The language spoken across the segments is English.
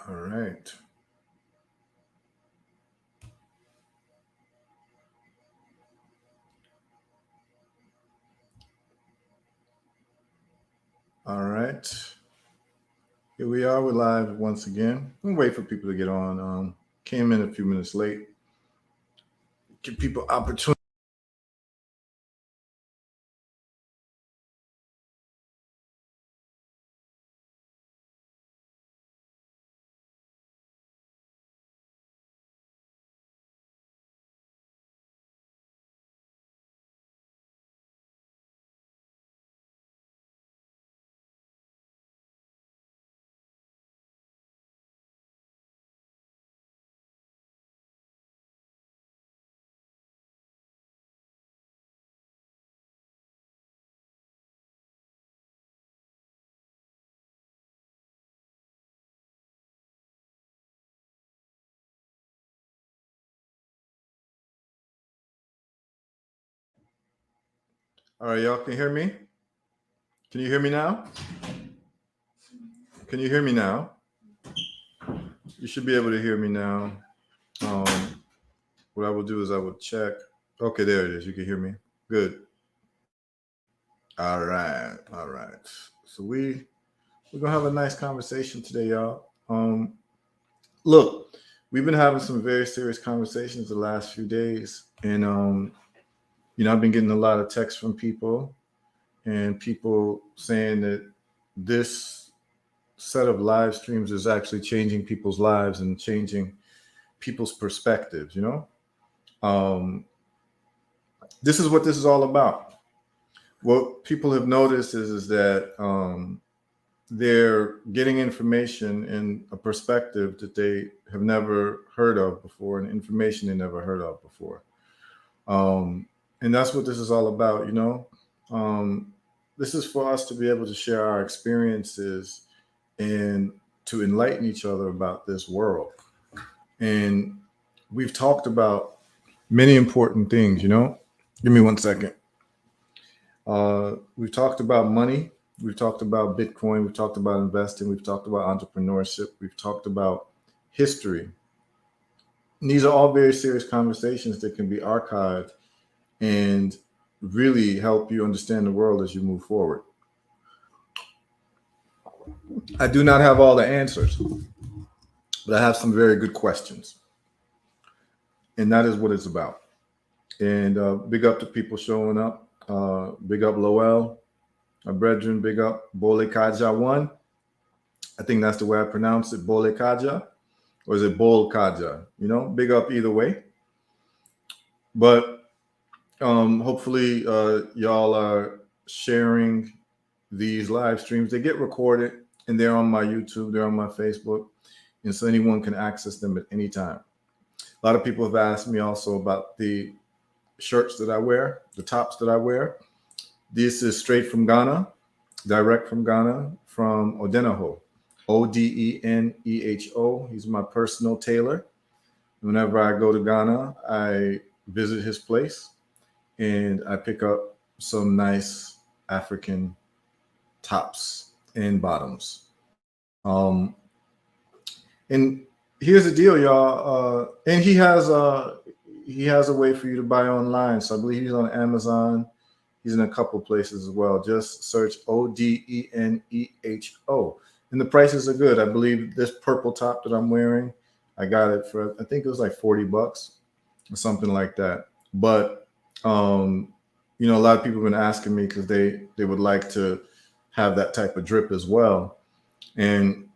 All right. All right. Here we are. We're live once again. I'm wait for people to get on. Came in a few minutes late. Give people opportunity. All right, y'all can hear me? Can you hear me now? Can you hear me now? You should be able to hear me now. What I will do is I will check. Okay, there it is. You can hear me. Good. All right. All right. So we're gonna have a nice conversation today, y'all. Look, we've been having some very serious conversations the last few days, and I've been getting a lot of texts from people, and people saying that this set of live streams is actually changing people's lives and changing people's perspectives. This is what this is all about. What people have noticed is that they're getting information in a perspective that they have never heard of before, and information they never heard of before. And that's what this is all about. This is for us to be able to share our experiences and to enlighten each other about this world. And we've talked about many important things. Give me 1 second. We've talked about money. We've talked about Bitcoin. We've talked about investing. We've talked about entrepreneurship. We've talked about history. And these are all very serious conversations that can be archived and really help you understand the world as you move forward. I do not have all the answers, but I have some very good questions. And that is what it's about. And big up to people showing up. Big up Lowell, my brethren. Big up Bole Kaja 1. I think that's the way I pronounce it, Bole Kaja. Or is it Bol Kaja? Big up either way. But hopefully y'all are sharing these live streams. They get recorded and they're on my YouTube, they're on my Facebook. And so anyone can access them at any time. A lot of people have asked me also about the shirts that I wear, the tops that I wear. This is straight from Ghana, direct from Ghana, from Odeneho, Odeneho. He's my personal tailor. Whenever I go to Ghana, I visit his place and I pick up some nice African tops and bottoms. And here's the deal, y'all. And he has a way for you to buy online. So I believe he's on Amazon. He's in a couple places as well. Just search Odeneho. And the prices are good. I believe this purple top that I'm wearing, I got it for, I think it was like $40 or something like that. But, a lot of people have been asking me because they would like to have that type of drip as well. And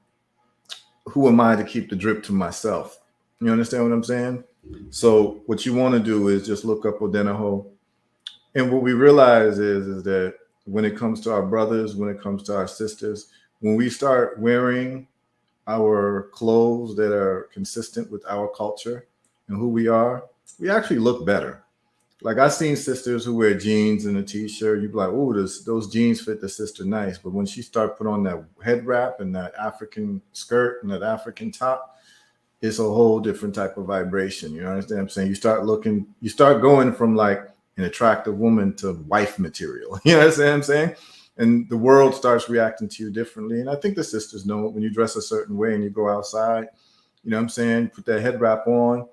who am I to keep the drip to myself? You understand what I'm saying? So what you want to do is just look up Odeneho. And what we realize is that when it comes to our brothers, when it comes to our sisters, when we start wearing our clothes that are consistent with our culture and who we are, we actually look better. Like I've seen sisters who wear jeans and a t-shirt. You'd be like, oh, those jeans fit the sister nice. But when she start put on that head wrap and that African skirt and that African top, it's a whole different type of vibration. You understand what I'm saying? You start going from like an attractive woman to wife material. You know what I'm saying? and the world starts reacting to you differently. And I think the sisters know it when you dress a certain way and you go outside. You know what I'm saying? Put that head wrap on,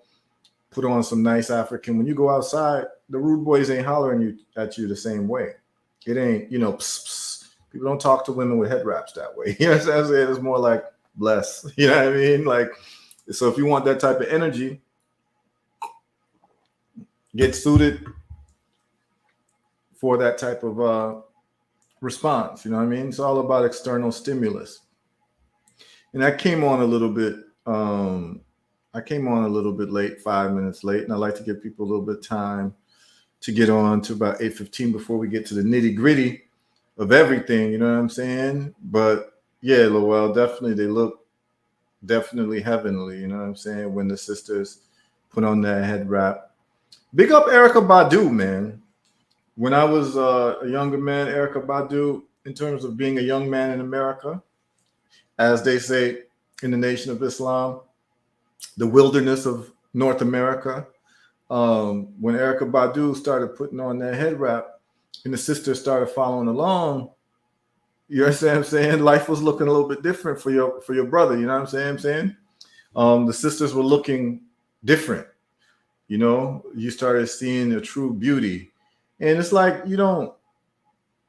put on some nice African. When you go outside, the rude boys ain't hollering at you the same way. It ain't, you know, pss, pss. People don't talk to women with head wraps that way. You know what I'm saying? It's more like bless. You know what I mean? Like, so if you want that type of energy, get suited for that type of response. You know what I mean? It's all about external stimulus. And I came on a little bit. I came on a little bit late, 5 minutes late, and I like to give people a little bit of time to get on to about 8:15 before we get to the nitty gritty of everything. You know what I'm saying? But yeah, Lowell, definitely they look definitely heavenly. You know what I'm saying? When the sisters put on that head wrap. Big up Erica Badu, man. When I was a younger man, Erica Badu, in terms of being a young man in America, as they say in the Nation of Islam, the wilderness of North America. When Erica Badu started putting on that head wrap and the sisters started following along, you understand what I'm saying? Life was looking a little bit different for your brother. You know what I'm saying? The sisters were looking different. You know, you started seeing the true beauty, and it's like you don't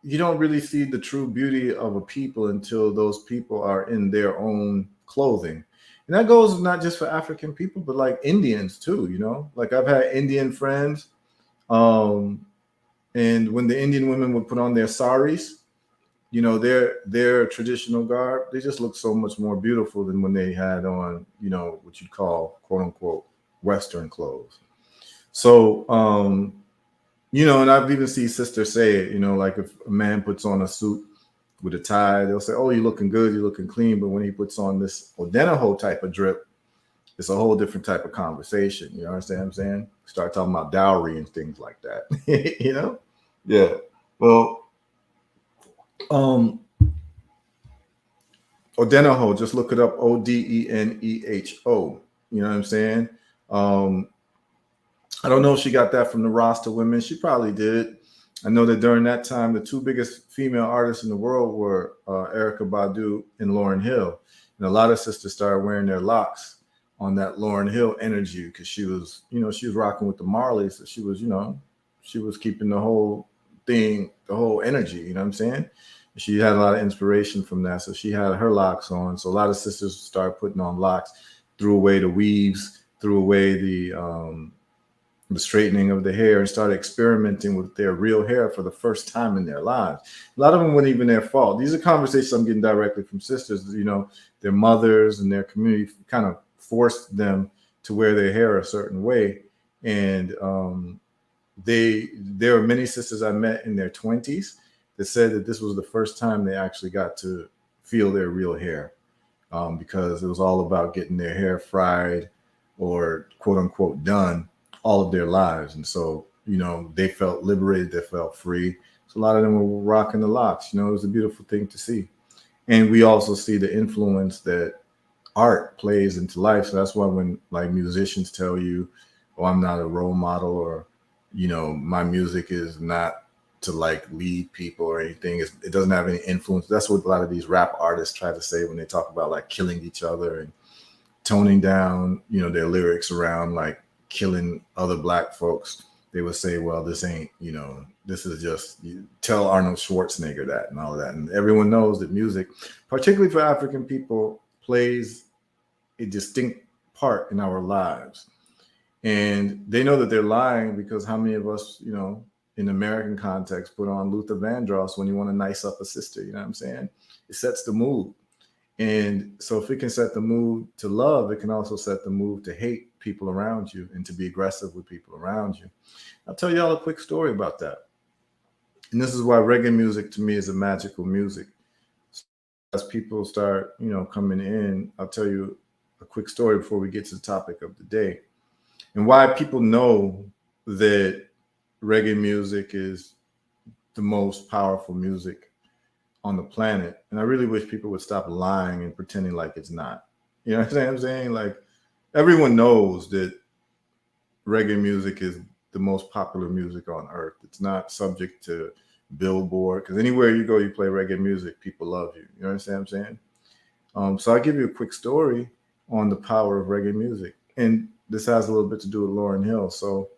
really see the true beauty of a people until those people are in their own clothing. And that goes not just for African people, but like Indians too, you know? Like I've had Indian friends, and when the Indian women would put on their saris, you know, their traditional garb, they just look so much more beautiful than when they had on, you know, what you'd call quote unquote Western clothes. So you know, and I've even seen sisters say it, you know, like if a man puts on a suit with a tie, they'll say, oh, you're looking good, you're looking clean. But when he puts on this Odenaho type of drip, it's a whole different type of conversation. You understand what I'm saying? Start talking about dowry and things like that. You know? Yeah. Well, Odenaho, just look it up, Odeneho. You know what I'm saying? I don't know if she got that from the Rasta women. She probably did. I know that during that time, the two biggest female artists in the world were Erykah Badu and Lauryn Hill. And a lot of sisters started wearing their locks on that Lauryn Hill energy because she was, you know, she was rocking with the Marleys. So she was, you know, she was keeping the whole thing, the whole energy, you know what I'm saying? She had a lot of inspiration from that. So she had her locks on. So a lot of sisters started putting on locks, threw away the weaves, threw away the straightening of the hair, and started experimenting with their real hair for the first time in their lives. A lot of them weren't even their fault. These are conversations I'm getting directly from sisters. You know, their mothers and their community kind of forced them to wear their hair a certain way. And there were many sisters I met in their 20s that said that this was the first time they actually got to feel their real hair, because it was all about getting their hair fried or quote unquote done all of their lives. And so, you know, they felt liberated, they felt free. So a lot of them were rocking the locks. You know, it was a beautiful thing to see. And we also see the influence that art plays into life. So that's why when like musicians tell you, oh, I'm not a role model, or, you know, my music is not to like lead people or anything. It doesn't have any influence. That's what a lot of these rap artists try to say when they talk about like killing each other and toning down, you know, their lyrics around like killing other black folks. They would say, well, this ain't, you know, this is just, you tell Arnold Schwarzenegger that and all of that. And everyone knows that music, particularly for African people, plays a distinct part in our lives. And they know that they're lying because how many of us, you know, in American context, put on Luther Vandross when you want to nice up a sister, you know what I'm saying? It sets the mood. And so if it can set the mood to love, it can also set the mood to hate people around you and to be aggressive with people around you. I'll tell y'all a quick story about that. And this is why reggae music to me is a magical music. As people start, you know, coming in, I'll tell you a quick story before we get to the topic of the day. And why people know that reggae music is the most powerful music on the planet. And I really wish people would stop lying and pretending like it's not. You know what I'm saying? Like everyone knows that reggae music is the most popular music on earth. It's not subject to Billboard, because anywhere you go, you play reggae music, people love you. You understand what I'm saying? So I'll give you a quick story on the power of reggae music. And this has a little bit to do with Lauryn Hill. So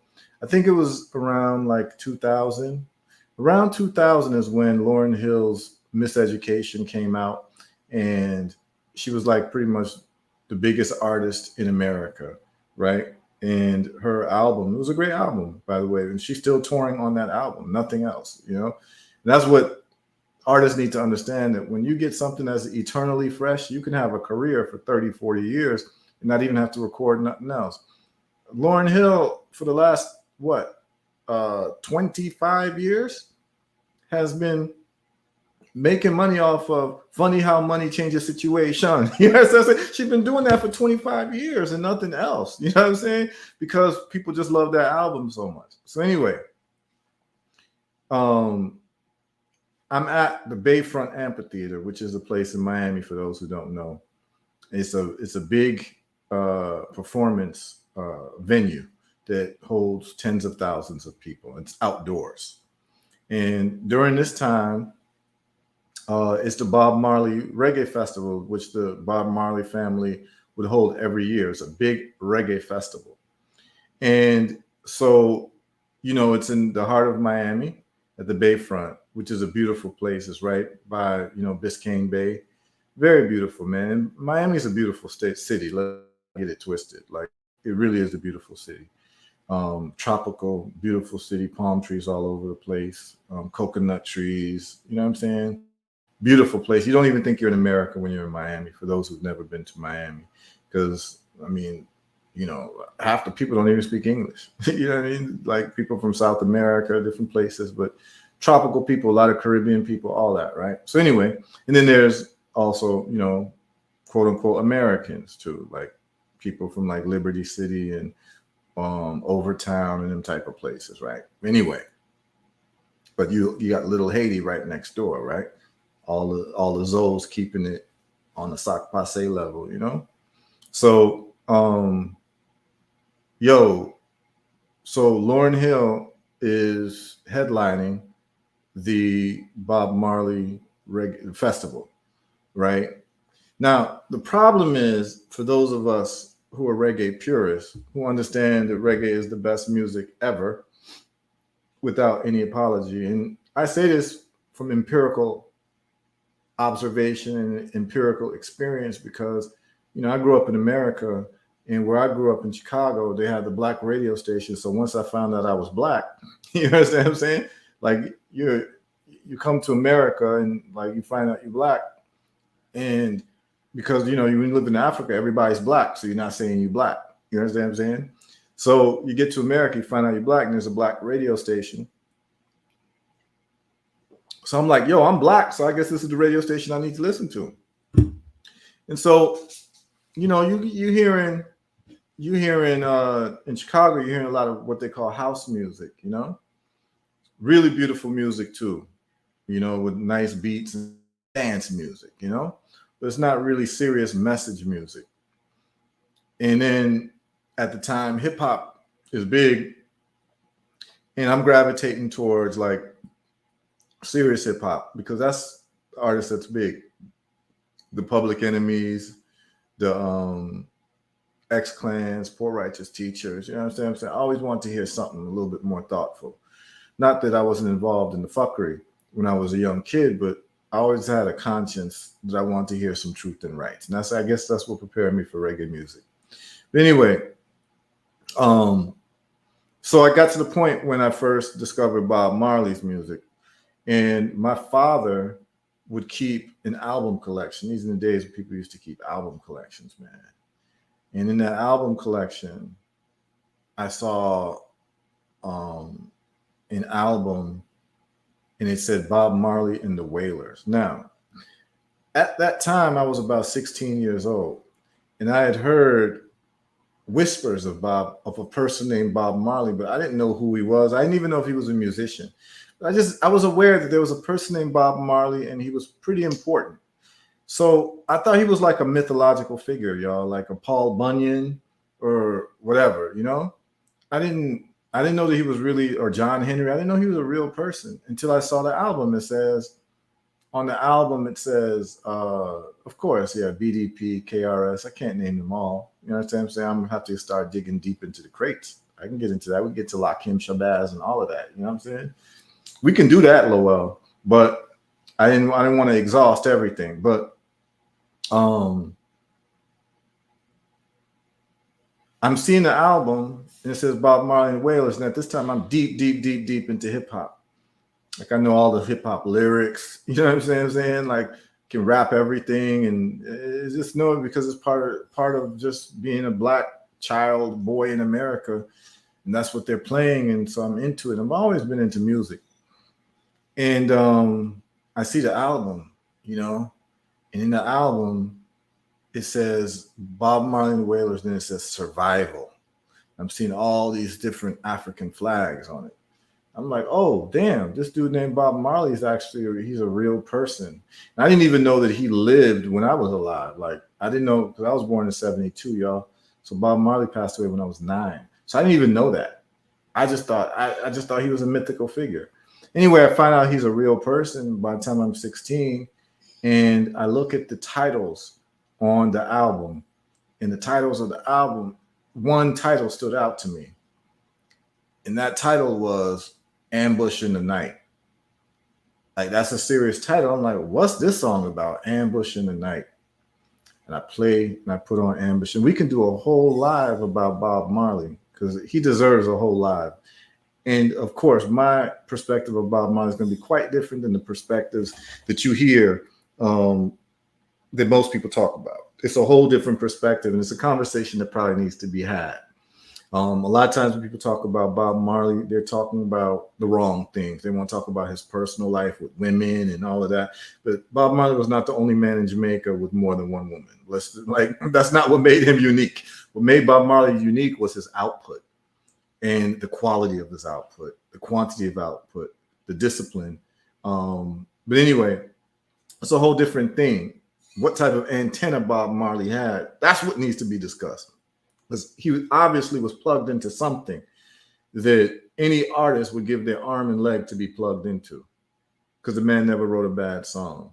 I think it was around like 2000. Around 2000 is when Lauryn Hill's Miseducation came out. And she was like pretty much the biggest artist in America, right? And her album, it was a great album, by the way. And she's still touring on that album, nothing else, you know? And that's what artists need to understand, that when you get something that's eternally fresh, you can have a career for 30, 40 years and not even have to record nothing else. Lauryn Hill, for the last, 25 years, has been making money off of Funny How Money Changes Situation. You know what I'm saying? She's been doing that for 25 years and nothing else. You know what I'm saying? Because people just love that album so much. So anyway, I'm at the Bayfront Amphitheater, which is a place in Miami for those who don't know. It's a big performance venue that holds tens of thousands of people. It's outdoors. And during this time, it's the Bob Marley Reggae Festival, which the Bob Marley family would hold every year. It's a big reggae festival. And so, it's in the heart of Miami at the Bayfront, which is a beautiful place. It's right by, Biscayne Bay. Very beautiful, man. And Miami's a beautiful city. Let's get it twisted. Like, it really is a beautiful city. Tropical, beautiful city, palm trees all over the place, coconut trees, you know what I'm saying? Beautiful place. You don't even think you're in America when you're in Miami, for those who've never been to Miami. Because, half the people don't even speak English. You know what I mean? Like people from South America, different places, but tropical people, a lot of Caribbean people, all that, right? So anyway, and then there's also, quote unquote Americans too, like people from like Liberty City and Overtown and them type of places, right? Anyway, but you got Little Haiti right next door, right? All the Zoes keeping it on the sock passe level, So so Lauryn Hill is headlining the Bob Marley Reggae Festival, right? Now, the problem is, for those of us who are reggae purists, who understand that reggae is the best music ever, without any apology, and I say this from empirical observation and empirical experience, because, I grew up in America, and where I grew up in Chicago, they had the black radio station. So once I found out I was black, you understand what I'm saying? Like you come to America and like you find out you're black, and because you live in Africa, everybody's black, so you're not saying you're black. You understand what I'm saying? So you get to America, you find out you're black, and there's a black radio station. So I'm like, yo, I'm black, so I guess this is the radio station I need to listen to. And so, you hearing in Chicago, you're hearing a lot of what they call house music, really beautiful music too, with nice beats and dance music, but it's not really serious message music. And then at the time, hip hop is big, and I'm gravitating towards like serious hip hop, because that's the artist that's big. The Public Enemies, the X-Clans, Poor Righteous Teachers. You know what I'm saying? I always want to hear something a little bit more thoughtful. Not that I wasn't involved in the fuckery when I was a young kid, but I always had a conscience that I wanted to hear some truth and rights. And I guess that's what prepared me for reggae music. But anyway, so I got to the point when I first discovered Bob Marley's music, and my father would keep an album collection. These are the days when people used to keep album collections, man. And in that album collection, I saw an album, and it said Bob Marley and the Wailers. Now, at that time, I was about 16 years old, and I had heard whispers of a person named Bob Marley, but I didn't know who he was. I didn't even know if he was a musician. I was aware that there was a person named Bob Marley, and he was pretty important. So I thought he was like a mythological figure, y'all, like a Paul Bunyan or whatever, I didn't I didn't know that he was really, or John Henry. I didn't know he was a real person until I saw the album. It says on the album, it says, of course, yeah, BDP, KRS. I can't name them all. You know what I'm saying? I'm gonna have to start digging deep into the crates. I can get into that. We get to Lakim Shabazz and all of that. You know what I'm saying? We can do that, Lowell. But I didn't want to exhaust everything. But I'm seeing the album and it says Bob Marley and Wailers, and at this time I'm deep into hip hop. Like I know all the hip hop lyrics, you know what I'm saying? Like can rap everything, and it's just know it because it's part of just being a black child boy in America, and that's what they're playing, and so I'm into it. I've always been into music, and I see the album, you know, and in the album it says Bob Marley and the Wailers, then it says Survival. I'm seeing all these different African flags on it. I'm like, oh, damn, this dude named Bob Marley is actually, he's a real person. And I didn't even know that he lived when I was alive. Like, I didn't know, because I was born in 72, y'all. So Bob Marley passed away when I was 9. So I didn't even know that. I just thought he was a mythical figure. Anyway, I find out he's a real person by the time I'm 16. And I look at the titles on the album. And the titles of the album, one title stood out to me. And that title was Ambush in the Night. Like, that's a serious title. I'm like, what's this song about? Ambush in the Night. And I play and I put on Ambush. And we can do a whole live about Bob Marley because he deserves a whole live. And of course, my perspective of Bob Marley is going to be quite different than the perspectives that you hear that most people talk about. It's a whole different perspective, and it's a conversation that probably needs to be had. A lot of times when people talk about Bob Marley, they're talking about the wrong things. They want to talk about his personal life with women and all of that. But Bob Marley was not the only man in Jamaica with more than one woman. That's not what made him unique. What made Bob Marley unique was his output and the quality of his output, the quantity of output, the discipline. But anyway, it's a whole different thing. What type of antenna Bob Marley had, that's what needs to be discussed. Because he obviously was plugged into something that any artist would give their arm and leg to be plugged into, because the man never wrote a bad song.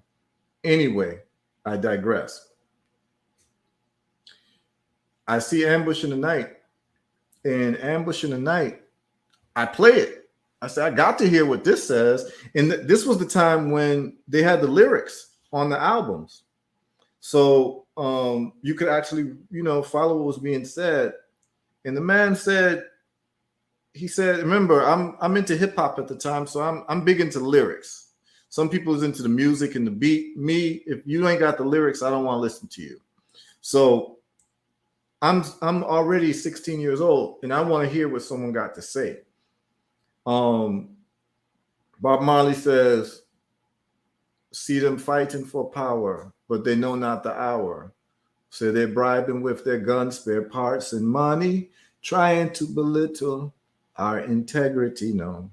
Anyway, I digress. I see Ambush in the Night, and Ambush in the Night, I play it. I said, I got to hear what this says. And this was the time when they had the lyrics on the albums. So you could actually, follow what was being said. And the man said, remember, I'm into hip hop at the time, so I'm big into lyrics. Some people is into the music and the beat. Me, if you ain't got the lyrics, I don't want to listen to you. So I'm already 16 years old, and I want to hear what someone got to say. Bob Marley says, see them fighting for power, but they know not the hour. So they're bribing with their guns, spare parts, and money, trying to belittle our integrity. No,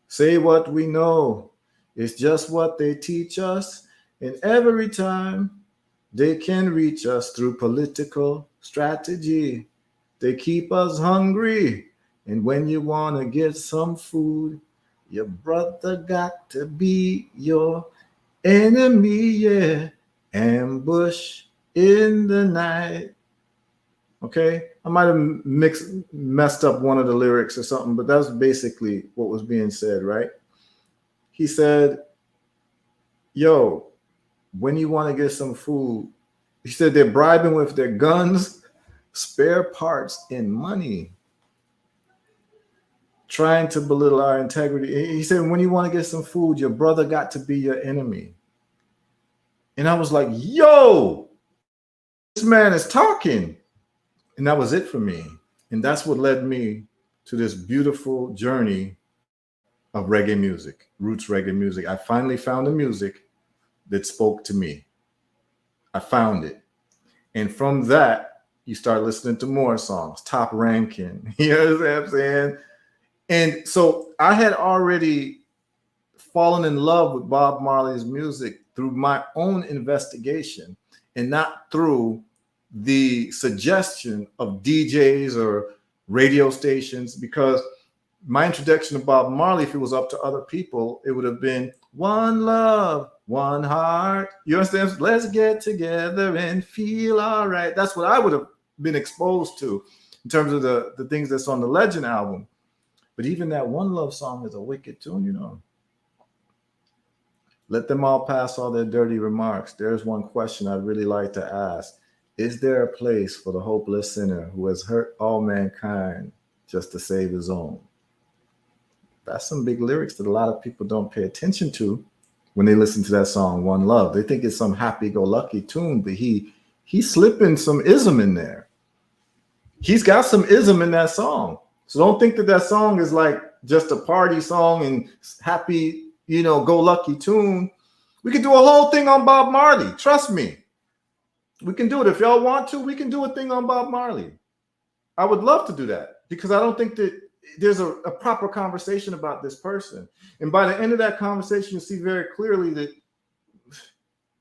say what we know. It's just what they teach us. And every time they can reach us through political strategy, they keep us hungry. And when you want to get some food, your brother got to be your enemy, yeah. Ambush in the night. Okay, I might have messed up one of the lyrics or something, but that's basically what was being said, right? He said, yo, when you want to get some food, he said they're bribing with their guns, spare parts, and money, trying to belittle our integrity. He said, when you want to get some food, your brother got to be your enemy. And I was like, yo, this man is talking. And that was it for me. And that's what led me to this beautiful journey of reggae music, roots reggae music. I finally found the music that spoke to me. I found it. And from that, you start listening to more songs, top ranking. You know what I'm saying? And so I had already fallen in love with Bob Marley's music through my own investigation and not through the suggestion of DJs or radio stations, because my introduction to Bob Marley, if it was up to other people, it would have been one love, one heart. You understand? Let's get together and feel all right. That's what I would have been exposed to in terms of the things that's on the Legend album. But even that One Love song is a wicked tune, you know. Let them all pass all their dirty remarks. There's one question I'd really like to ask. Is there a place for the hopeless sinner who has hurt all mankind just to save his own? That's some big lyrics that a lot of people don't pay attention to when they listen to that song, One Love. They think it's some happy-go-lucky tune, but he's slipping some ism in there. He's got some ism in that song. So don't think that song is like just a party song and happy, you know, go lucky tune. We can do a whole thing on Bob Marley. Trust me. We can do it. If y'all want to, we can do a thing on Bob Marley. I would love to do that because I don't think that there's a proper conversation about this person. And by the end of that conversation, you'll see very clearly that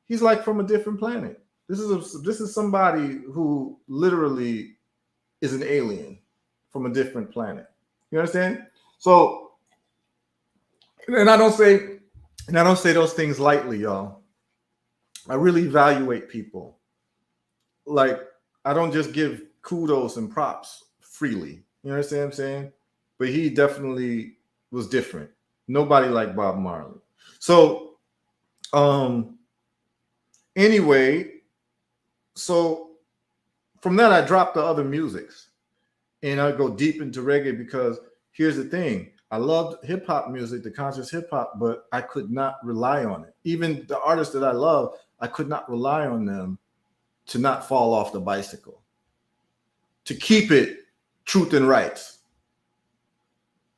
he's like from a different planet. This is somebody who literally is an alien from a different planet. You understand? So, and I don't say those things lightly, y'all. I really evaluate people. Like, I don't just give kudos and props freely. You understand what I'm saying? But he definitely was different. Nobody like Bob Marley. So, anyway, so from that, I dropped the other musics and I go deep into reggae because here's the thing. I loved hip hop music, the conscious hip hop, but I could not rely on it. Even the artists that I love, I could not rely on them to not fall off the bicycle, to keep it truth and rights.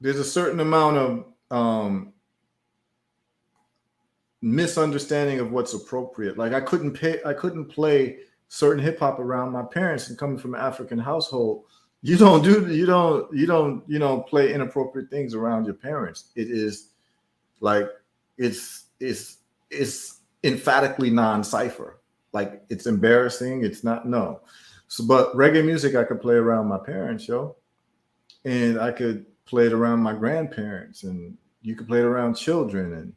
There's a certain amount of misunderstanding of what's appropriate. Like I couldn't play certain hip hop around my parents, and coming from an African household, you don't play inappropriate things around your parents. It is like it's emphatically non-cipher. Like it's embarrassing. It's not, no. So, but reggae music I could play around my parents, yo. And I could play it around my grandparents, and you could play it around children, and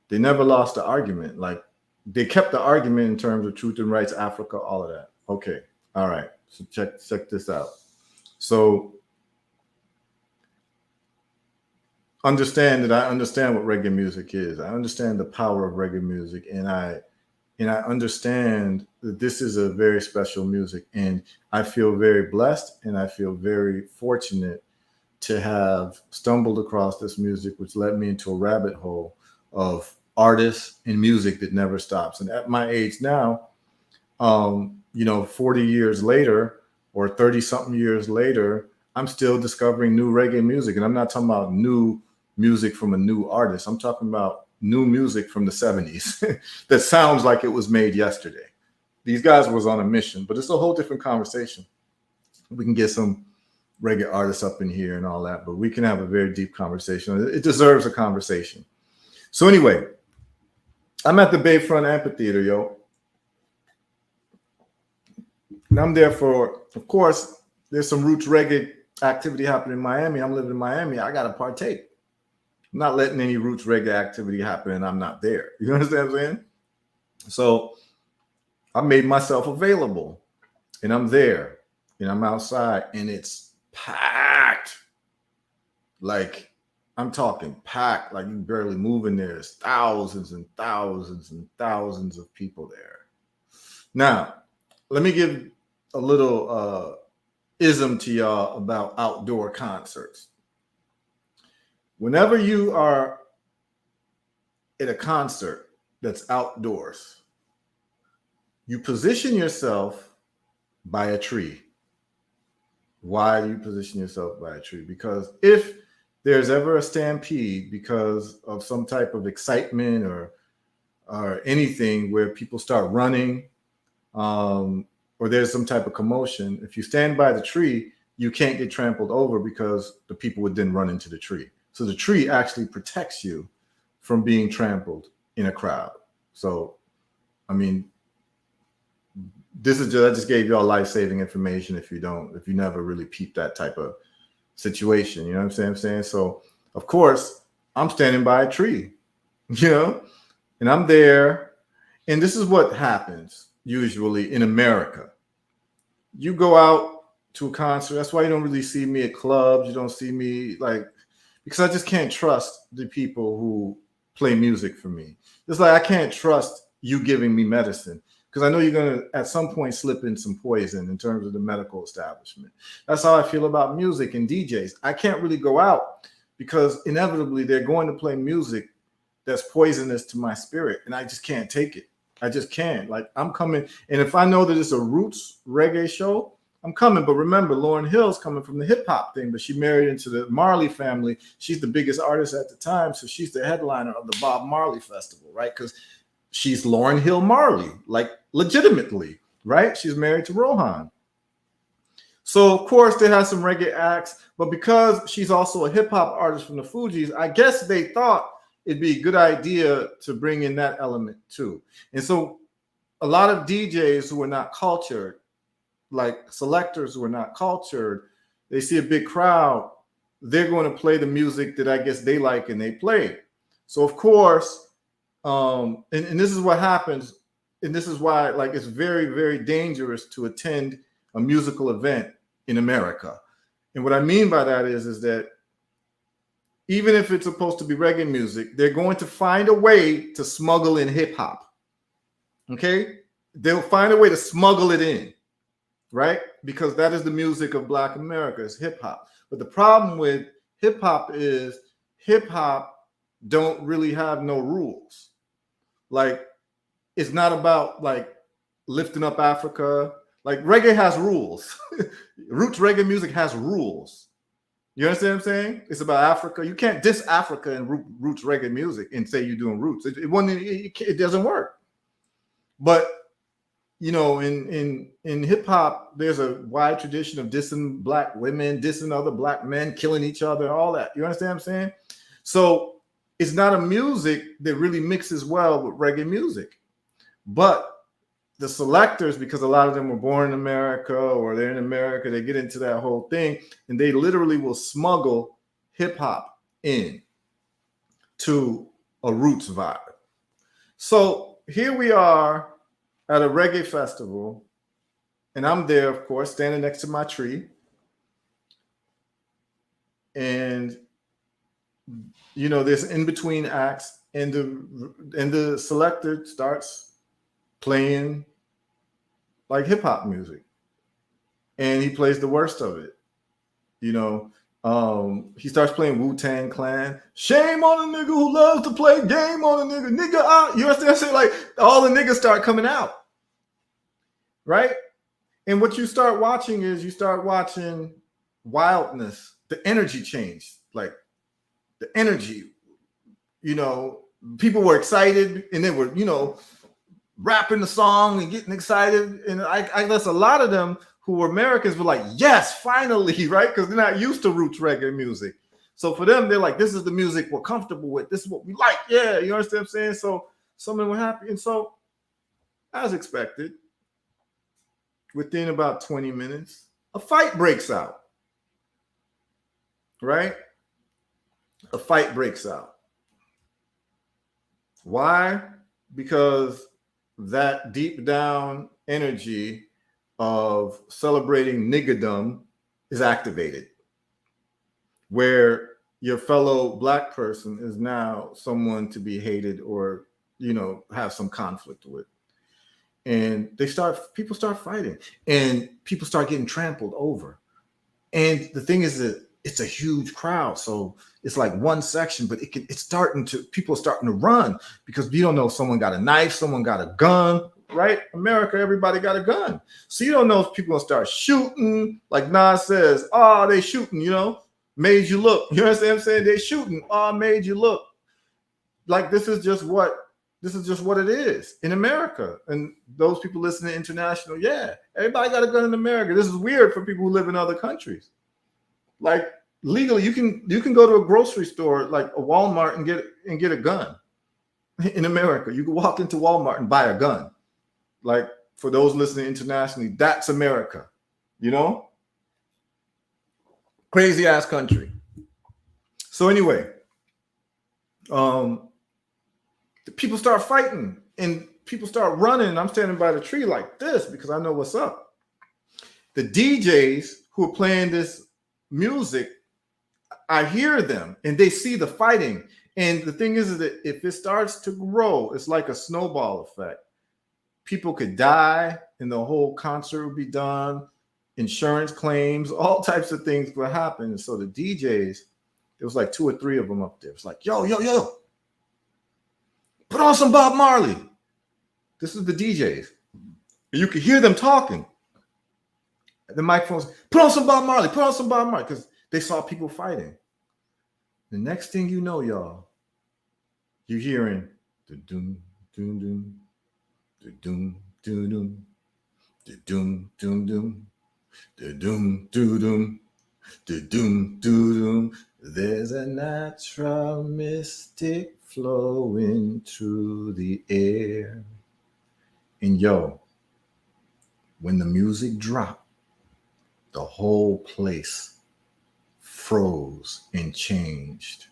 they never lost the argument. Like they kept the argument in terms of truth and rights, Africa, all of that. Okay. All right. So check this out. So understand that I understand what reggae music is. I understand the power of reggae music, and I understand that this is a very special music, and I feel very blessed and I feel very fortunate to have stumbled across this music, which led me into a rabbit hole of artists and music that never stops. And at my age now, 40 years later or 30 something years later, I'm still discovering new reggae music. And I'm not talking about new music from a new artist. I'm talking about new music from the 70s that sounds like it was made yesterday. These guys was on a mission, but it's a whole different conversation. We can get some reggae artists up in here and all that, but we can have a very deep conversation. It deserves a conversation. So anyway, I'm at the Bayfront Amphitheater, yo. And I'm there for, of course, there's some roots reggae activity happening in Miami. I'm living in Miami. I got to partake. I'm not letting any roots reggae activity happen and I'm not there. You understand what I'm saying? So I made myself available and I'm there and I'm outside and it's packed. Like I'm talking packed, like you barely move in there. There's thousands and thousands and thousands of people there. Now, let me give a little ism to y'all about outdoor concerts. Whenever you are at a concert that's outdoors, you position yourself by a tree. Why do you position yourself by a tree? Because if there's ever a stampede because of some type of excitement or anything where people start running or there's some type of commotion, if you stand by the tree, you can't get trampled over because the people would then run into the tree. So the tree actually protects you from being trampled in a crowd. So, I mean, I just gave y'all life-saving information if you never really peep that type of situation. You know what I'm saying? So, of course, I'm standing by a tree, you know, and I'm there. And this is what happens usually in America. You go out to a concert. That's why you don't really see me at clubs. You don't see me like, because I just can't trust the people who play music for me. It's like I can't trust you giving me medicine because I know you're going to at some point slip in some poison in terms of the medical establishment. That's how I feel about music and DJs. I can't really go out because inevitably they're going to play music that's poisonous to my spirit, and I just can't take it. I just can't. Like, I'm coming, and if I know that it's a roots reggae show, I'm coming. But remember, Lauryn Hill's coming from the hip hop thing, but she married into the Marley family. She's the biggest artist at the time, so she's the headliner of the Bob Marley Festival, right? Because she's Lauryn Hill Marley, like legitimately, right? She's married to Rohan. So of course they have some reggae acts, but because she's also a hip hop artist from the Fugees, I guess they thought it'd be a good idea to bring in that element too. And so a lot of DJs who are not cultured, like selectors who are not cultured, they see a big crowd, they're going to play the music that I guess they like and they play. So of course, and this is what happens, and this is why like it's very, very dangerous to attend a musical event in America. And what I mean by that is that even if it's supposed to be reggae music, they're going to find a way to smuggle in hip hop. Okay? They'll find a way to smuggle it in, right? Because that is the music of Black America, is hip hop. But the problem with hip hop is hip hop don't really have no rules. Like, it's not about like lifting up Africa. Like, reggae has rules. Roots reggae music has rules. You understand what I'm saying? It's about Africa. You can't diss Africa and roots reggae music and say you're doing roots. It doesn't work. But you know, in hip hop, there's a wide tradition of dissing Black women, dissing other Black men, killing each other, all that. You understand what I'm saying? So it's not a music that really mixes well with reggae music. But the selectors, because a lot of them were born in America or they're in America, they get into that whole thing and they literally will smuggle hip hop in to a roots vibe. So here we are at a reggae festival, and I'm there, of course, standing next to my tree. And you know, there's in between acts, and the selector starts playing like hip hop music, and he plays the worst of it. You know, he starts playing Wu-Tang Clan. Shame on a nigga who loves to play game on a nigga. You understand what I'm saying? Like, all the niggas start coming out, right? And what you start watching is wildness, the energy change, like the energy. You know, people were excited and they were, you know, rapping the song and getting excited. And I guess a lot of them who were Americans were like, yes, finally, right? Because they're not used to roots reggae music. So for them, they're like, this is the music we're comfortable with. This is what we like. Yeah, you understand what I'm saying? So some of them were happy. And so, as expected, within about 20 minutes, a fight breaks out, right? A fight breaks out. Why? Because that deep down energy of celebrating niggerdom is activated, where your fellow Black person is now someone to be hated or, you know, have some conflict with. And people start fighting and people start getting trampled over. And the thing is that it's a huge crowd. So it's like one section, but people are starting to run because you don't know if someone got a knife, someone got a gun, right? America, everybody got a gun. So you don't know if people are going to start shooting. Like Nas says, oh, they shooting, you know, made you look. You understand what I'm saying? They shooting, oh, made you look. Like, this is just what it is in America. And those people listening international, yeah, everybody got a gun in America. This is weird for people who live in other countries. Like, legally, you can go to a grocery store like a Walmart and get a gun. In America, you can walk into Walmart and buy a gun. Like, for those listening internationally, that's America, you know? Crazy ass country. So anyway, the people start fighting and people start running. I'm standing by the tree like this because I know what's up. The DJs who are playing this music, I hear them and they see the fighting. And the thing is that if it starts to grow, it's like a snowball effect. People could die and the whole concert would be done. Insurance claims, all types of things would happen. And so the DJs, there was like 2 or 3 of them up there. It's like, yo, put on some Bob Marley. This is the DJs. You could hear them talking. The microphones, put on some Bob Marley, because they saw people fighting. The next thing you know, y'all, you're hearing the doom, doom, doom, the doom, doom, doom, the doom, doom, doom, the doom, doom, doom, the doom, doom, doom. There's a natural mystic flowing through the air. And yo, when the music dropped, the whole place froze and changed.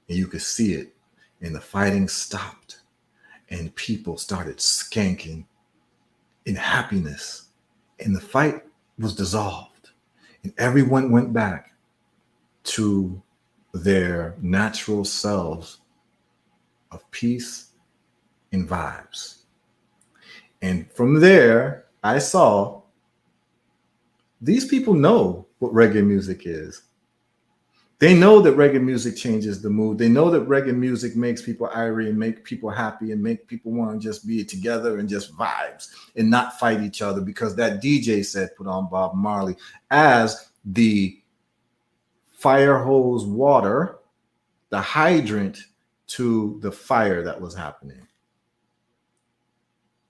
And you could see it. And the fighting stopped. And people started skanking in happiness. And the fight was dissolved. And everyone went back to their natural selves of peace and vibes. And from there, I saw these people know what reggae music is. They know that reggae music changes the mood. They know that reggae music makes people irie and make people happy and make people want to just be together and just vibes and not fight each other because that DJ said put on Bob Marley as the fire hose water, the hydrant to the fire that was happening.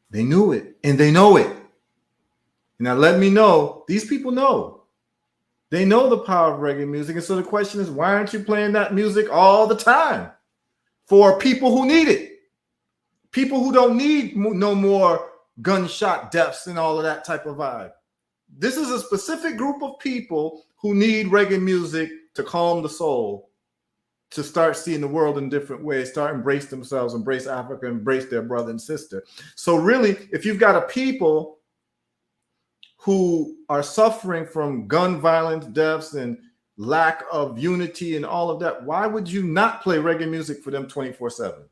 They knew it and they know it. Now let me know, these people know. They know the power of reggae music. And so the question is, why aren't you playing that music all the time for people who need it? People who don't need no more gunshot deaths and all of that type of vibe. This is a specific group of people who need reggae music to calm the soul, to start seeing the world in different ways, start embrace themselves, embrace Africa, embrace their brother and sister. So really, if you've got a people who are suffering from gun violence, deaths, and lack of unity and all of that, why would you not play reggae music for them 24/7?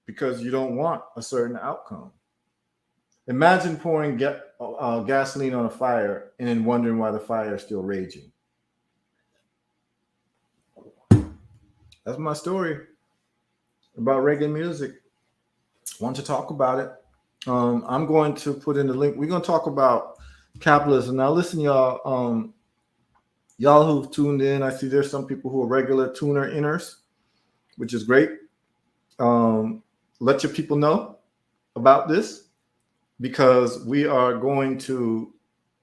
Because you don't want a certain outcome. Imagine pouring gasoline on a fire and then wondering why the fire is still raging. That's my story about reggae music. I want to talk about it. I'm going to put in the link. We're going to talk about capitalism. Now, listen, y'all. Y'all who've tuned in, I see there's some people who are regular tuner inners, which is great. Let your people know about this because we are going to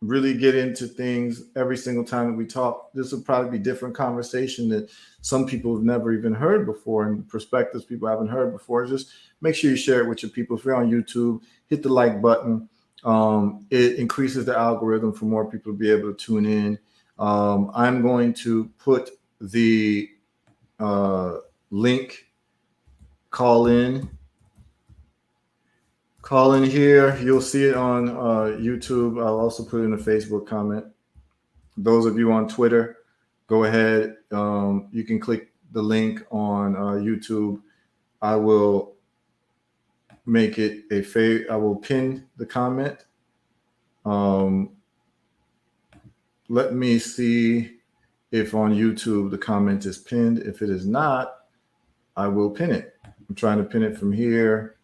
really get into things every single time that we talk. This will probably be different conversation that some people have never even heard before and perspectives people haven't heard before. Just make sure you share it with your people. If you're on YouTube, hit the like button. It increases the algorithm for more people to be able to tune in. I'm going to put the link, call in here. You'll see it on YouTube. I'll also put it in a Facebook comment. Those of you on Twitter, go ahead. You can click the link on YouTube. I will make it I will pin the comment. Let me see if on YouTube the comment is pinned. If it is not, I will pin it. I'm trying to pin it from here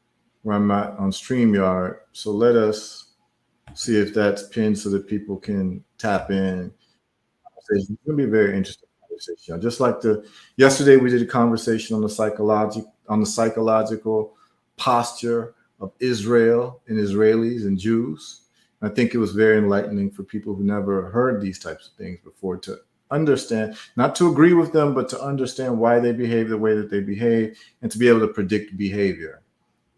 where I'm at on StreamYard. So let us see if that's pinned so that people can tap in. It's going to be a very interesting conversation. Just like yesterday we did a conversation on the psychological posture of Israel and Israelis and Jews. I think it was very enlightening for people who never heard these types of things before to understand, not to agree with them, but to understand why they behave the way that they behave and to be able to predict behavior.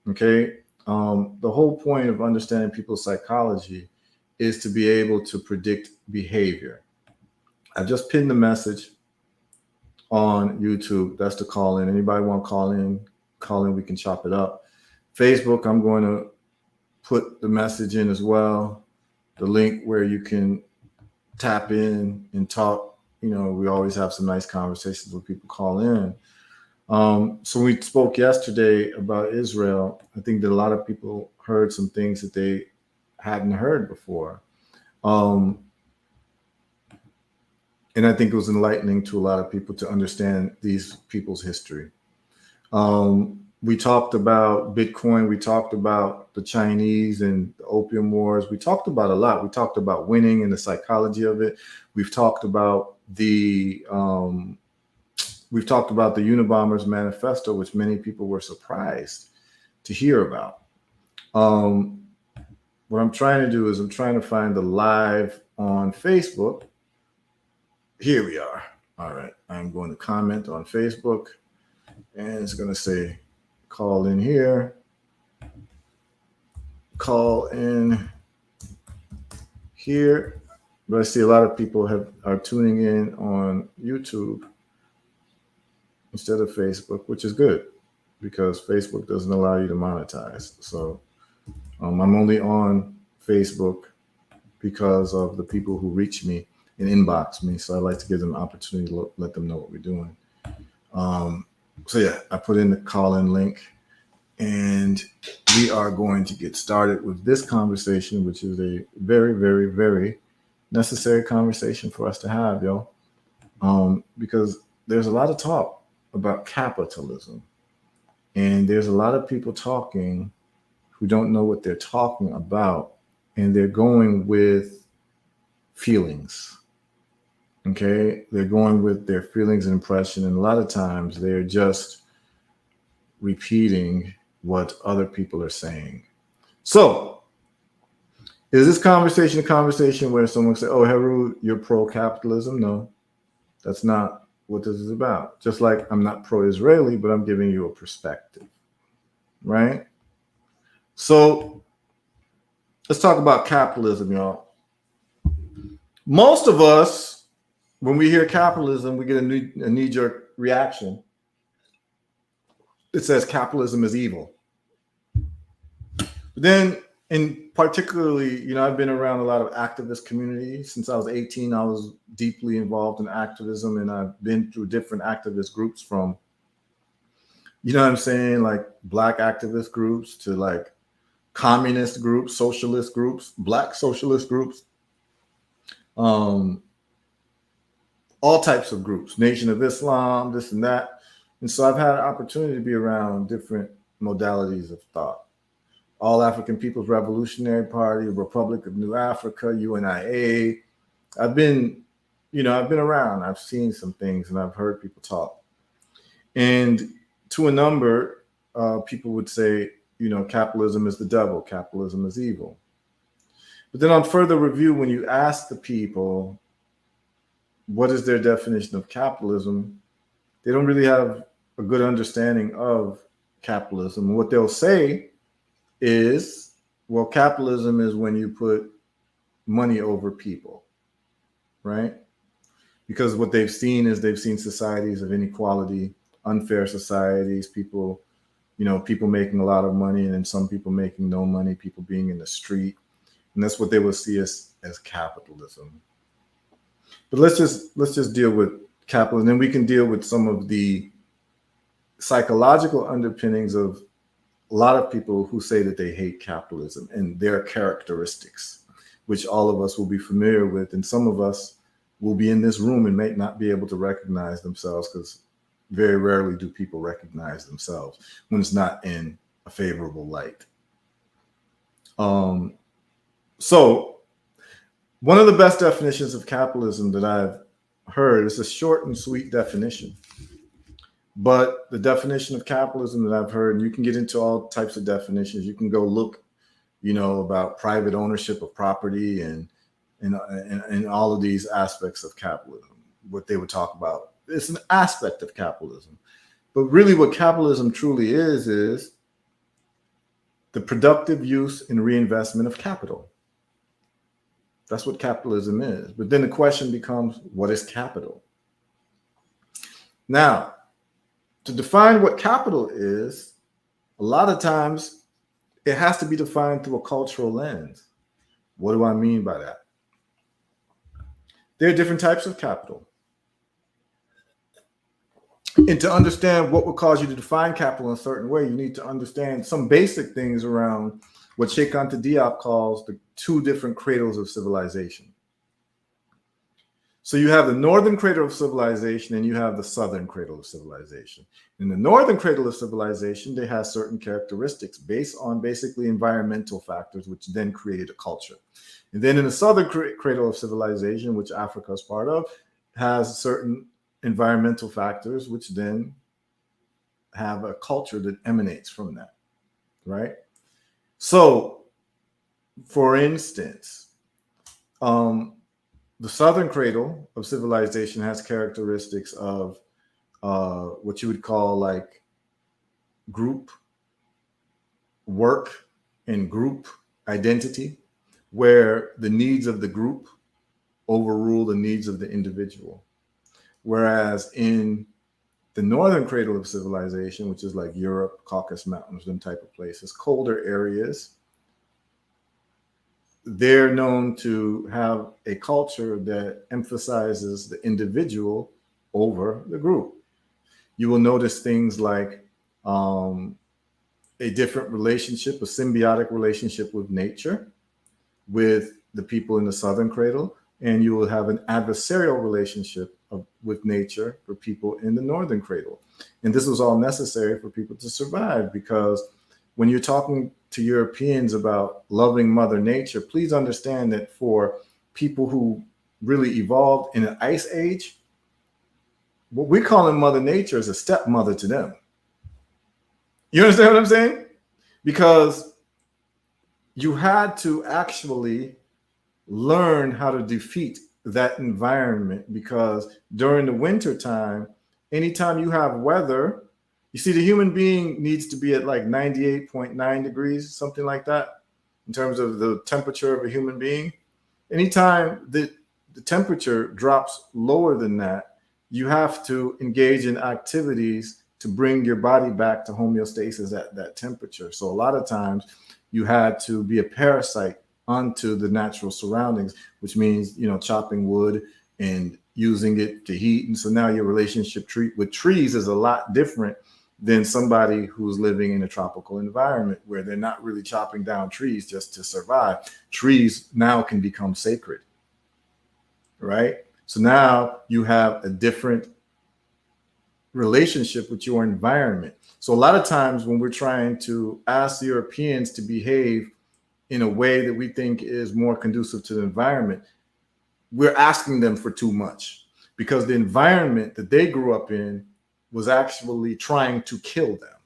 Okay. The whole point of understanding people's psychology is to be able to predict behavior. I've just pinned the message on YouTube. That's to call in. Anybody want to call in? Call in. We can chop it up. Facebook, I'm going to put the message in as well. The link where you can tap in and talk. You know, we always have some nice conversations when people call in. So we spoke yesterday about Israel. I think that a lot of people heard some things that they hadn't heard before. And I think it was enlightening to a lot of people to understand these people's history. We talked about Bitcoin. We talked about the Chinese and the opium wars. We talked about a lot. We talked about winning and the psychology of it. We've talked about the Unabomber's manifesto, which many people were surprised to hear about. What I'm trying to do is I'm trying to find the live on Facebook. Here we are. All right. I'm going to comment on Facebook, and it's going to say call in here. Call in here. But I see a lot of people are tuning in on YouTube instead of Facebook, which is good because Facebook doesn't allow you to monetize. So I'm only on Facebook because of the people who reach me and inbox me. So I like to give them an opportunity to let them know what we're doing. So yeah, I put in the call-in link, and we are going to get started with this conversation, which is a very, very, very necessary conversation for us to have, yo. Because there's a lot of talk about capitalism, and there's a lot of people talking who don't know what they're talking about, and they're going with feelings. Okay, they're going with their feelings and impression, and a lot of times they're just repeating what other people are saying. So, is this conversation a conversation where someone say, "Oh, Heru, you're pro-capitalism"? No, that's not what this is about. Just like I'm not pro-Israeli, but I'm giving you a perspective, right? So, let's talk about capitalism, y'all. Most of us, when we hear capitalism, we get a knee-jerk reaction. It says capitalism is evil. But then, and particularly, I've been around a lot of activist communities. Since I was 18, I was deeply involved in activism, and I've been through different activist groups from, like Black activist groups to like communist groups, socialist groups, Black socialist groups. All types of groups, Nation of Islam, this and that. And so I've had an opportunity to be around different modalities of thought. All African People's Revolutionary Party, Republic of New Africa, UNIA. I've been around. I've seen some things, and I've heard people talk. And to a number, people would say, capitalism is the devil, capitalism is evil. But then on further review, when you ask the people, what is their definition of capitalism, they don't really have a good understanding of capitalism. What they'll say is, well, capitalism is when you put money over people, right? Because what they've seen societies of inequality, unfair societies, people making a lot of money, and then some people making no money, people being in the street. And that's what they will see as capitalism. But let's just deal with capitalism, and we can deal with some of the psychological underpinnings of a lot of people who say that they hate capitalism and their characteristics, which all of us will be familiar with, and some of us will be in this room and may not be able to recognize themselves, because very rarely do people recognize themselves when it's not in a favorable light. So one of the best definitions of capitalism that I've heard is a short and sweet definition. But the definition of capitalism that I've heard, and you can get into all types of definitions. You can go look, about private ownership of property and all of these aspects of capitalism, what they would talk about. It's an aspect of capitalism. But really what capitalism truly is the productive use and reinvestment of capital. That's what capitalism is. But then the question becomes, what is capital? Now, to define what capital is, a lot of times it has to be defined through a cultural lens. What do I mean by that? There are different types of capital. And to understand what would cause you to define capital in a certain way, you need to understand some basic things around what Cheikh Anta Diop calls the two different cradles of civilization. So you have the northern cradle of civilization and you have the southern cradle of civilization. In the northern cradle of civilization, they have certain characteristics based on basically environmental factors, which then created a culture. And then in the southern cradle of civilization, which Africa is part of, has certain environmental factors, which then have a culture that emanates from that, right? So, for instance, the southern cradle of civilization has characteristics of what you would call like group work and group identity, where the needs of the group overrule the needs of the individual. Whereas in the northern cradle of civilization, which is like Europe, Caucasus Mountains, them type of places, colder areas, they're known to have a culture that emphasizes the individual over the group. You will notice things like a different relationship, a symbiotic relationship with nature, with the people in the southern cradle, and you will have an adversarial relationship with nature for people in the northern cradle. And this was all necessary for people to survive, because when you're talking to Europeans about loving Mother Nature, please understand that for people who really evolved in an ice age, what we call Mother Nature is a stepmother to them. You understand what I'm saying? Because you had to actually learn how to defeat that environment, because during the winter time, anytime you have weather, you see the human being needs to be at like 98.9 degrees, something like that, in terms of the temperature of a human being. Anytime the temperature drops lower than that, you have to engage in activities to bring your body back to homeostasis at that temperature. So a lot of times you had to be a parasite onto the natural surroundings, which means, you know, chopping wood and using it to heat. And so now your relationship with trees is a lot different than somebody who's living in a tropical environment where they're not really chopping down trees just to survive. Trees now can become sacred, right? So now you have a different relationship with your environment. So a lot of times when we're trying to ask the Europeans to behave in a way that we think is more conducive to the environment, we're asking them for too much, because the environment that they grew up in was actually trying to kill them,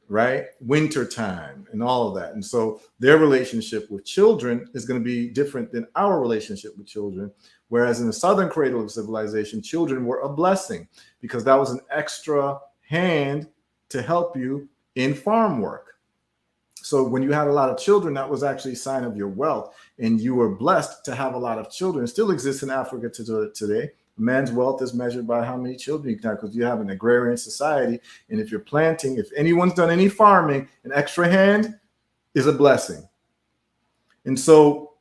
right? Winter time and all of that. And so their relationship with children is going to be different than our relationship with children. Whereas in the southern cradle of civilization, children were a blessing, because that was an extra hand to help you in farm work. So when you had a lot of children, that was actually a sign of your wealth, and you were blessed to have a lot of children. It still exists in Africa today. Man's wealth is measured by how many children you can have, because you have an agrarian society. And if you're planting, if anyone's done any farming, an extra hand is a blessing. And so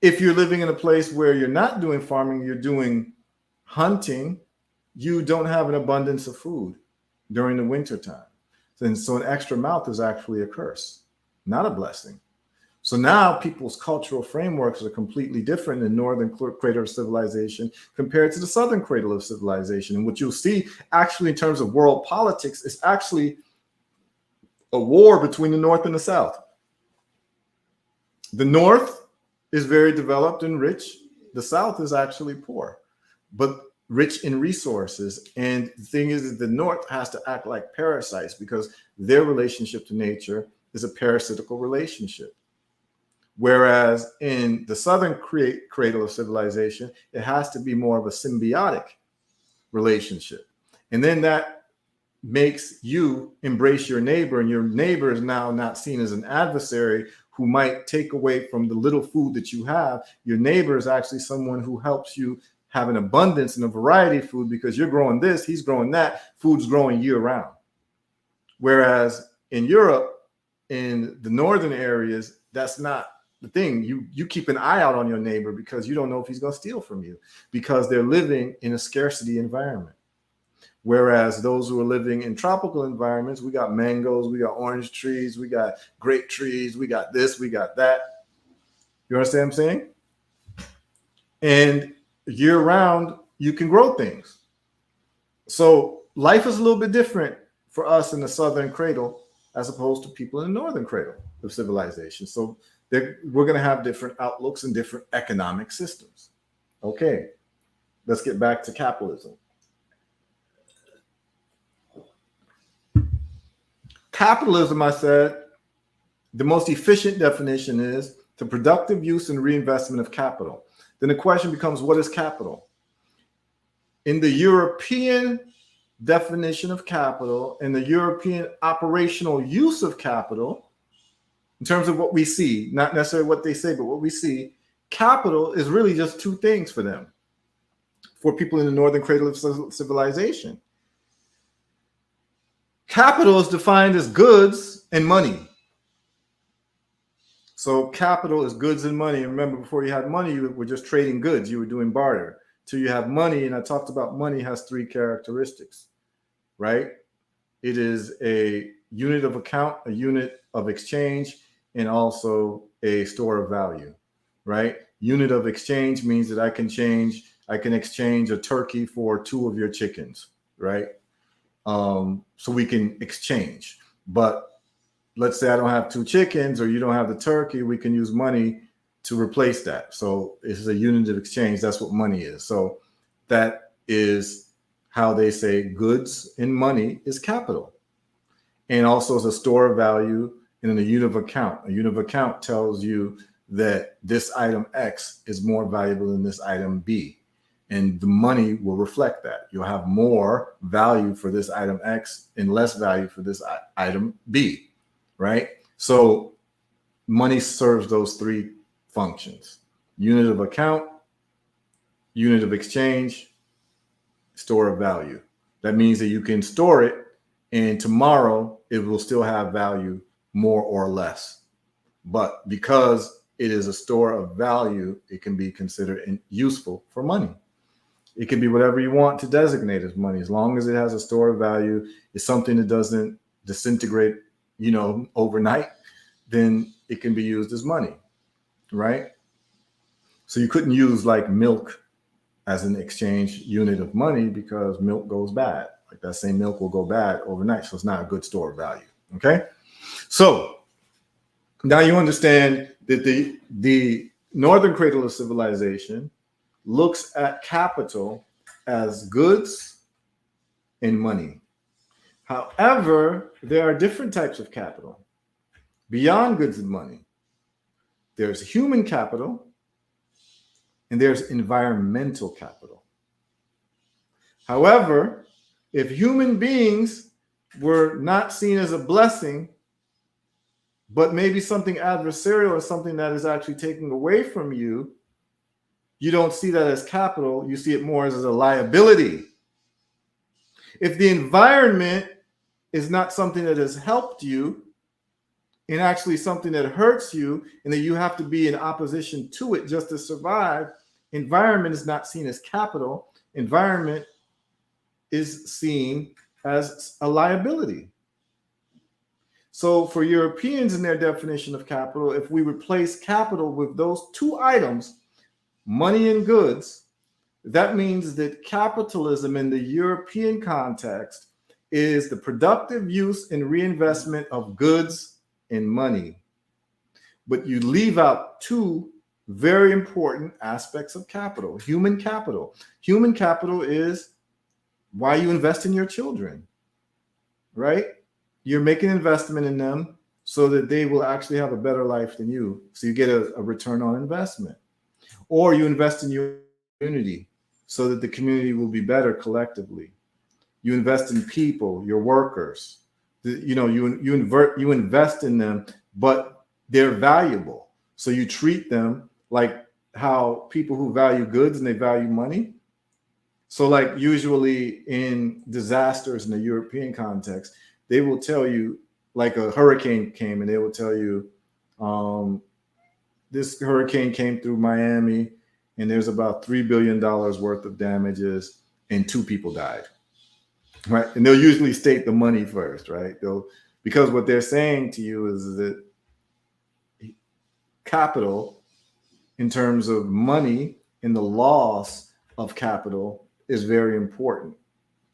if you're living in a place where you're not doing farming, you're doing hunting, you don't have an abundance of food during the winter time. And so an extra mouth is actually a curse, not a blessing. So now people's cultural frameworks are completely different in the northern cradle of civilization compared to the southern cradle of civilization. And what you'll see actually in terms of world politics is actually a war between the North and the South. The North is very developed and rich. The South is actually poor, but rich in resources. And the thing is that the North has to act like parasites, because their relationship to nature is a parasitical relationship. Whereas in the southern cradle of civilization, it has to be more of a symbiotic relationship. And then that makes you embrace your neighbor, and your neighbor is now not seen as an adversary who might take away from the little food that you have. Your neighbor is actually someone who helps you have an abundance and a variety of food, because you're growing this, he's growing that, food's growing year round. Whereas in Europe, in the northern areas, that's not the thing. You keep an eye out on your neighbor, because you don't know if he's going to steal from you, because they're living in a scarcity environment. Whereas those who are living in tropical environments, we got mangoes, we got orange trees, we got grape trees, we got this, we got that. You understand what I'm saying? And year round, you can grow things. So life is a little bit different for us in the southern cradle as opposed to people in the northern cradle of civilization. So we're going to have different outlooks and different economic systems. Okay, let's get back to capitalism. Capitalism, I said, the most efficient definition is the productive use and reinvestment of capital. Then the question becomes, what is capital? In the European definition of capital and the European operational use of capital, in terms of what we see, not necessarily what they say, but what we see, capital is really just two things for them, for people in the northern cradle of civilization. Capital is defined as goods and money. So capital is goods and money. And remember, before you had money, you were just trading goods. You were doing barter. Till you have money, and I talked about money has three characteristics, right? It is a unit of account, a unit of exchange, and also a store of value, right? Unit of exchange means that I can exchange a turkey for 2 of your chickens, right? So we can exchange. But let's say I don't have 2 chickens, or you don't have the turkey, we can use money to replace that. So it's a unit of exchange. That's what money is. So that is how they say goods and money is capital. And also it's a store of value and a unit of account. A unit of account tells you that this item X is more valuable than this item B. And the money will reflect that. You'll have more value for this item X and less value for this item B, right? So money serves those 3 functions: unit of account, unit of exchange, store of value. That means that you can store it, and tomorrow it will still have value, more or less. But because it is a store of value, it can be considered useful for money. It can be whatever you want to designate as money, as long as it has a store of value. It's something that doesn't disintegrate, overnight, then it can be used as money, right? So you couldn't use like milk as an exchange unit of money, because milk goes bad. Like that same milk will go bad overnight. So it's not a good store of value. Okay. So now you understand that the northern cradle of civilization looks at capital as goods and money. However, there are different types of capital beyond goods and money. There's human capital and there's environmental capital. However, if human beings were not seen as a blessing, but maybe something adversarial or something that is actually taking away from you, you don't see that as capital. You see it more as a liability. If the environment is not something that has helped you, and actually something that hurts you, and that you have to be in opposition to it just to survive, environment is not seen as capital. Environment is seen as a liability. So for Europeans in their definition of capital, if we replace capital with those 2 items, money and goods, that means that capitalism in the European context is the productive use and reinvestment of goods and money. But you leave out 2 very important aspects of capital. Human capital. Human capital is why you invest in your children, right? You're making an investment in them so that they will actually have a better life than you. So you get a return on investment. Or you invest in your community so that the community will be better collectively. You invest in people, your workers. You invest in them, but they're valuable. So you treat them like how people who value goods and they value money. So like usually in disasters in the European context, they will tell you, like a hurricane came and they will tell you, this hurricane came through Miami and there's about $3 billion worth of damages and 2 people died. Right. And they'll usually state the money first, right? Because what they're saying to you is that capital, in terms of money and the loss of capital, is very important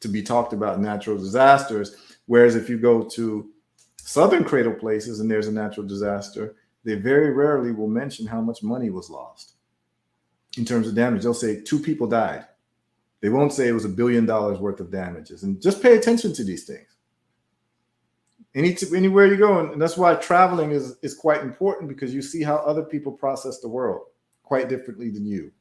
to be talked about in natural disasters. Whereas if you go to southern cradle places and there's a natural disaster, they very rarely will mention how much money was lost in terms of damage. They'll say 2 people died. They won't say it was $1 billion worth of damages. And just pay attention to these things. Anywhere you go, and that's why traveling is quite important, because you see how other people process the world quite differently than you.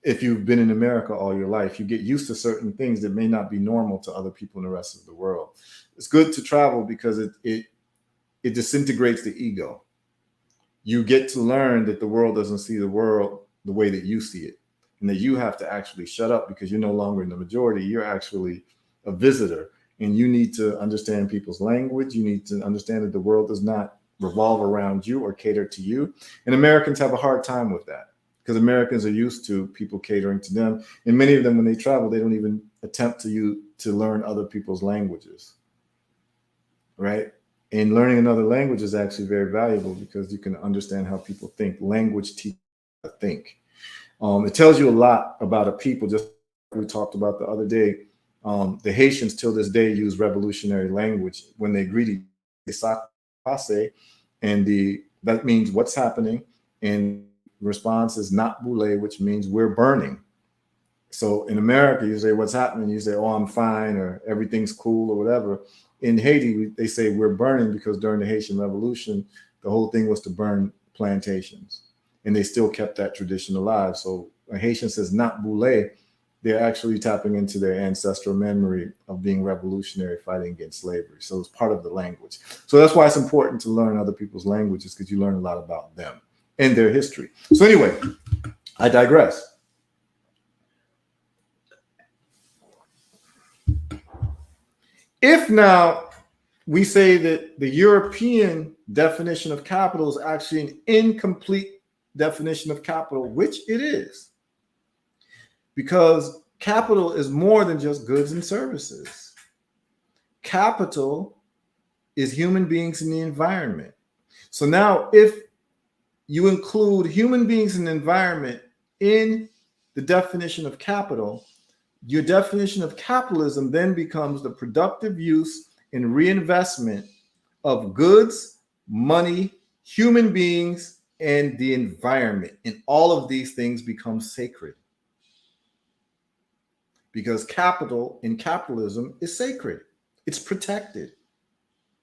If you've been in America all your life, you get used to certain things that may not be normal to other people in the rest of the world. It's good to travel because it disintegrates the ego. You get to learn that the world doesn't see the world the way that you see it, and that you have to actually shut up because you're no longer in the majority. You're actually a visitor, and you need to understand people's language. You need to understand that the world does not revolve around you or cater to you. And Americans have a hard time with that because Americans are used to people catering to them. And many of them, when they travel, they don't even attempt to learn other people's languages, right? And learning another language is actually very valuable because you can understand how people think. Language teaches you to think. It tells you a lot about a people. Just like we talked about the other day, the Haitians till this day use revolutionary language when they greet each other, and that means what's happening, and the response is not boule, which means we're burning. So in America, you say what's happening, you say, oh, I'm fine, or everything's cool, or whatever. In Haiti, they say we're burning because during the Haitian Revolution, the whole thing was to burn plantations. And they still kept that tradition alive. So a Haitian says not boule, they're actually tapping into their ancestral memory of being revolutionary, fighting against slavery. So it's part of the language. So that's why it's important to learn other people's languages, because you learn a lot about them and their history. So anyway, I digress. If now we say that the European definition of capital is actually an incomplete definition of capital, which it is, because capital is more than just goods and services. Capital is human beings and the environment. So now if you include human beings and the environment in the definition of capital, your definition of capitalism then becomes the productive use and reinvestment of goods, money, human beings, and the environment. And all of these things become sacred. Because capital in capitalism is sacred. It's protected.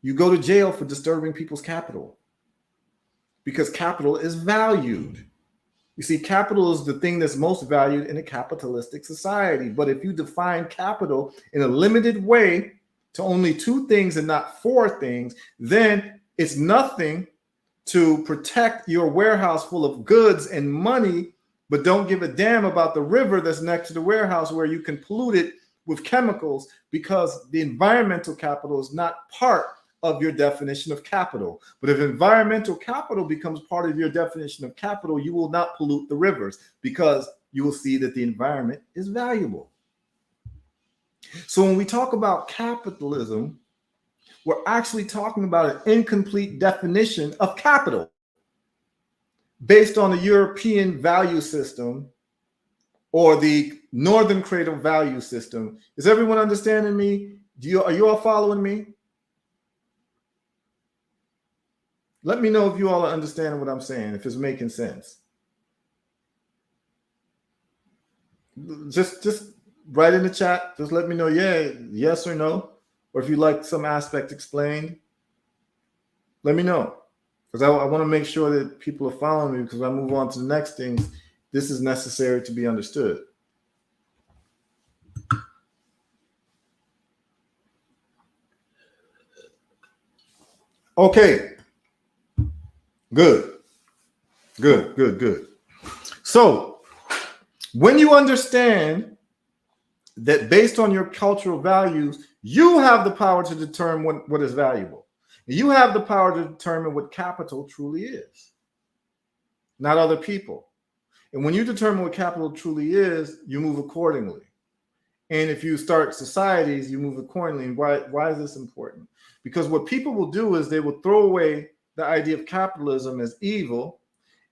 You go to jail for disturbing people's capital because capital is valued. You see, capital is the thing that's most valued in a capitalistic society. But if you define capital in a limited way to only 2 things and not 4 things, then it's nothing to protect your warehouse full of goods and money, but don't give a damn about the river that's next to the warehouse where you can pollute it with chemicals, because the environmental capital is not part of your definition of capital. But if environmental capital becomes part of your definition of capital, you will not pollute the rivers, because you will see that the environment is valuable. So when we talk about capitalism, we're actually talking about an incomplete definition of capital based on the European value system or the Northern Cradle value system. Is everyone understanding me? Are you all following me? Let me know if you all are understanding what I'm saying, if it's making sense. Just write in the chat. Just let me know, yeah, yes or no. Or if you'd like some aspect explained, let me know. Because I want to make sure that people are following me, because when I move on to the next things, this is necessary to be understood. Okay, good, good. So when you understand that based on your cultural values, you have the power to determine what is valuable. You have the power to determine what capital truly is, not other people. And when you determine what capital truly is, you move accordingly. And if you start societies, you move accordingly. And why is this important? Because what people will do is they will throw away the idea of capitalism as evil.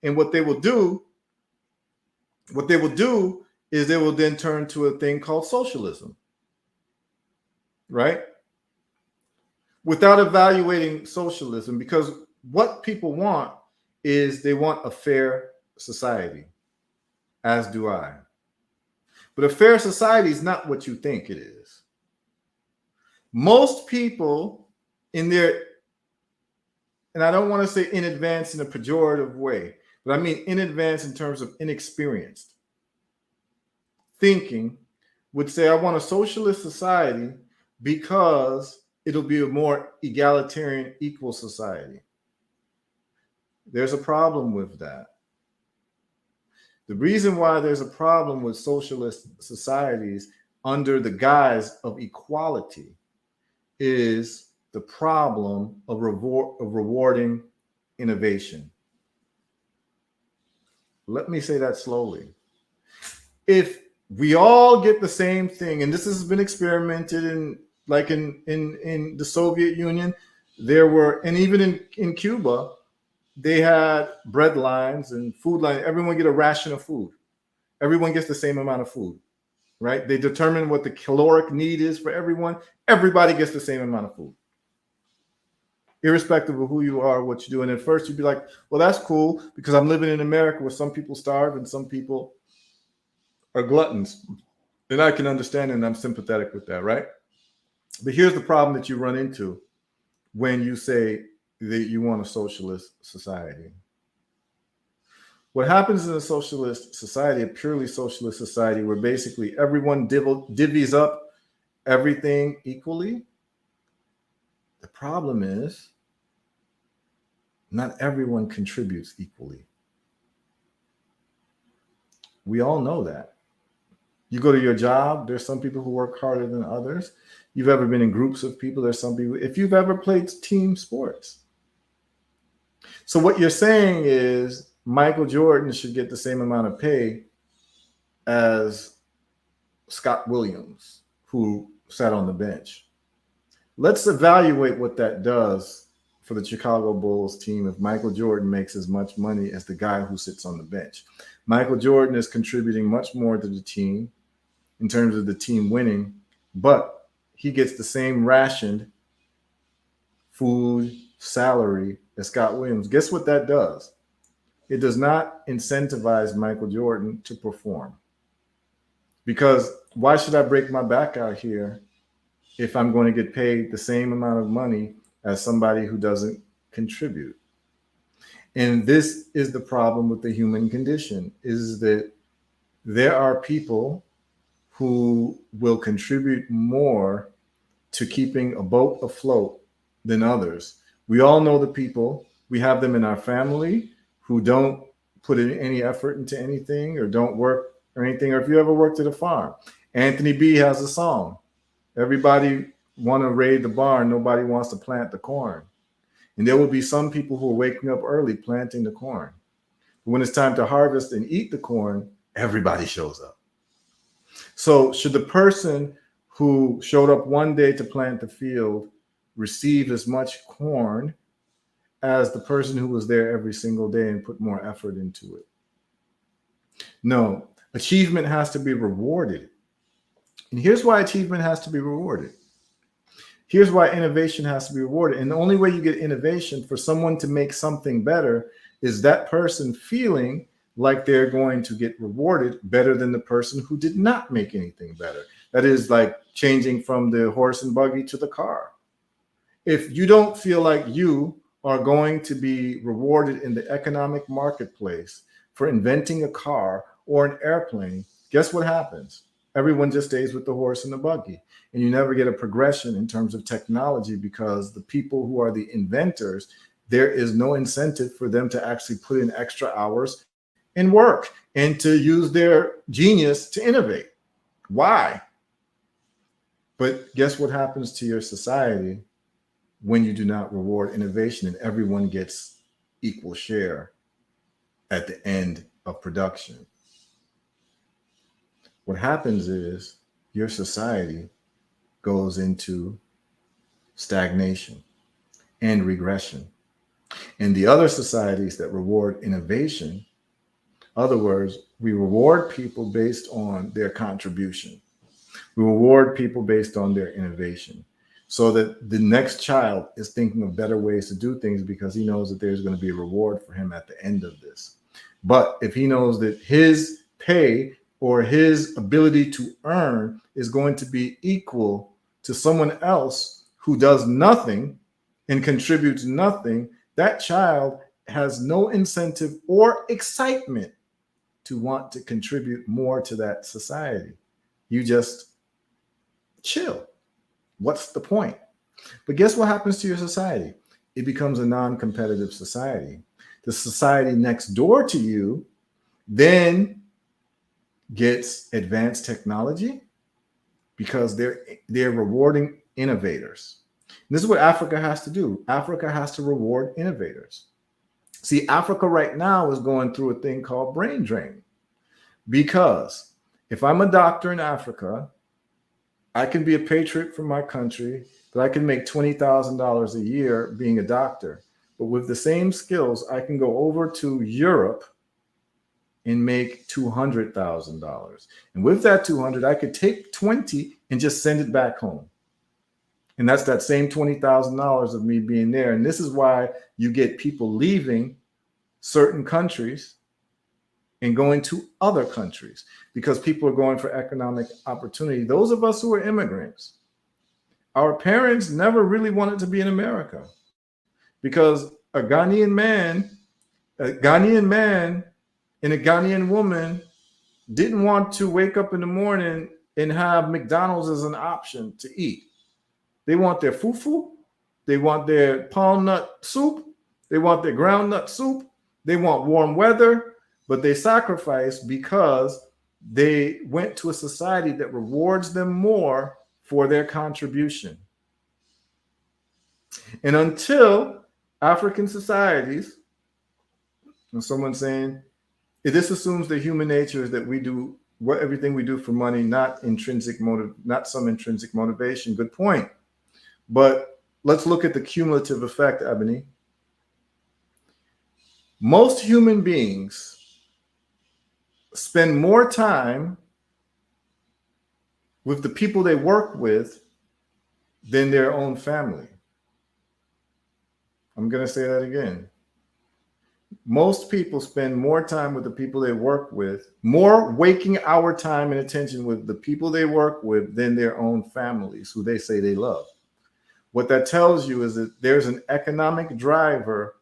And what they will do is they will then turn to a thing called socialism, right? Without evaluating socialism, because what people want is they want a fair society, as do I. But a fair society is not what you think it is. Most people in their, and I don't want to say in advance in a pejorative way, but I mean in advance in terms of inexperienced thinking, would say, I want a socialist society because it'll be a more egalitarian, equal society. There's a problem with that. The reason why there's a problem with socialist societies under the guise of equality is the problem of rewarding innovation. Let me say that slowly. If we all get the same thing, and this has been experimented in, like in the Soviet Union, there were, and even in Cuba, they had bread lines and food lines. Everyone get a ration of food. Everyone gets the same amount of food, right? They determine what the caloric need is for everyone. Everybody gets the same amount of food, irrespective of who you are, what you do. And at first you'd be like, well, that's cool because I'm living in America where some people starve and some people are gluttons. And I can understand and I'm sympathetic with that, right? But here's the problem that you run into when you say that you want a socialist society. What happens in a socialist society, a purely socialist society, where basically everyone divvies up everything equally, the problem is not everyone contributes equally. We all know that. You go to your job, there's some people who work harder than others. You've ever been in groups of people, there's some people, if you've ever played team sports. So what you're saying is Michael Jordan should get the same amount of pay as Scott Williams, who sat on the bench. Let's evaluate what that does for the Chicago Bulls team if Michael Jordan makes as much money as the guy who sits on the bench. Michael Jordan is contributing much more to the team in terms of the team winning, but he gets the same rationed food salary as Scott Williams. Guess what that does? It does not incentivize Michael Jordan to perform. Because why should I break my back out here if I'm going to get paid the same amount of money as somebody who doesn't contribute? And this is the problem with the human condition, is that there are people who will contribute more to keeping a boat afloat than others. We all know the people, we have them in our family who don't put in any effort into anything or don't work or anything. Or if you ever worked at a farm, Anthony B has a song. Everybody want to raid the barn. Nobody wants to plant the corn. And there will be some people who are waking up early planting the corn. But when it's time to harvest and eat the corn, everybody shows up. So should the person who showed up one day to plant the field receive as much corn as the person who was there every single day and put more effort into it? No, achievement has to be rewarded. And here's why achievement has to be rewarded. Here's why innovation has to be rewarded. And the only way you get innovation, for someone to make something better, is that person feeling like they're going to get rewarded better than the person who did not make anything better. That is like changing from the horse and buggy to the car. If you don't feel like you are going to be rewarded in the economic marketplace for inventing a car or an airplane, guess what happens? Everyone just stays with the horse and the buggy. And you never get a progression in terms of technology because the people who are the inventors, there is no incentive for them to actually put in extra hours and work and to use their genius to innovate. Why? But guess what happens to your society when you do not reward innovation and everyone gets equal share at the end of production? What happens is your society goes into stagnation and regression. And the other societies that reward innovation, in other words, we reward people based on their contribution. We reward people based on their innovation so that the next child is thinking of better ways to do things because he knows that there's going to be a reward for him at the end of this. But if he knows that his pay or his ability to earn is going to be equal to someone else who does nothing and contributes nothing, that child has no incentive or excitement to want to contribute more to that society. You just chill. What's the point? But guess what happens to your society? It becomes a non-competitive society. The society next door to you then gets advanced technology because they're rewarding innovators. And this is what Africa has to do. Africa has to reward innovators. See, Africa right now is going through a thing called brain drain because if I'm a doctor in Africa, I can be a patriot for my country, but I can make $20,000 a year being a doctor. But with the same skills, I can go over to Europe and make $200,000. And with that 200, I could take 20 and just send it back home. And that's that same $20,000 of me being there. And this is why you get people leaving certain countries and going to other countries because people are going for economic opportunity. Those of us who are immigrants, our parents never really wanted to be in America because a Ghanaian man and a Ghanaian woman didn't want to wake up in the morning and have McDonald's as an option to eat. They want their fufu, they want their palm nut soup, they want their ground nut soup, they want warm weather, but they sacrifice because they went to a society that rewards them more for their contribution. And until African societies, and someone's saying, this assumes that human nature is that we do everything we do for money, not intrinsic motive, not some intrinsic motivation. Good point. But let's look at the cumulative effect, Ebony. Most human beings spend more time with the people they work with than their own family. I'm going to say that again. Most people spend more time with the people they work with, more waking hour time and attention with the people they work with than their own families, who they say they love. What that tells you is that there's an economic driver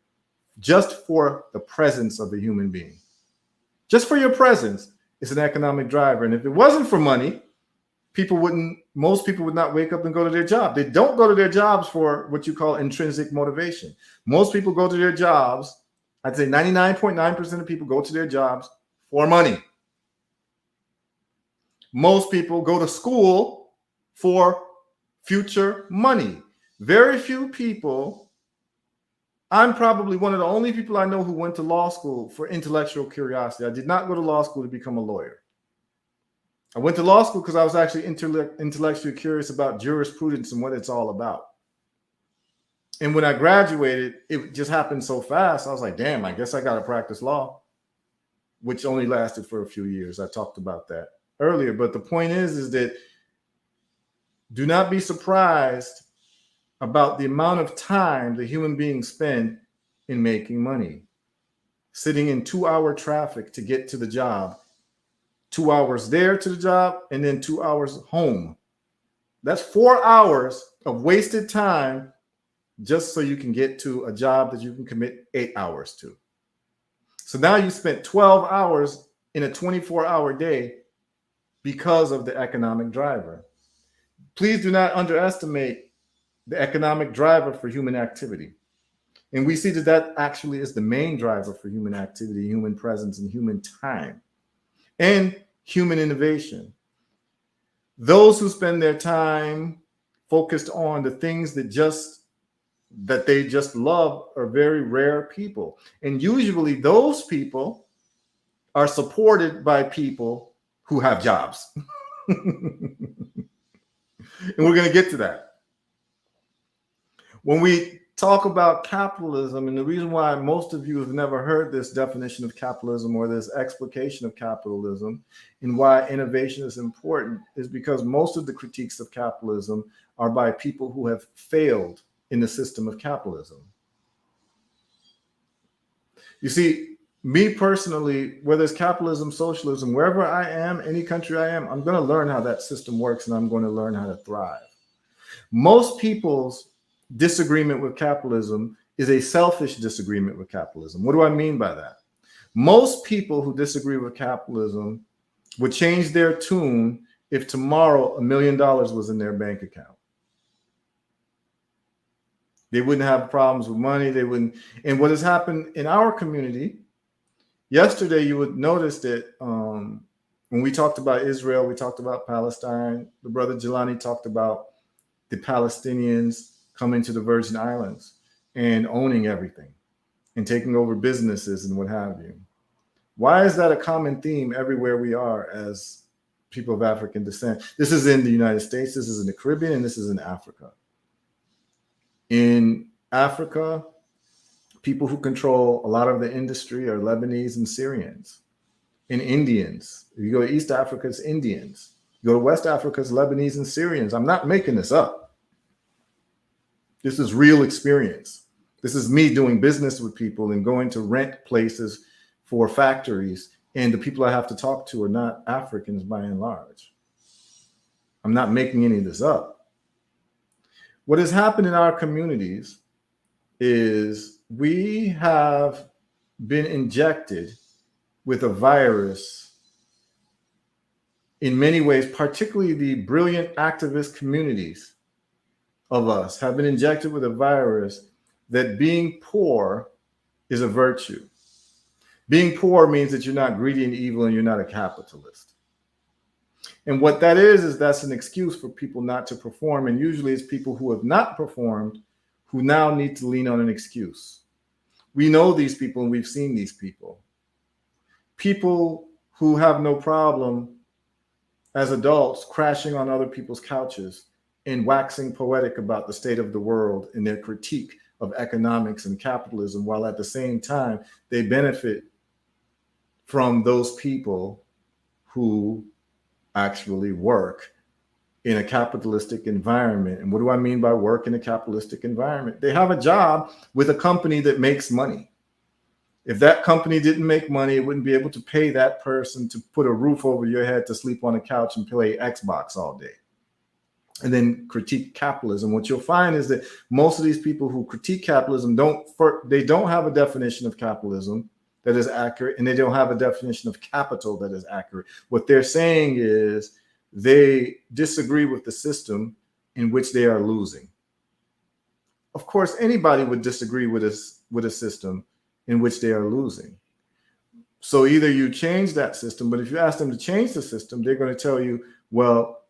just for the presence of a human being. Just for your presence, it's an economic driver. And if it wasn't for money, most people would not wake up and go to their job. They don't go to their jobs for what you call intrinsic motivation. Most people go to their jobs, I'd say 99.9% of people go to their jobs for money. Most people go to school for future money. Very few people, I'm probably one of the only people I know who went to law school for intellectual curiosity. I did not go to law school to become a lawyer. I went to law school because I was actually intellectually curious about jurisprudence and what it's all about. And when I graduated, it just happened so fast. I was like, damn, I guess I got to practice law, which only lasted for a few years. I talked about that earlier. But the point is that do not be surprised about the amount of time the human beings spend in making money, sitting in 2-hour traffic to get to the job, 2 hours there to the job, and then 2 hours home. That's 4 hours of wasted time just so you can get to a job that you can commit 8 hours to. So now you spent 12 hours in a 24-hour day because of the economic driver. Please do not underestimate the economic driver for human activity. And we see that that actually is the main driver for human activity, human presence, and human time, and human innovation. Those who spend their time focused on the things that they just love are very rare people. And usually those people are supported by people who have jobs. And we're going to get to that. When we talk about capitalism, and the reason why most of you have never heard this definition of capitalism or this explication of capitalism and why innovation is important is because most of the critiques of capitalism are by people who have failed in the system of capitalism. You see, me personally, whether it's capitalism, socialism, wherever I am, any country I am, I'm going to learn how that system works and I'm going to learn how to thrive. Most people's disagreement with capitalism is a selfish disagreement with capitalism. What do I mean by that? Most people who disagree with capitalism would change their tune if tomorrow $1 million was in their bank account. They wouldn't have problems with money. They wouldn't. And what has happened in our community, yesterday you would notice that when we talked about Israel, we talked about Palestine. The brother Jelani talked about the Palestinians coming to the Virgin Islands and owning everything and taking over businesses and what have you. Why is that a common theme everywhere we are as people of African descent? This is in the United States, this is in the Caribbean, and this is in Africa. In Africa, people who control a lot of the industry are Lebanese and Syrians and Indians. If you go to East Africa, it's Indians. You go to West Africa, it's Lebanese and Syrians. I'm not making this up. This is real experience. This is me doing business with people and going to rent places for factories. And the people I have to talk to are not Africans by and large. I'm not making any of this up. What has happened in our communities is we have been injected with a virus in many ways, particularly the brilliant activist communities of us have been injected with a virus that being poor is a virtue. Being poor means that you're not greedy and evil and you're not a capitalist. And what that is that's an excuse for people not to perform. And usually it's people who have not performed who now need to lean on an excuse. We know these people and we've seen these people. People who have no problem as adults crashing on other people's couches and waxing poetic about the state of the world and their critique of economics and capitalism, while at the same time they benefit from those people who actually work in a capitalistic environment. And what do I mean by work in a capitalistic environment? They have a job with a company that makes money. If that company didn't make money, it wouldn't be able to pay that person to put a roof over your head to sleep on a couch and play Xbox all day. And then critique capitalism. What you'll find is that most of these people who critique capitalism don't have a definition of capitalism that is accurate, and they don't have a definition of capital that is accurate. What they're saying is they disagree with the system in which they are losing. Of course, anybody would disagree with a system in which they are losing. So either you change that system, but if you ask them to change the system, they're going to tell you, well,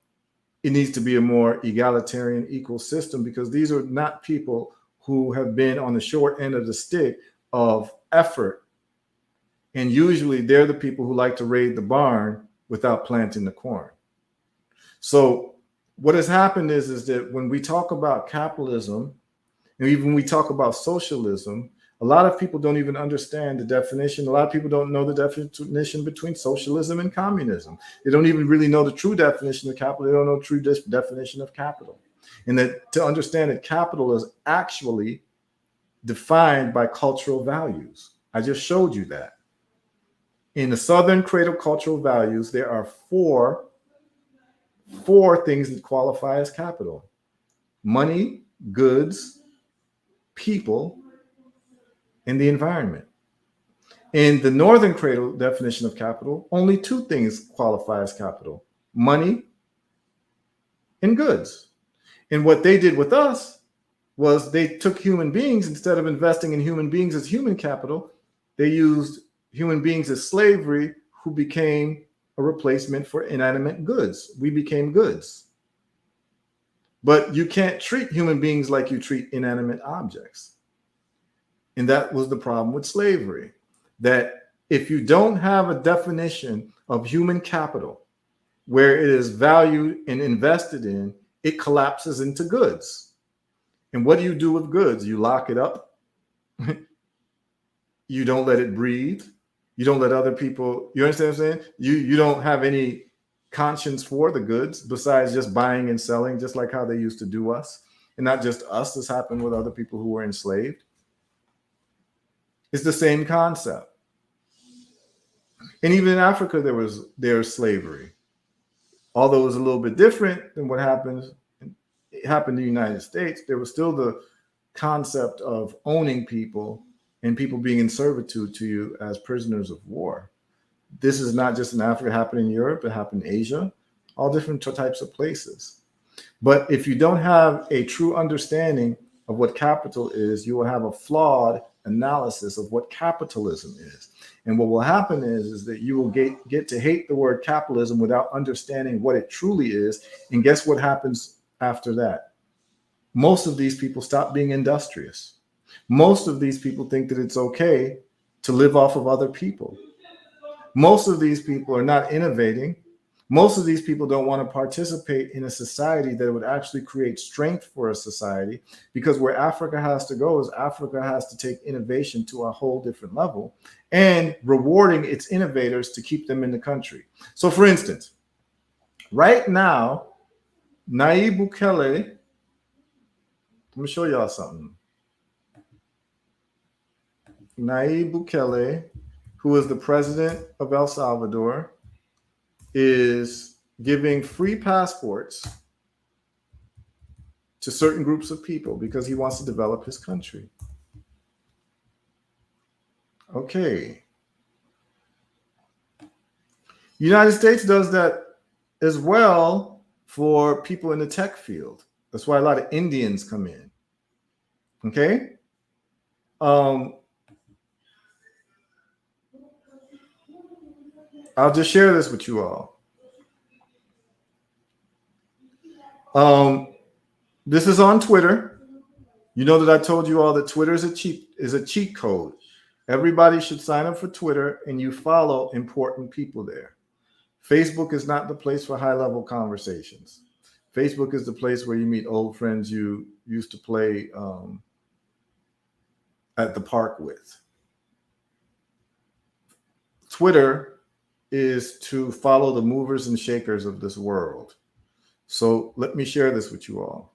it needs to be a more egalitarian, equal system, because these are not people who have been on the short end of the stick of effort. And usually they're the people who like to raid the barn without planting the corn. So what has happened is that when we talk about capitalism, and even when we talk about socialism, a lot of people don't even understand the definition. A lot of people don't know the definition between socialism and communism. They don't even really know the true definition of capital. They don't know the true definition of capital. And that to understand that capital is actually defined by cultural values. I just showed you that. In the Southern Cradle cultural values, there are four things that qualify as capital: money, goods, people, and the environment. In the Northern Cradle definition of capital, only two things qualify as capital: money, and goods. And what they did with us was they took human beings, instead of investing in human beings as human capital, they used human beings as slavery, who became a replacement for inanimate goods. We became goods. But you can't treat human beings like you treat inanimate objects. And that was the problem with slavery, that if you don't have a definition of human capital where it is valued and invested in, it collapses into goods. And what do you do with goods? You lock it up. You don't let it breathe. You don't let other people, you understand what I'm saying? You don't have any conscience for the goods besides just buying and selling, just like how they used to do us. And not just us, this happened with other people who were enslaved. It's the same concept. And even in Africa, there's slavery. Although it was a little bit different than what happened in the United States, there was still the concept of owning people and people being in servitude to you as prisoners of war. This is not just in Africa, it happened in Europe, it happened in Asia, all different types of places. But if you don't have a true understanding of what capital is, you will have a flawed analysis of what capitalism is. And what will happen is that you will get to hate the word capitalism without understanding what it truly is. And guess what happens after that? Most of these people stop being industrious. Most of these people think that it's okay to live off of other people. Most of these people are not innovating. Most of these people don't want to participate in a society that would actually create strength for a society, because where Africa has to go is Africa has to take innovation to a whole different level and rewarding its innovators to keep them in the country. So for instance, right now, Nayib Bukele, let me show y'all something. Nayib Bukele, who is the president of El Salvador, is giving free passports to certain groups of people because he wants to develop his country. Okay. United States does that as well for people in the tech field. That's why a lot of Indians come in. Okay. I'll just share this with you all. This is on Twitter. You know that I told you all that Twitter is a cheat code. Everybody should sign up for Twitter and you follow important people there. Facebook is not the place for high-level conversations. Facebook is the place where you meet old friends you used to play at the park with. Twitter is to follow the movers and shakers of this world. So let me share this with you all.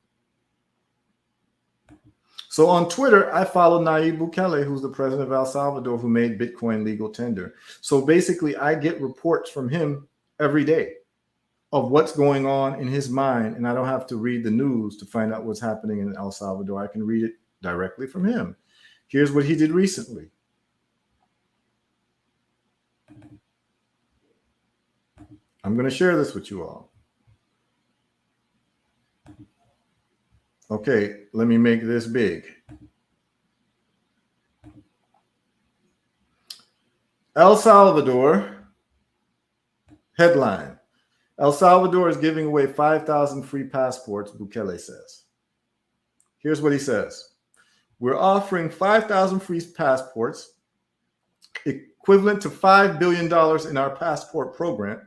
So on Twitter, I follow Nayib Bukele, who's the president of El Salvador, who made Bitcoin legal tender. So basically, I get reports from him every day of what's going on in his mind, and I don't have to read the news to find out what's happening in El Salvador. I can read it directly from him. Here's what he did recently. I'm going to share this with you all. Okay, let me make this big. El Salvador, headline: El Salvador is giving away 5,000 free passports, Bukele says. Here's what he says. We're offering 5,000 free passports, equivalent to $5 billion in our passport program,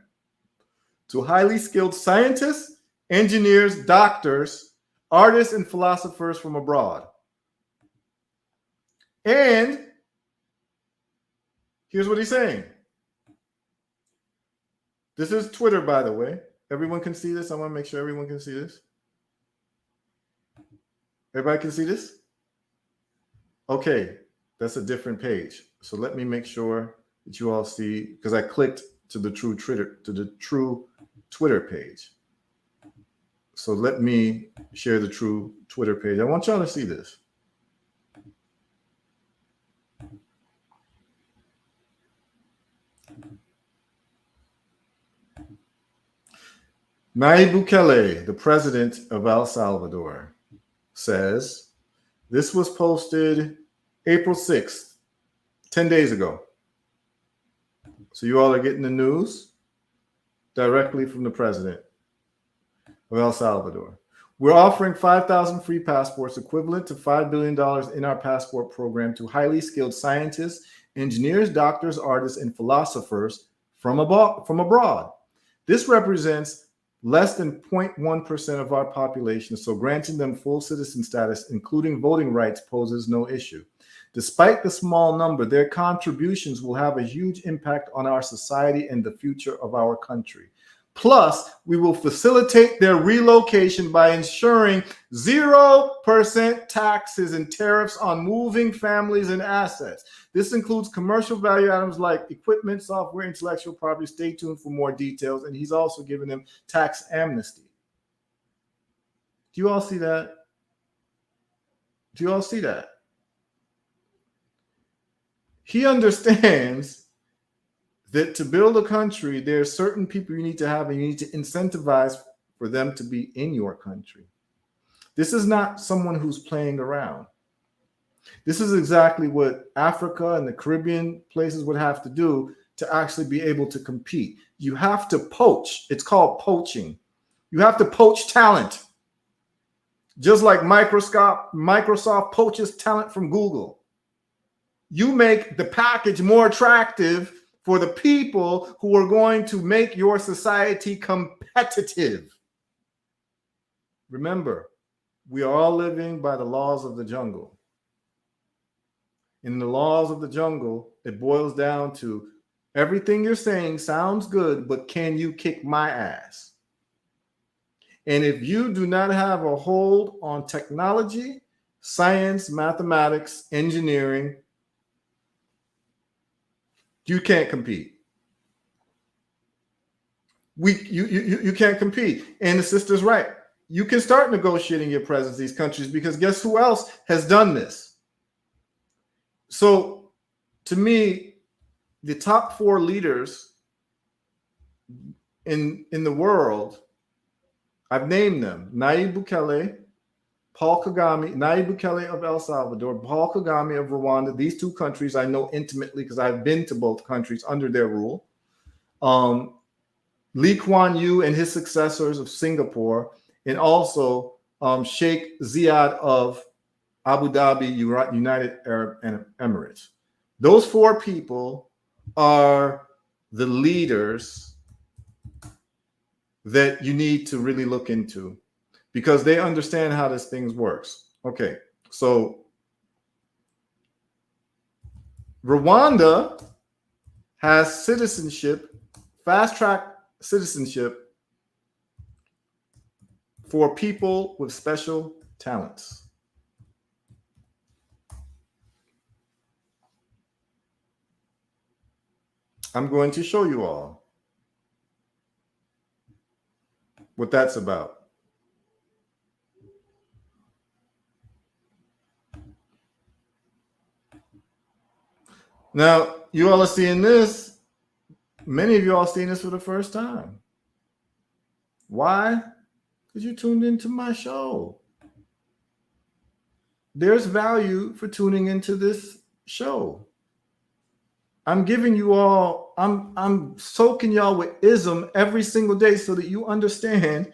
to highly skilled scientists, engineers, doctors, artists, and philosophers from abroad. And here's what he's saying. This is Twitter, by the way. Everyone can see this. I want to make sure everyone can see this. Everybody can see this? Okay, that's a different page. So let me make sure that you all see, because I clicked to the true Twitter page. So let me share the true Twitter page. I want y'all to see this. Nayib Bukele, the president of El Salvador, says this was posted April 6th, 10 days ago. So you all are getting the news directly from the president of El Salvador. We're offering 5,000 free passports, equivalent to $5 billion in our passport program, to highly skilled scientists, engineers, doctors, artists, and philosophers from abroad. This represents less than 0.1% of our population, so granting them full citizen status, including voting rights, poses no issue. Despite the small number, their contributions will have a huge impact on our society and the future of our country. Plus, we will facilitate their relocation by ensuring 0% taxes and tariffs on moving families and assets. This includes commercial value items like equipment, software, intellectual property. Stay tuned for more details. And he's also given them tax amnesty. Do you all see that? Do you all see that? He understands that to build a country, there are certain people you need to have, and you need to incentivize for them to be in your country. This is not someone who's playing around. This is exactly what Africa and the Caribbean places would have to do to actually be able to compete. You have to poach. It's called poaching. You have to poach talent. Just like Microsoft poaches talent from Google. You make the package more attractive for the people who are going to make your society competitive. Remember, we are all living by the laws of the jungle. In the laws of the jungle, it boils down to everything you're saying sounds good, but can you kick my ass? And if you do not have a hold on technology, science, mathematics, engineering, you can't compete. You can't compete. And the sister's right. You can start negotiating your presence in these countries, because guess who else has done this? So to me, the top 4 leaders in the world, I've named them: Nayib Bukele, Paul Kagame, Nayib Bukele of El Salvador, Paul Kagame of Rwanda. These 2 countries I know intimately because I've been to both countries under their rule. Lee Kuan Yew and his successors of Singapore, and also Sheikh Zayed of Abu Dhabi, United Arab Emirates. Those 4 people are the leaders that you need to really look into, because they understand how this thing works. Okay, so Rwanda has citizenship, fast-track citizenship for people with special talents. I'm going to show you all what that's about. Now, you all are seeing this. Many of you all are seeing this for the first time. Why? Because you tuned into my show. There's value for tuning into this show. I'm giving you all, I'm soaking y'all with ism every single day so that you understand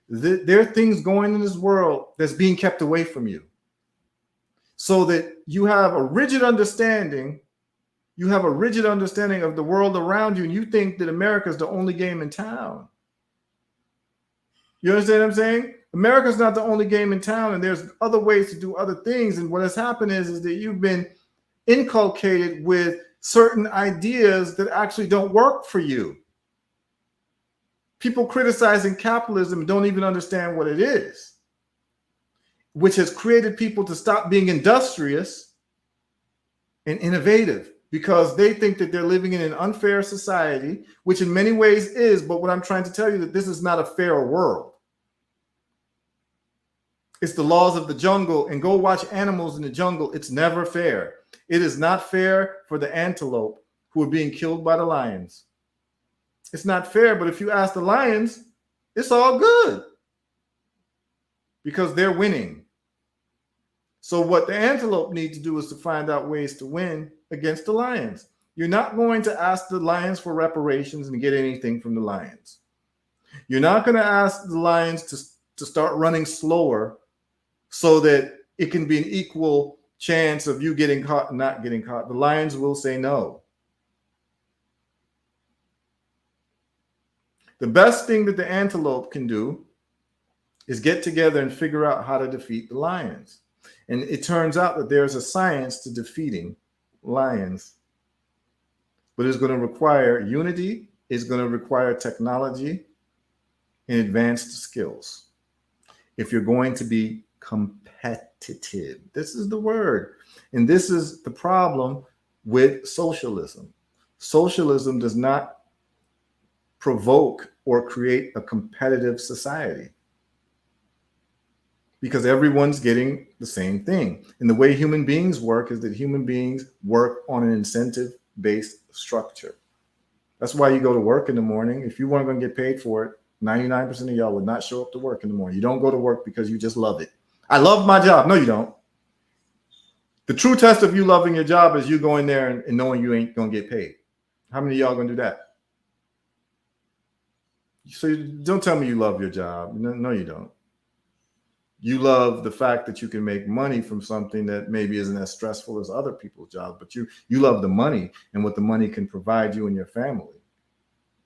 that there are things going in this world that's being kept away from you. So that you have a rigid understanding. You have a rigid understanding of the world around you, and you think that America is the only game in town. You understand what I'm saying? America's not the only game in town, and there's other ways to do other things. And what has happened is that you've been inculcated with certain ideas that actually don't work for you. People criticizing capitalism don't even understand what it is, which has created people to stop being industrious and innovative, because they think that they're living in an unfair society, which in many ways is. But what I'm trying to tell you, that this is not a fair world. It's the laws of the jungle, and go watch animals in the jungle. It's never fair. It is not fair for the antelope who are being killed by the lions. It's not fair, but if you ask the lions, It's all good because they're winning. So what the antelope need to do is to find out ways to win against the lions. You're not going to ask the lions for reparations and get anything from the lions. You're not going to ask the lions to start running slower so that it can be an equal chance of you getting caught and not getting caught. The lions will say no. The best thing that the antelope can do is get together and figure out how to defeat the lions. And it turns out that there's a science to defeating lions. But it's going to require unity, it's going to require technology and advanced skills. If you're going to be competitive, this is the word. And this is the problem with socialism. Socialism does not provoke or create a competitive society because everyone's getting the same thing. And the way human beings work is that human beings work on an incentive-based structure. That's why you go to work in the morning. If you weren't going to get paid for it, 99% of y'all would not show up to work in the morning. You don't go to work because you just love it. I love my job. No, you don't. The true test of you loving your job is you going there and knowing you ain't going to get paid. How many of y'all going to do that? So don't tell me you love your job. No, you don't. You love the fact that you can make money from something that maybe isn't as stressful as other people's jobs, but you love the money and what the money can provide you and your family.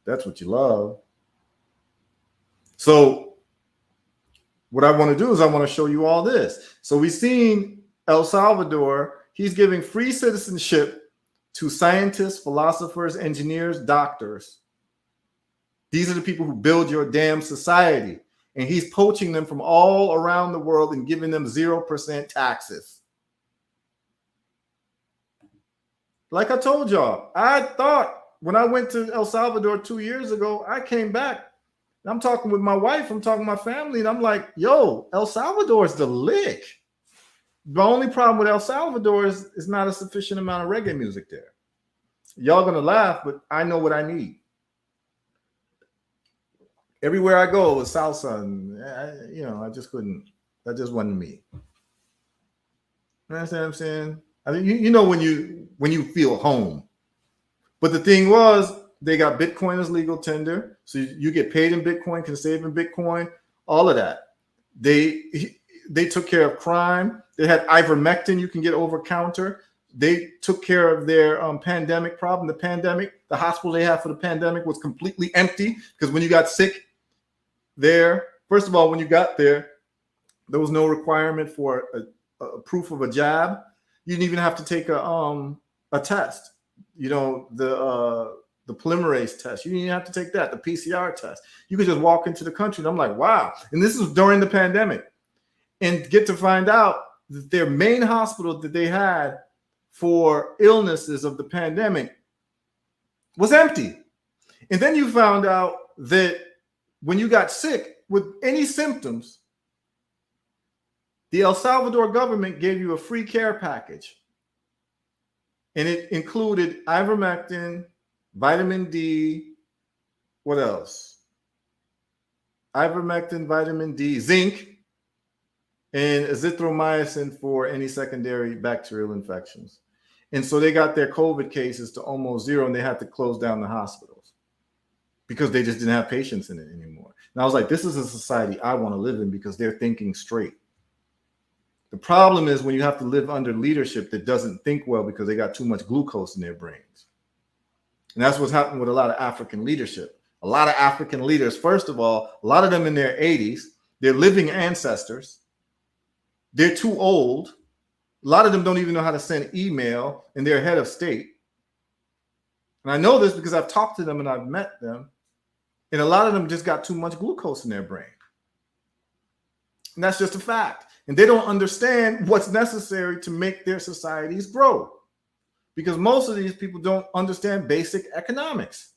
That's what you love. So what I want to do is I want to show you all this. So we've seen El Salvador. He's giving free citizenship to scientists, philosophers, engineers, doctors. These are the people who build your damn society. And he's poaching them from all around the world and giving them 0% taxes. Like I told y'all, I thought when I went to El Salvador 2 years ago, I came back. I'm talking with my wife, I'm talking with my family, and I'm like, yo, El Salvador is the lick. The only problem with El Salvador is not a sufficient amount of reggae music there. Y'all gonna laugh, but I know what I need. Everywhere I go is salsa, and I just couldn't. That just wasn't me. You understand what I'm saying? I mean, you know when you feel home. But the thing was, they got Bitcoin as legal tender, so you get paid in Bitcoin, can save in Bitcoin, all of that. They took care of crime. They had ivermectin you can get over counter. They took care of their pandemic problem. The hospital they had for the pandemic was completely empty because when you got sick there, first of all, when you got there was no requirement for a proof of a jab. You didn't even have to take a test. The polymerase test. You didn't even have to take that. The PCR test. You could just walk into the country. And I'm like, wow. And this was during the pandemic. And get to find out that their main hospital that they had for illnesses of the pandemic was empty. And then you found out that when you got sick with any symptoms, the El Salvador government gave you a free care package. And it included ivermectin, vitamin D, what else? Ivermectin, vitamin D, zinc, and azithromycin for any secondary bacterial infections. And so they got their COVID cases to almost zero, and they had to close down the hospitals because they just didn't have patients in it anymore. And I was like, this is a society I want to live in because they're thinking straight. The problem is when you have to live under leadership that doesn't think well because they got too much glucose in their brains. And that's what's happened with a lot of African leadership. A lot of African leaders, first of all, a lot of them in their 80s, they're living ancestors. They're too old. A lot of them don't even know how to send email, and they're head of state. And I know this because I've talked to them and I've met them. And a lot of them just got too much glucose in their brain. And that's just a fact. And they don't understand what's necessary to make their societies grow. Because most of these people don't understand basic economics.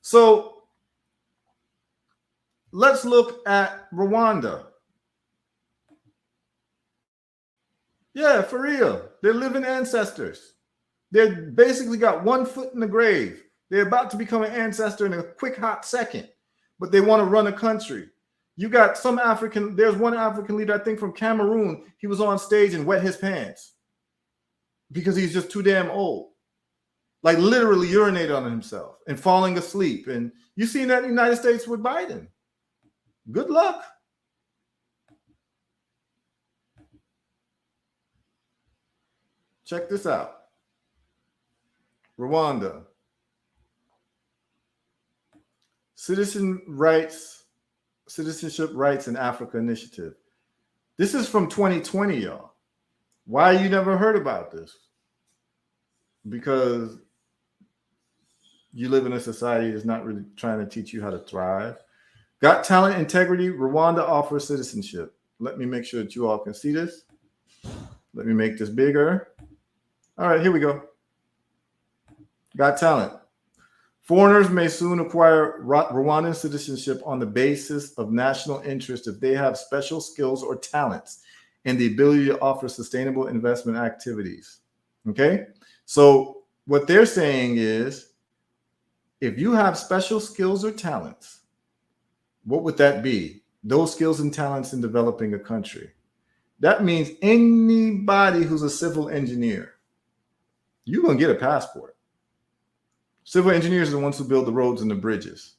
So let's look at Rwanda. Yeah, for real. They're living ancestors. They basically got one foot in the grave. They're about to become an ancestor in a quick, hot second, but they want to run a country. You got some African, there's one African leader, I think from Cameroon, he was on stage and wet his pants because he's just too damn old. Like literally urinated on himself and falling asleep. And you seen that in the United States with Biden. Good luck. Check this out. Rwanda. Citizenship Rights in Africa Initiative. This is from 2020, y'all. Why you never heard about this? Because you live in a society that's not really trying to teach you how to thrive. Got talent, integrity. Rwanda offers citizenship. Let me make sure that you all can see this. Let me make this bigger. All right, here we go. Got talent. Foreigners may soon acquire Rwandan citizenship on the basis of national interest if they have special skills or talents and the ability to offer sustainable investment activities. Okay? So what they're saying is, if you have special skills or talents, what would that be? Those skills and talents in developing a country. That means anybody who's a civil engineer, you're going to get a passport. Civil engineers are the ones who build the roads and the bridges.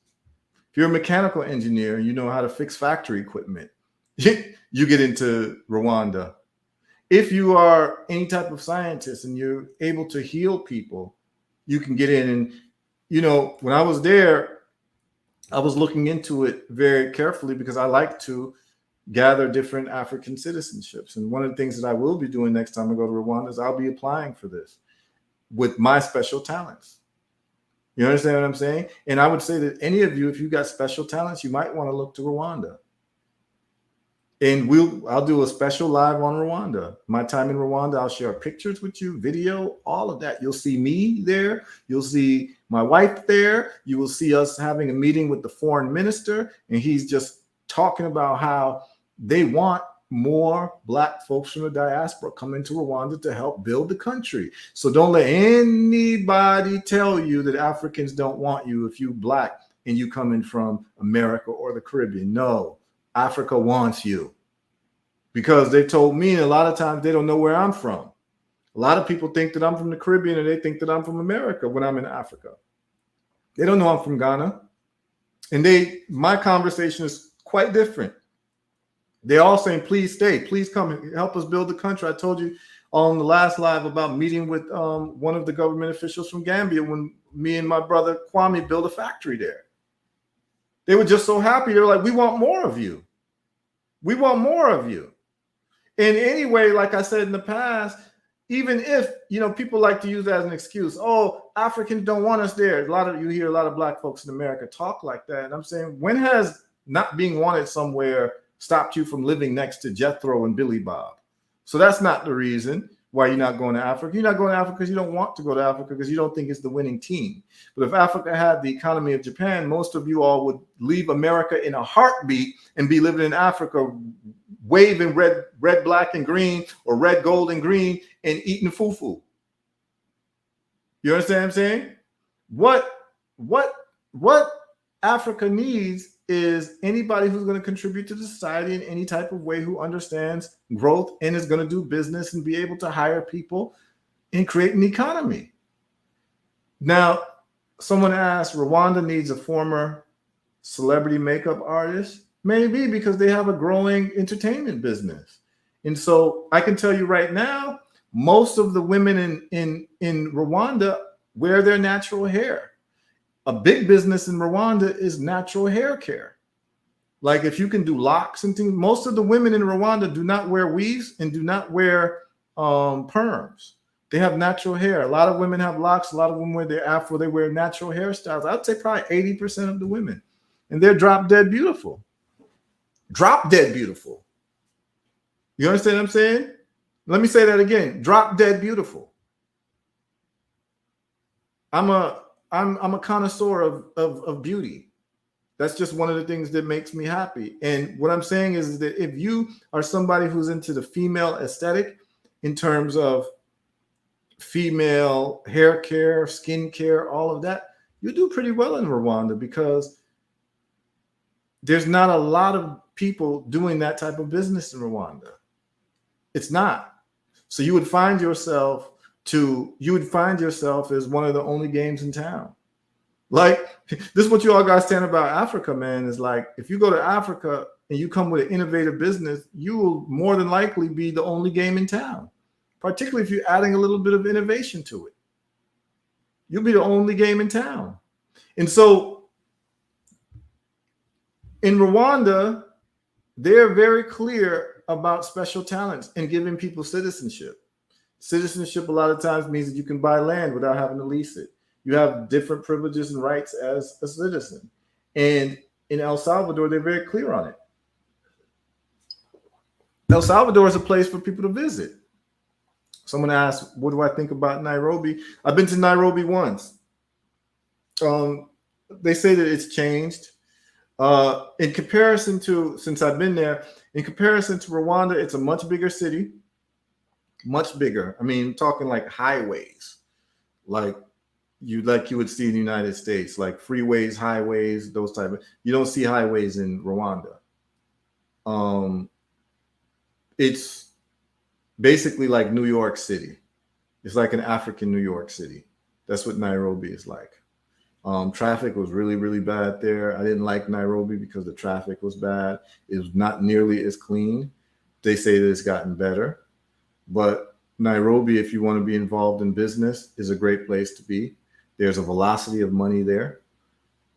If you're a mechanical engineer and you know how to fix factory equipment, you get into Rwanda. If you are any type of scientist and you're able to heal people, you can get in. And, you know, when I was there, I was looking into it very carefully because I like to gather different African citizenships. And one of the things that I will be doing next time I go to Rwanda is I'll be applying for this with my special talents. You understand what I'm saying? And I would say that any of you, if you got special talents, you might want to look to Rwanda. And I'll do a special live on Rwanda. My time in Rwanda, I'll share pictures with you, video, all of that. You'll see me there. You'll see my wife there. You will see us having a meeting with the foreign minister, and he's just talking about how they want more Black folks from the diaspora coming to Rwanda to help build the country. So don't let anybody tell you that Africans don't want you if you Black and you coming from America or the Caribbean. No, Africa wants you, because they told me a lot of times they don't know where I'm from. A lot of people think that I'm from the Caribbean and they think that I'm from America when I'm in Africa. They don't know I'm from Ghana. And my conversation is quite different. They're all saying, please stay, please come and help us build the country. I told you on the last live about meeting with one of the government officials from Gambia when me and my brother Kwame built a factory there. They were just so happy. They were like, we want more of you. We want more of you. And anyway, like I said in the past, even if, you know, people like to use that as an excuse, oh, Africans don't want us there. You hear a lot of Black folks in America talk like that. And I'm saying, when has not being wanted somewhere stopped you from living next to Jethro and Billy Bob? So that's not the reason why you're not going to Africa. You're not going to Africa because you don't want to go to Africa, because you don't think it's the winning team. But if Africa had the economy of Japan, most of you all would leave America in a heartbeat and be living in Africa, waving red, black, and green, or red, gold, and green, and eating fufu. You understand what I'm saying? What Africa needs is anybody who's going to contribute to the society in any type of way, who understands growth and is going to do business and be able to hire people and create an economy. Now, someone asked, Rwanda needs a former celebrity makeup artist. Maybe, because they have a growing entertainment business. And so I can tell you right now, most of the women in Rwanda wear their natural hair. A big business in Rwanda is natural hair care. Like if you can do locks and things, most of the women in Rwanda do not wear weaves and do not wear perms. They have natural hair. A lot of women have locks. A lot of women wear their afro. They wear natural hairstyles. I'd say probably 80% of the women. And they're drop dead beautiful. Drop dead beautiful. You understand what I'm saying? Let me say that again. Drop dead beautiful. I'm a connoisseur of beauty. That's just one of the things that makes me happy. And what I'm saying is that if you are somebody who's into the female aesthetic in terms of female hair care, skin care, all of that, you do pretty well in Rwanda because there's not a lot of people doing that type of business in Rwanda. It's not. So you would find yourself as one of the only games in town. Like, this is what you all guys saying about Africa, man, is like, if you go to Africa and you come with an innovative business, you will more than likely be the only game in town, particularly if you're adding a little bit of innovation to it. You'll be the only game in town. And so in Rwanda, they're very clear about special talents and giving people citizenship. Citizenship a lot of times means that you can buy land without having to lease it. You have different privileges and rights as a citizen. And in El Salvador, they're very clear on it. El Salvador is a place for people to visit. Someone asked, what do I think about Nairobi? I've been to Nairobi once. They say that it's changed. In comparison to, since I've been there, in comparison to Rwanda, it's a much bigger city. Much bigger. I mean, talking like highways, like you would see in the United States, like freeways, highways, those type of. You don't see highways in Rwanda. It's basically like New York City. It's like an African New York City. That's what Nairobi is like. Traffic was really, really bad there. I didn't like Nairobi because the traffic was bad. It was not nearly as clean. They say that it's gotten better. But Nairobi, if you want to be involved in business, is a great place to be. There's a velocity of money there,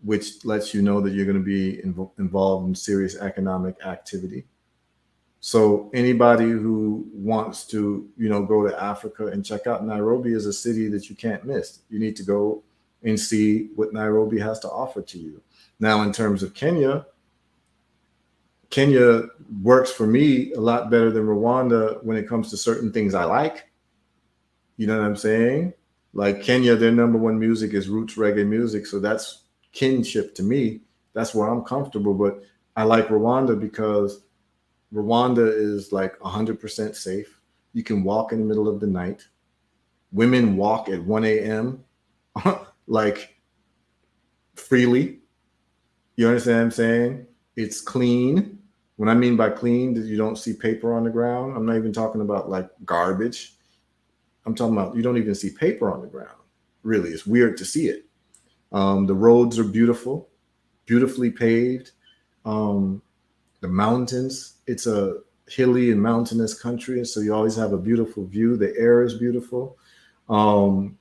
which lets you know that you're going to be involved in serious economic activity. So anybody who wants to, go to Africa and check out Nairobi is a city that you can't miss. You need to go and see what Nairobi has to offer to you. Now, in terms of Kenya works for me a lot better than Rwanda when it comes to certain things I like. You know what I'm saying? Like Kenya, their number one music is roots reggae music. So that's kinship to me. That's where I'm comfortable. But I like Rwanda because Rwanda is like 100% safe. You can walk in the middle of the night. Women walk at 1 a.m. like freely. You understand what I'm saying? It's clean. When I mean by clean, that you don't see paper on the ground. I'm not even talking about like garbage. I'm talking about you don't even see paper on the ground. Really, it's weird to see it. The roads are beautiful, beautifully paved. The mountains, it's a hilly and mountainous country, so you always have a beautiful view. The air is beautiful. And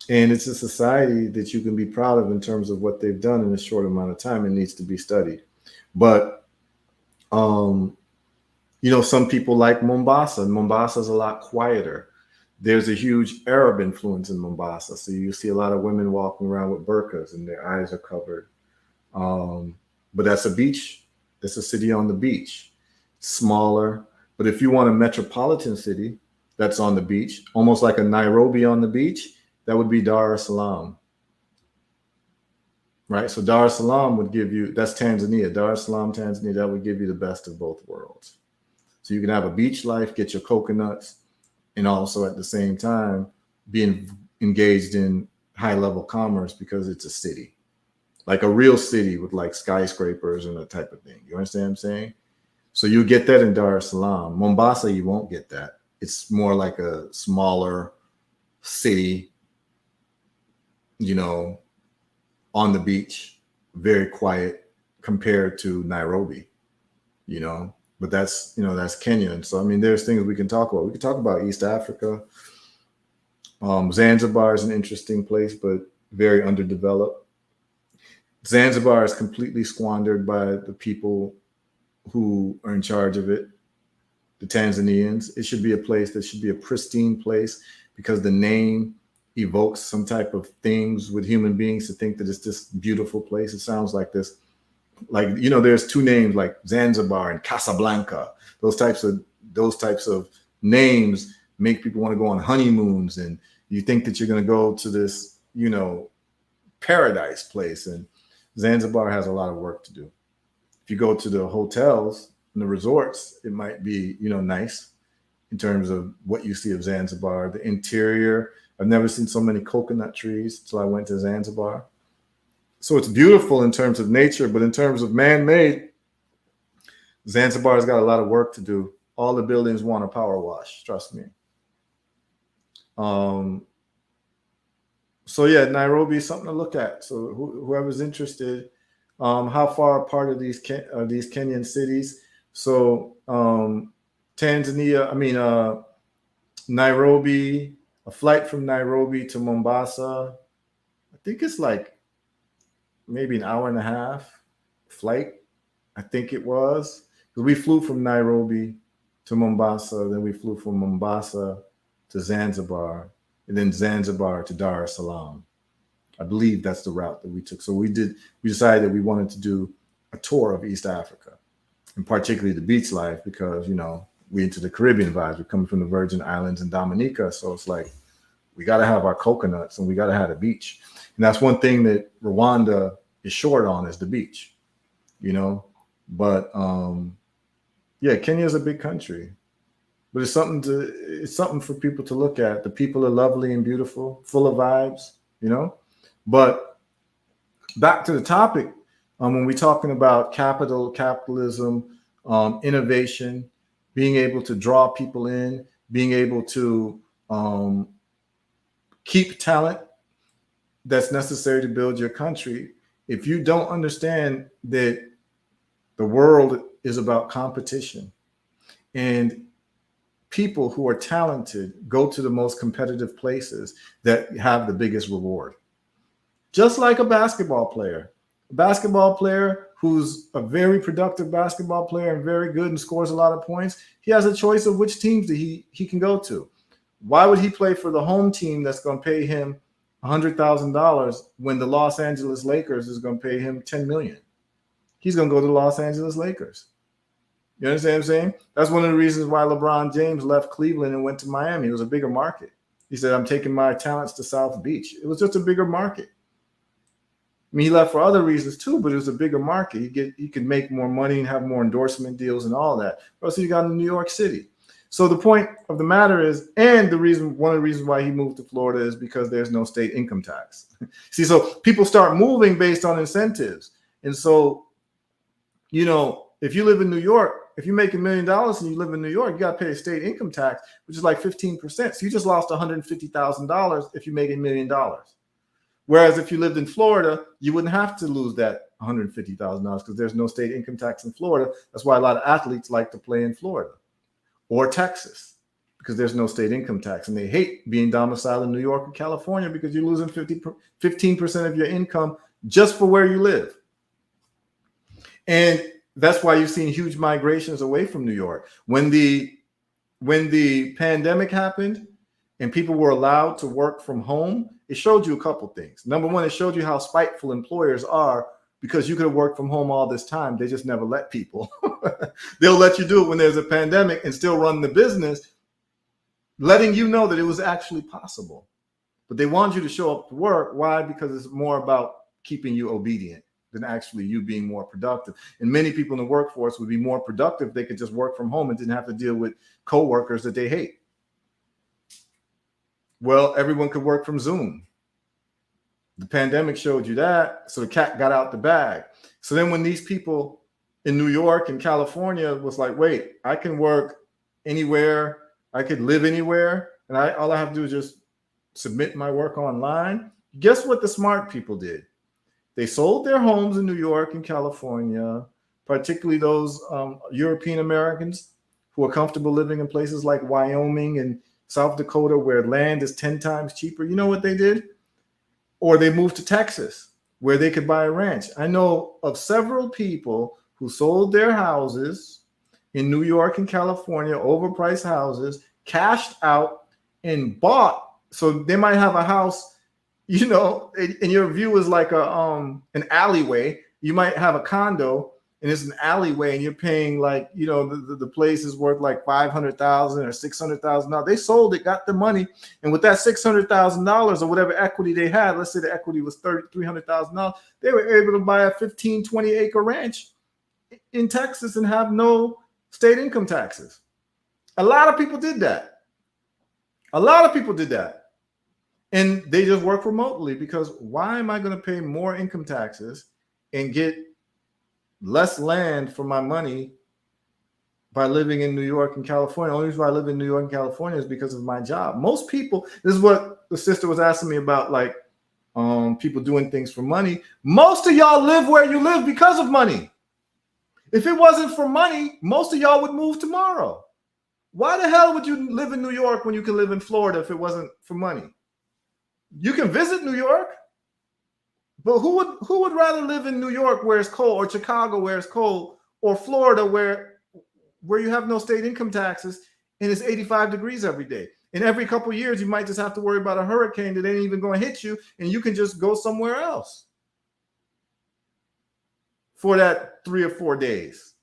it's a society that you can be proud of in terms of what they've done in a short amount of time. It needs to be studied. But some people like Mombasa. Mombasa is a lot quieter. There's a huge Arab influence in Mombasa. So you see a lot of women walking around with burqas and their eyes are covered. But that's a beach. It's a city on the beach. It's smaller. But if you want a metropolitan city that's on the beach, almost like a Nairobi on the beach, that would be Dar es Salaam. Right? So Dar es Salaam would give you, that's Tanzania. Dar es Salaam, Tanzania, that would give you the best of both worlds. So you can have a beach life, get your coconuts, and also at the same time being engaged in high level commerce because it's a city, like a real city with like skyscrapers and that type of thing. You understand what I'm saying? So you get that in Dar es Salaam. Mombasa, you won't get that. It's more like a smaller city, on the beach, very quiet compared to Nairobi, but that's Kenya. And so, I mean, there's things we can talk about. We can talk about East Africa. Zanzibar is an interesting place, but very underdeveloped. Zanzibar is completely squandered by the people who are in charge of it, the Tanzanians. It should be a place that should be a pristine place because the name evokes some type of things with human beings to think that it's this beautiful place. It sounds like this, like, there's two names like Zanzibar and Casablanca. Those types of names make people want to go on honeymoons, and you think that you're going to go to this, paradise place. And Zanzibar has a lot of work to do. If you go to the hotels and the resorts, it might be, nice in terms of what you see of Zanzibar. The interior, I've never seen so many coconut trees until I went to Zanzibar. So it's beautiful in terms of nature, but in terms of man-made, Zanzibar's got a lot of work to do. All the buildings want a power wash, trust me. Um, so yeah, Nairobi is something to look at. So whoever's interested, how far apart are these Kenyan cities? So Tanzania, I mean Nairobi, a flight from Nairobi to Mombasa, I think it's like maybe an hour and a half flight. I think it was. Because we flew from Nairobi to Mombasa, then we flew from Mombasa to Zanzibar, and then Zanzibar to Dar es Salaam. I believe that's the route that we took. So we decided that we wanted to do a tour of East Africa, and particularly the beach life, because we into the Caribbean vibes. We're coming from the Virgin Islands and Dominica, so it's like we got to have our coconuts and we got to have a beach. And that's one thing that Rwanda is short on, is the beach, But yeah, Kenya is a big country, but it's something for people to look at. The people are lovely and beautiful, full of vibes, But back to the topic, when we're talking about capitalism, innovation, being able to draw people in, being able to keep talent that's necessary to build your country. If you don't understand that the world is about competition, and people who are talented go to the most competitive places that have the biggest reward. Just like a basketball player. A basketball player who's a very productive basketball player and very good and scores a lot of points, he has a choice of which teams that he can go to. Why would he play for the home team that's going to pay him $100,000 when the Los Angeles Lakers is going to pay him $10 million? He's going to go to the Los Angeles Lakers. You understand what I'm saying? That's one of the reasons why LeBron James left Cleveland and went to Miami. It was a bigger market. He said, I'm taking my talents to South Beach. It was just a bigger market. I mean, he left for other reasons too, but it was a bigger market. He could make more money and have more endorsement deals and all that. Also, you got in New York City. So the point of the matter is, and one of the reasons why he moved to Florida is because there's no state income tax. See, so people start moving based on incentives. And so, if you live in New York, if you make $1 million and you live in New York, you got to pay a state income tax, which is like 15%. So you just lost $150,000 if you make $1 million. Whereas if you lived in Florida, you wouldn't have to lose that $150,000 because there's no state income tax in Florida. That's why a lot of athletes like to play in Florida or Texas, because there's no state income tax. And they hate being domiciled in New York or California because you're losing 15% of your income just for where you live. And that's why you've seen huge migrations away from New York. When the pandemic happened and people were allowed to work from home, it showed you a couple things. Number one, it showed you how spiteful employers are, because you could have worked from home all this time. They just never let people. They'll let you do it when there's a pandemic and still run the business, letting you know that it was actually possible. But they want you to show up to work. Why? Because it's more about keeping you obedient than actually you being more productive. And many people in the workforce would be more productive if they could just work from home and didn't have to deal with coworkers that they hate. Well, everyone could work from Zoom. The pandemic showed you that, so the cat got out the bag. So then when these people in New York and California was like, wait, I can work anywhere, I could live anywhere, and all I have to do is just submit my work online. Guess what the smart people did? They sold their homes in New York and California, particularly those European Americans who are comfortable living in places like Wyoming and South Dakota, where land is 10 times cheaper. You know what they did? Or they moved to Texas, where they could buy a ranch. I know of several people who sold their houses in New York and California, overpriced houses, cashed out and bought. So they might have a house, and your view is like an alleyway. You might have a condo and it's an alleyway, and you're paying like, the place is worth like $500,000 or $600,000. They sold it, got the money, and with that $600,000 or whatever equity they had, let's say the equity was $300,000, they were able to buy a 15, 20 acre ranch in Texas and have no state income taxes. A lot of people did that. And they just work remotely, because why am I going to pay more income taxes and get less land for my money by living in New York and California? The only reason why I live in New York and California is because of my job. Most people, this is what the sister was asking me about, like people doing things for money. Most of y'all live where you live because of money. If it wasn't for money, most of y'all would move tomorrow. Why the hell would you live in New York when you can live in Florida if it wasn't for money? You can visit New York, but who would rather live in New York where it's cold, or Chicago where it's cold, or Florida where you have no state income taxes and it's 85 degrees every day? And every couple of years, you might just have to worry about a hurricane that ain't even going to hit you, and you can just go somewhere else for that 3 or 4 days.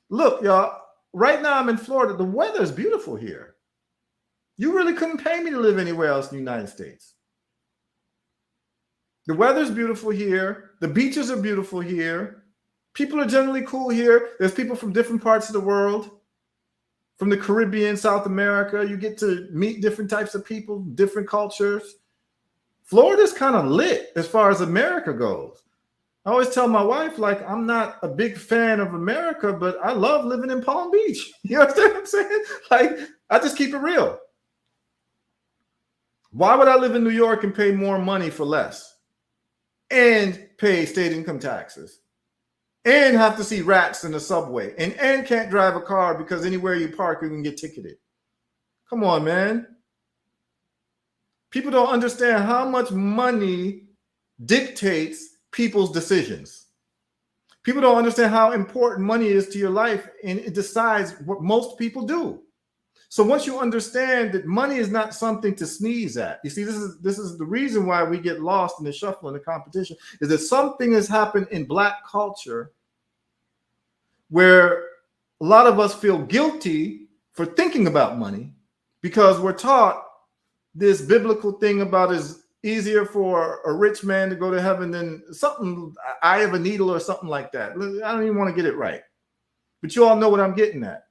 Look, y'all, right now I'm in Florida. The weather is beautiful here. You really couldn't pay me to live anywhere else in the United States. The weather's beautiful here. The beaches are beautiful here. People are generally cool here. There's people from different parts of the world, from the Caribbean, South America. You get to meet different types of people, different cultures. Florida's kind of lit as far as America goes. I always tell my wife, like, I'm not a big fan of America, but I love living in Palm Beach. You understand what I'm saying? Like, I just keep it real. Why would I live in New York and pay more money for less, and pay state income taxes, and have to see rats in the subway, and can't drive a car because anywhere you park, you can get ticketed? Come on, man. People don't understand how much money dictates people's decisions. People don't understand how important money is to your life, and it decides what most people do. So once you understand that money is not something to sneeze at, you see, this is the reason why we get lost in the shuffle and the competition, is that something has happened in Black culture where a lot of us feel guilty for thinking about money, because we're taught this biblical thing about it's easier for a rich man to go to heaven than something, eye of a needle or something like that. I don't even want to get it right, but you all know what I'm getting at.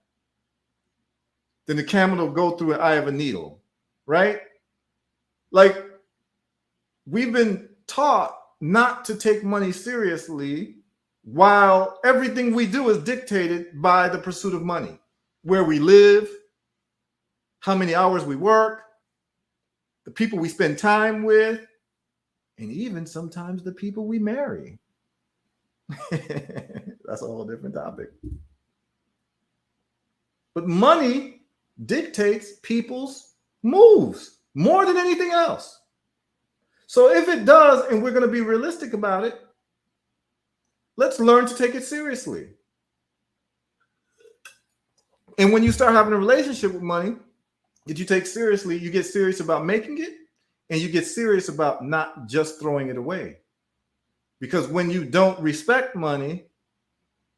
Then the camel will go through an eye of a needle, right? Like, we've been taught not to take money seriously, while everything we do is dictated by the pursuit of money. Where we live, how many hours we work, the people we spend time with, and even sometimes the people we marry. That's a whole different topic. But money dictates people's moves more than anything else. So if it does, and we're going to be realistic about it, let's learn to take it seriously. And when you start having a relationship with money that you take seriously, you get serious about making it, and you get serious about not just throwing it away. Because when you don't respect money,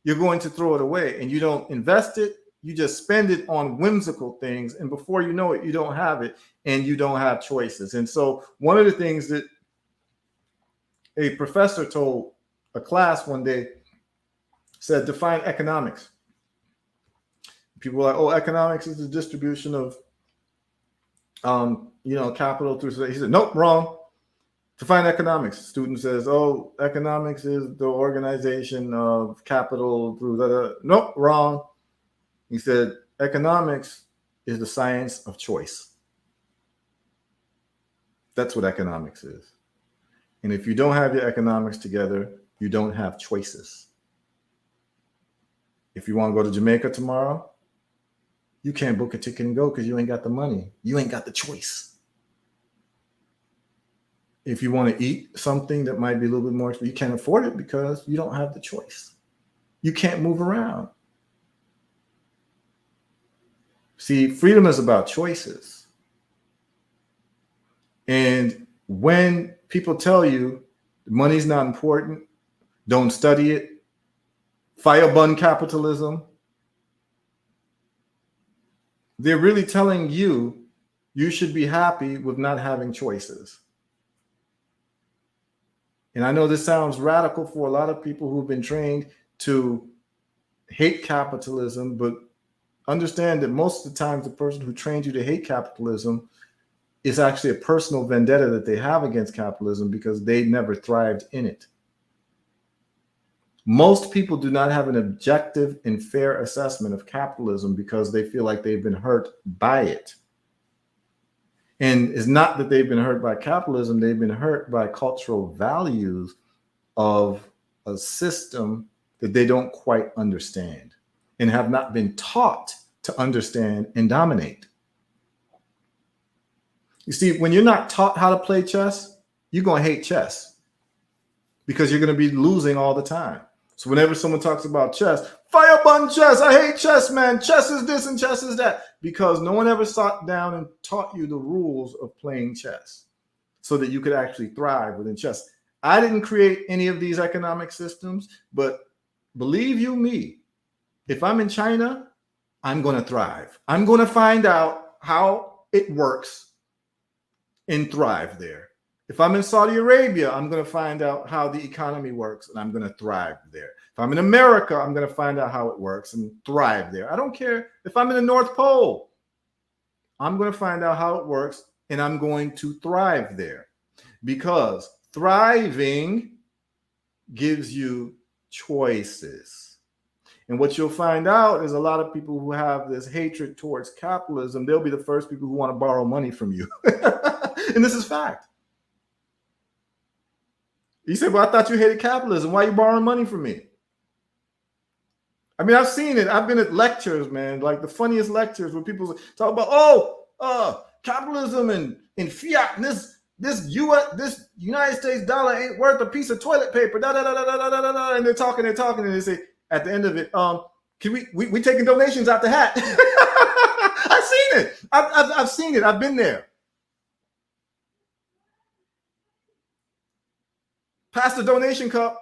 you're going to throw it away, and you don't invest it. You just spend it on whimsical things, and before you know it, you don't have it, and you don't have choices. And so one of the things that a professor told a class one day said, define economics. People were like, oh, economics is the distribution of capital through. He said, nope, wrong. Define economics. Student says, oh, economics is the organization of capital through nope, wrong. He said, economics is the science of choice. That's what economics is. And if you don't have your economics together, you don't have choices. If you want to go to Jamaica tomorrow, you can't book a ticket and go because you ain't got the money. You ain't got the choice. If you want to eat something that might be a little bit more expensive, you can't afford it because you don't have the choice. You can't move around. See, freedom is about choices. And when people tell you money's not important, don't study it, firebun capitalism, they're really telling you you should be happy with not having choices. And I know this sounds radical for a lot of people who've been trained to hate capitalism, but understand that most of the times the person who trained you to hate capitalism it's actually a personal vendetta that they have against capitalism because they never thrived in it. Most people do not have an objective and fair assessment of capitalism because they feel like they've been hurt by it. And it's not that they've been hurt by capitalism, they've been hurt by cultural values of a system that they don't quite understand and have not been taught to understand and dominate. You see, when you're not taught how to play chess, you're going to hate chess because you're going to be losing all the time. So whenever someone talks about chess, fire button chess, I hate chess, man. Chess is this and chess is that. Because no one ever sat down and taught you the rules of playing chess so that you could actually thrive within chess. I didn't create any of these economic systems, but believe you me, if I'm in China, I'm going to thrive. I'm going to find out how it works and thrive there. If I'm in Saudi Arabia, I'm going to find out how the economy works and I'm going to thrive there. If I'm in America, I'm going to find out how it works and thrive there. I don't care if I'm in the North Pole. I'm going to find out how it works and I'm going to thrive there because thriving gives you choices. And what you'll find out is a lot of people who have this hatred towards capitalism, they'll be the first people who want to borrow money from you. And this is fact. You say, well, I thought you hated capitalism. Why are you borrowing money from me? I mean, I've seen it. I've been at lectures, man, like the funniest lectures where people talk about, capitalism and fiat, and this United States dollar ain't worth a piece of toilet paper. And they're talking, and they say at the end of it, can we taking donations out the hat? I've seen it. I've seen it. I've been there. Pass the donation cup.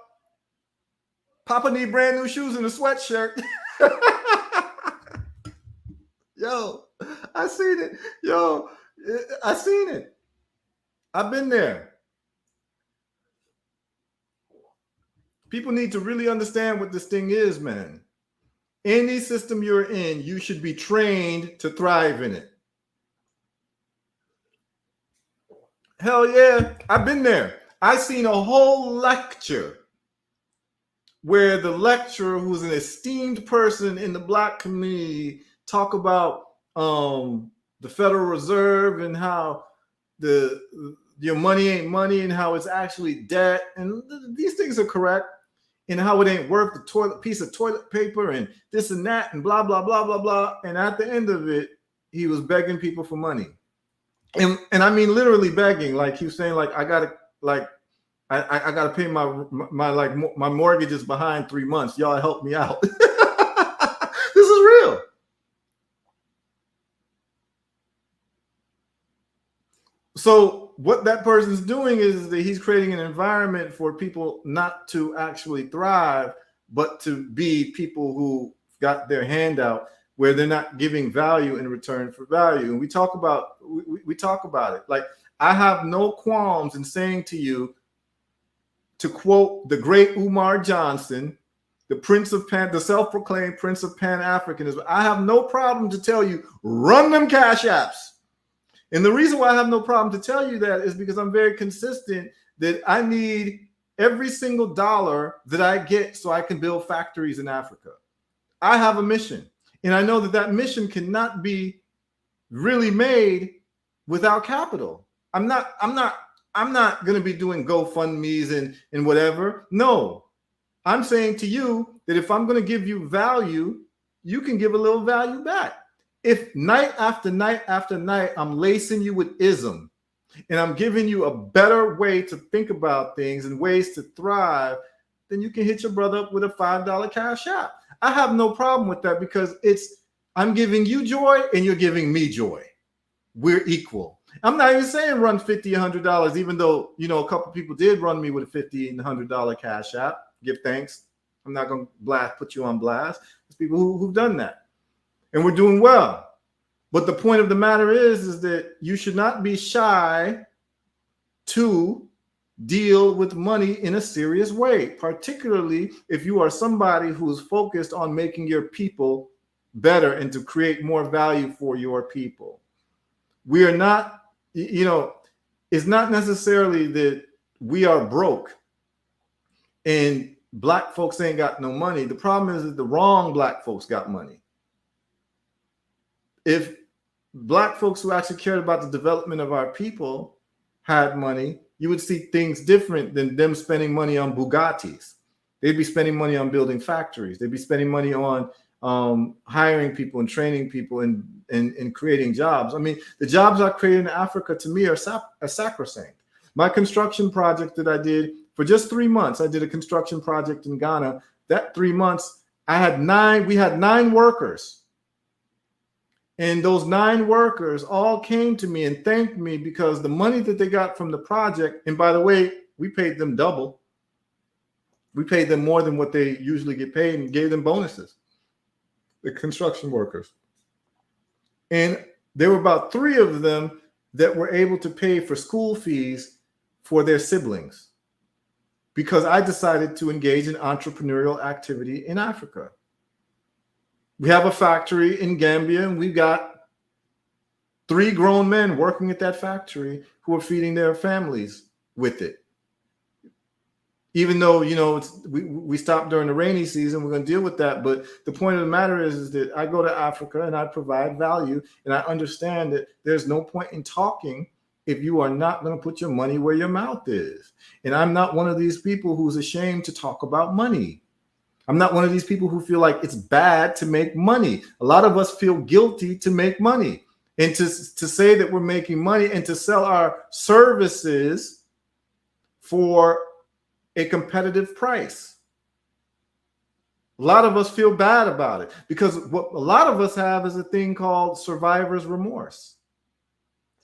Papa need brand new shoes and a sweatshirt. Yo, I seen it. Yo, I seen it. I've been there. People need to really understand what this thing is, man. Any system you're in, you should be trained to thrive in it. Hell yeah, I've been there. I seen a whole lecture where the lecturer, who's an esteemed person in the Black community, talk about the Federal Reserve and how your money ain't money and how it's actually debt. And these things are correct. And how it ain't worth the piece of toilet paper and this and that and blah, blah, blah, blah, blah. And at the end of it, he was begging people for money. And I mean, literally begging, like he was saying, like, I gotta pay my mortgage is behind 3 months. Y'all help me out. This is real. So what that person's doing is that he's creating an environment for people not to actually thrive, but to be people who got their hand out, where they're not giving value in return for value. And we talk about it. Like, I have no qualms in saying to you, to quote the great Umar Johnson, the self-proclaimed Prince of Pan-Africanism, I have no problem to tell you, run them cash apps. And the reason why I have no problem to tell you that is because I'm very consistent that I need every single dollar that I get so I can build factories in Africa. I have a mission. And I know that mission cannot be really made without capital. I'm not going to be doing GoFundMe's and whatever. No, I'm saying to you that if I'm going to give you value, you can give a little value back. If night after night after night, I'm lacing you with ism and I'm giving you a better way to think about things and ways to thrive, then you can hit your brother up with a $5 cash app. I have no problem with that because I'm giving you joy and you're giving me joy. We're equal. I'm not even saying run $50, $100, even though, a couple people did run me with a $50 and $100 cash app. Give thanks. I'm not going to put you on blast. There's people who've done that. And we're doing well. But the point of the matter is that you should not be shy to deal with money in a serious way, particularly if you are somebody who is focused on making your people better and to create more value for your people. We are not you know, it's not necessarily that we are broke and black folks ain't got no money. The problem is that the wrong black folks got money. If black folks who actually cared about the development of our people had money, you would see things different than them spending money on Bugattis. They'd be spending money on building factories. They'd be spending money on hiring people and training people and creating jobs. I mean, the jobs I created in Africa, to me, are sacrosanct. My construction project that I did for just 3 months, I did a construction project in Ghana. That 3 months, we had 9 workers. And those 9 workers all came to me and thanked me because the money that they got from the project, and by the way, we paid them double. We paid them more than what they usually get paid and gave them bonuses, the construction workers. And there were about 3 of them that were able to pay for school fees for their siblings because I decided to engage in entrepreneurial activity in Africa. We have a factory in Gambia, and we've got 3 grown men working at that factory who are feeding their families with it. Even though, you know, we stopped during the rainy season, we're going to deal with that. But the point of the matter is that I go to Africa and I provide value, and I understand that there's no point in talking if you are not going to put your money where your mouth is. And I'm not one of these people who's ashamed to talk about money. I'm not one of these people who feel like it's bad to make money. A lot of us feel guilty to make money and to say that we're making money and to sell our services for a competitive price. A lot of us feel bad about it because what a lot of us have is a thing called survivor's remorse.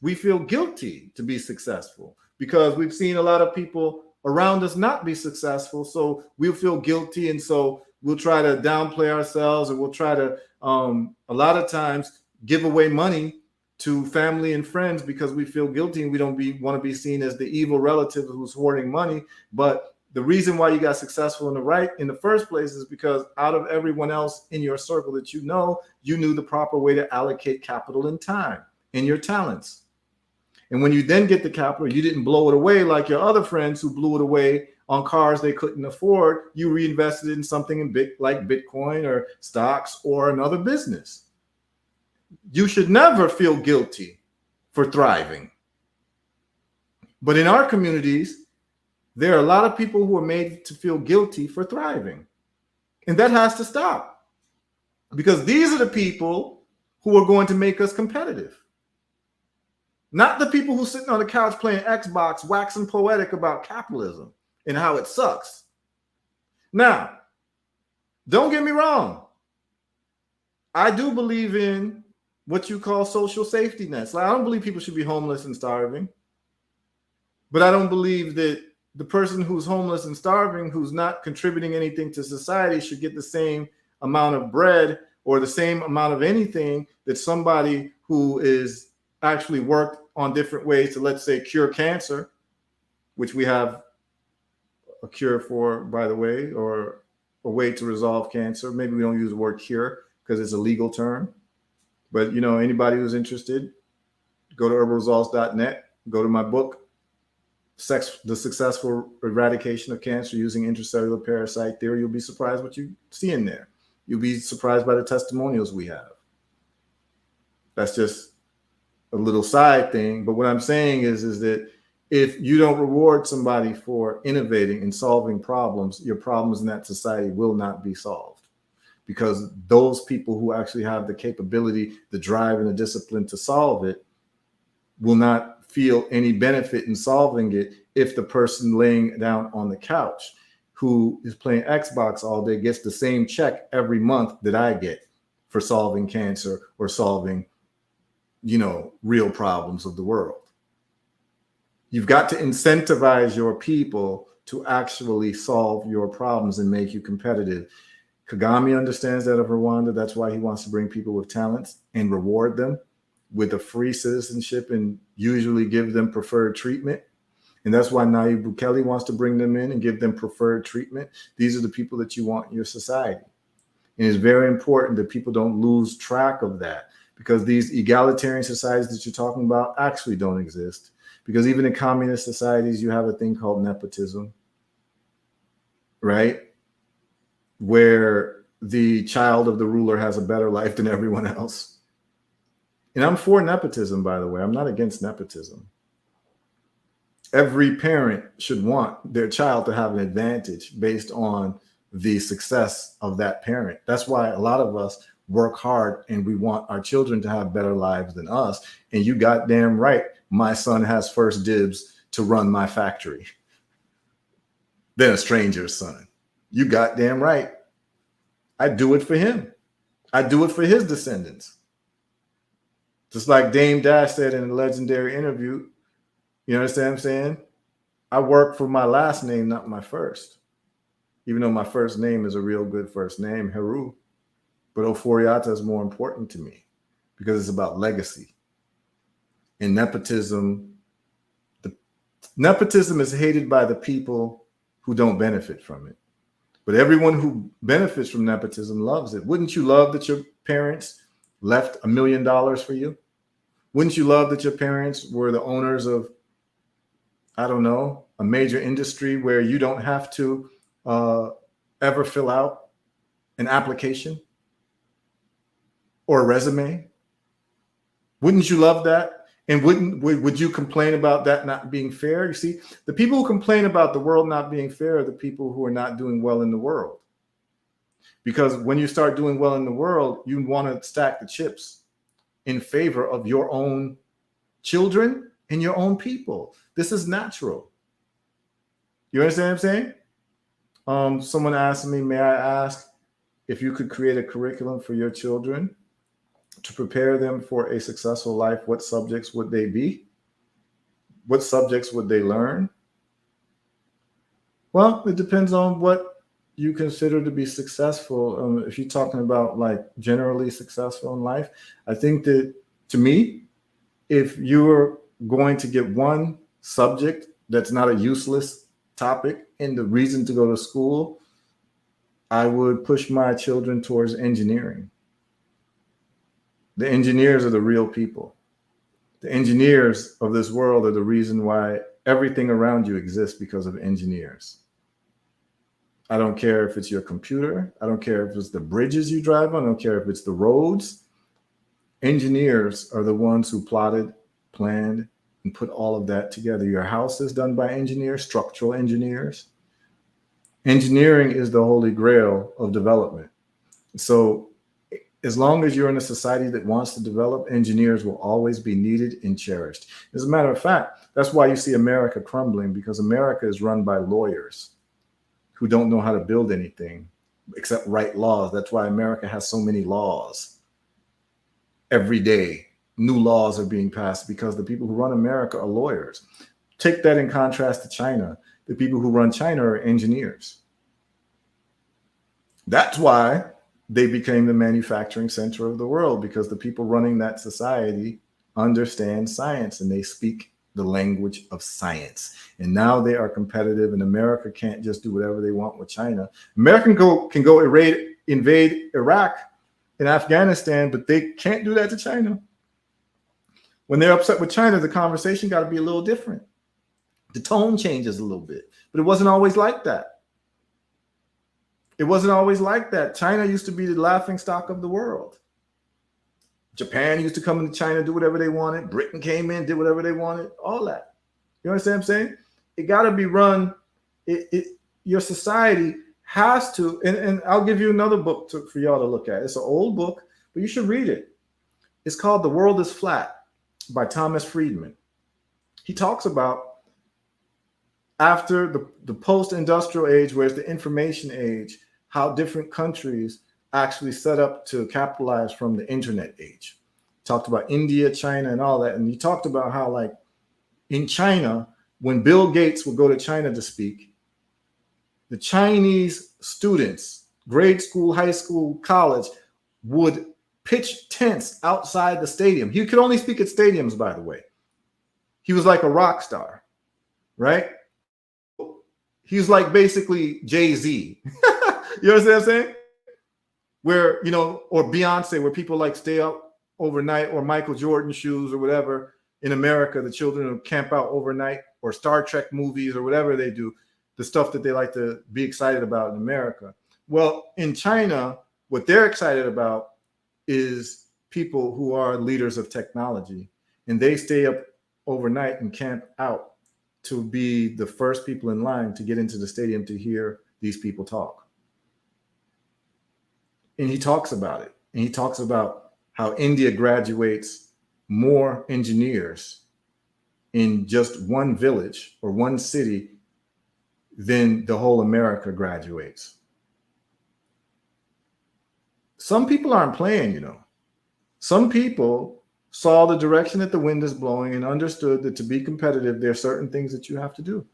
We feel guilty to be successful because we've seen a lot of people around us not be successful. So we'll feel guilty. And so we'll try to downplay ourselves, or we'll try to, a lot of times, give away money to family and friends because we feel guilty and we don't want to be seen as the evil relative who's hoarding money. But the reason why you got successful in the first place is because out of everyone else in your circle that you knew the proper way to allocate capital and time and your talents. And when you then get the capital, you didn't blow it away like your other friends who blew it away on cars they couldn't afford. You reinvested in something like Bitcoin or stocks or another business. You should never feel guilty for thriving. But in our communities, there are a lot of people who are made to feel guilty for thriving. And that has to stop. Because these are the people who are going to make us competitive. Not the people who are sitting on the couch playing Xbox, waxing poetic about capitalism and how it sucks. Now, don't get me wrong. I do believe in what you call social safety nets. Like, I don't believe people should be homeless and starving. But I don't believe that the person who's homeless and starving, who's not contributing anything to society, should get the same amount of bread or the same amount of anything that somebody who is actually worked on different ways to, let's say, cure cancer, which we have a cure for, by the way, or a way to resolve cancer. Maybe we don't use the word cure because it's a legal term. But, you know, anybody who's interested, go to herbalresults.net, go to my book, The Successful Eradication of Cancer Using Intracellular Parasite Theory. You'll be surprised what you see in there. You'll be surprised by the testimonials we have. That's just a little side thing. But what I'm saying is that if you don't reward somebody for innovating and solving problems, your problems in that society will not be solved. Because those people who actually have the capability, the drive, and the discipline to solve it will not feel any benefit in solving it if the person laying down on the couch who is playing Xbox all day gets the same check every month that I get for solving cancer or solving, you know, real problems of the world. You've got to incentivize your people to actually solve your problems and make you competitive. Kagame understands that of Rwanda. That's why he wants to bring people with talents and reward them with a free citizenship and usually give them preferred treatment. And that's why Nayib Bukele wants to bring them in and give them preferred treatment. These are the people that you want in your society. And it's very important that people don't lose track of that, because these egalitarian societies that you're talking about actually don't exist. Because even in communist societies, you have a thing called nepotism, right? Where the child of the ruler has a better life than everyone else. And I'm for nepotism, by the way. I'm not against nepotism. Every parent should want their child to have an advantage based on the success of that parent. That's why a lot of us work hard and we want our children to have better lives than us. And you goddamn right, my son has first dibs to run my factory than a stranger's son. You goddamn right. I do it for him. I do it for his descendants. Just like Dame Dash said in a legendary interview, you understand what I'm saying? I work for my last name, not my first. Even though my first name is a real good first name, Heru. But Ofori-Atta is more important to me because it's about legacy. And nepotism is hated by the people who don't benefit from it. But everyone who benefits from nepotism loves it. Wouldn't you love that your parents left $1 million for you? Wouldn't you love that your parents were the owners of, I don't know, a major industry where you don't have to ever fill out an application or a resume? Wouldn't you love that? And would you complain about that not being fair? You see, the people who complain about the world not being fair are the people who are not doing well in the world. Because when you start doing well in the world, you want to stack the chips in favor of your own children and your own people. This is natural. You understand what I'm saying? Someone asked me, may I ask if you could create a curriculum for your children to prepare them for a successful life? What subjects would they be? What subjects would they learn? Well, it depends on what you consider to be successful. If you're talking about like generally successful in life, I think that to me, if you're going to get one subject that's not a useless topic and the reason to go to school, I would push my children towards engineering. The engineers are the real people. The engineers of this world are the reason why everything around you exists, because of engineers. I don't care if it's your computer. I don't care if it's the bridges you drive on. I don't care if it's the roads. Engineers are the ones who plotted, planned, and put all of that together. Your house is done by engineers, structural engineers. Engineering is the holy grail of development. So as long as you're in a society that wants to develop, engineers will always be needed and cherished. As a matter of fact, that's why you see America crumbling, because America is run by lawyers who don't know how to build anything except write laws. That's why America has so many laws. Every day, new laws are being passed because the people who run America are lawyers. Take that in contrast to China. The people who run China are engineers. That's why they became the manufacturing center of the world, because the people running that society understand science and they speak the language of science. And now they are competitive, and America can't just do whatever they want with China. America can go invade Iraq and Afghanistan, but they can't do that to China. When they're upset with China, the conversation got to be a little different. The tone changes a little bit, but it wasn't always like that. It wasn't always like that. China used to be the laughing stock of the world. Japan used to come into China, do whatever they wanted. Britain came in, did whatever they wanted, all that. You understand what I'm saying? It got to be run. Your society has to, and I'll give you another book for y'all to look at. It's an old book, but you should read it. It's called The World is Flat by Thomas Friedman. He talks about after the post-industrial age, whereas the information age, how different countries actually set up to capitalize from the internet age. Talked about India, China, and all that. And he talked about how, like, in China, when Bill Gates would go to China to speak, the Chinese students, grade school, high school, college, would pitch tents outside the stadium. He could only speak at stadiums, by the way. He was like a rock star, right? He's like basically Jay-Z. You understand what I'm saying? Where, you know, or Beyonce, where people like stay up overnight, or Michael Jordan shoes or whatever. In America, the children will camp out overnight, or Star Trek movies or whatever they do, the stuff that they like to be excited about in America. Well, in China, what they're excited about is people who are leaders of technology, and they stay up overnight and camp out to be the first people in line to get into the stadium to hear these people talk. And he talks about it. And he talks about how India graduates more engineers in just one village or one city than the whole America graduates. Some people aren't playing, you know. Some people saw the direction that the wind is blowing and understood that to be competitive, there are certain things that you have to do.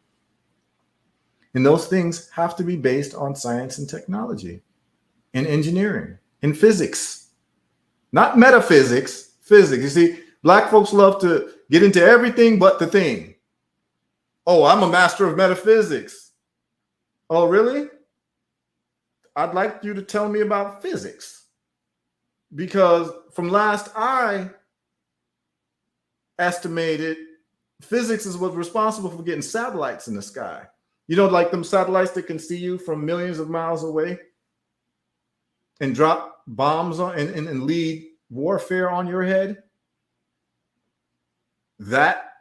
And those things have to be based on science and technology and engineering and physics, not metaphysics, physics. You see, Black folks love to get into everything but the thing. Oh, I'm a master of metaphysics. Oh, really? I'd like you to tell me about physics. Because from last I estimated, physics is what's responsible for getting satellites in the sky. You know, like them satellites that can see you from millions of miles away and drop bombs on and lead warfare on your head. That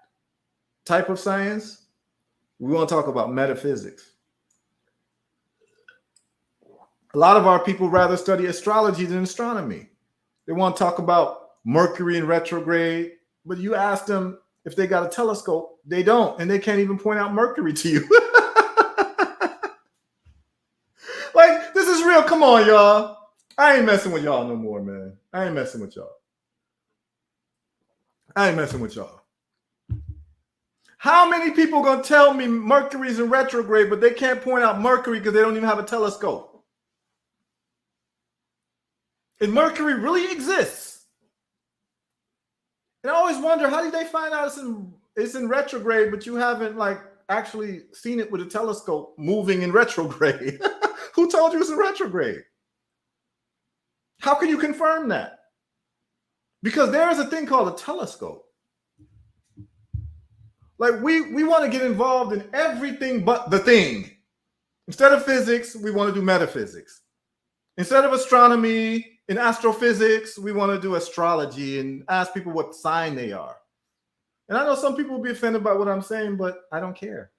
type of science, we want to talk about metaphysics. A lot of our people rather study astrology than astronomy. They want to talk about Mercury in retrograde, but you ask them if they got a telescope, they don't, and they can't even point out Mercury to you. Like, this is real. Come on, y'all. I ain't messing with y'all no more, man. I ain't messing with y'all. How many people gonna tell me Mercury's in retrograde, but they can't point out Mercury because they don't even have a telescope? And Mercury really exists. And I always wonder, how did they find out it's in retrograde, but you haven't like actually seen it with a telescope moving in retrograde? Who told you it's in retrograde? How can you confirm that? Because there is a thing called a telescope. Like we want to get involved in everything but the thing. Instead of physics, we want to do metaphysics. Instead of astronomy and astrophysics, we want to do astrology and ask people what sign they are. And I know some people will be offended by what I'm saying, but I don't care.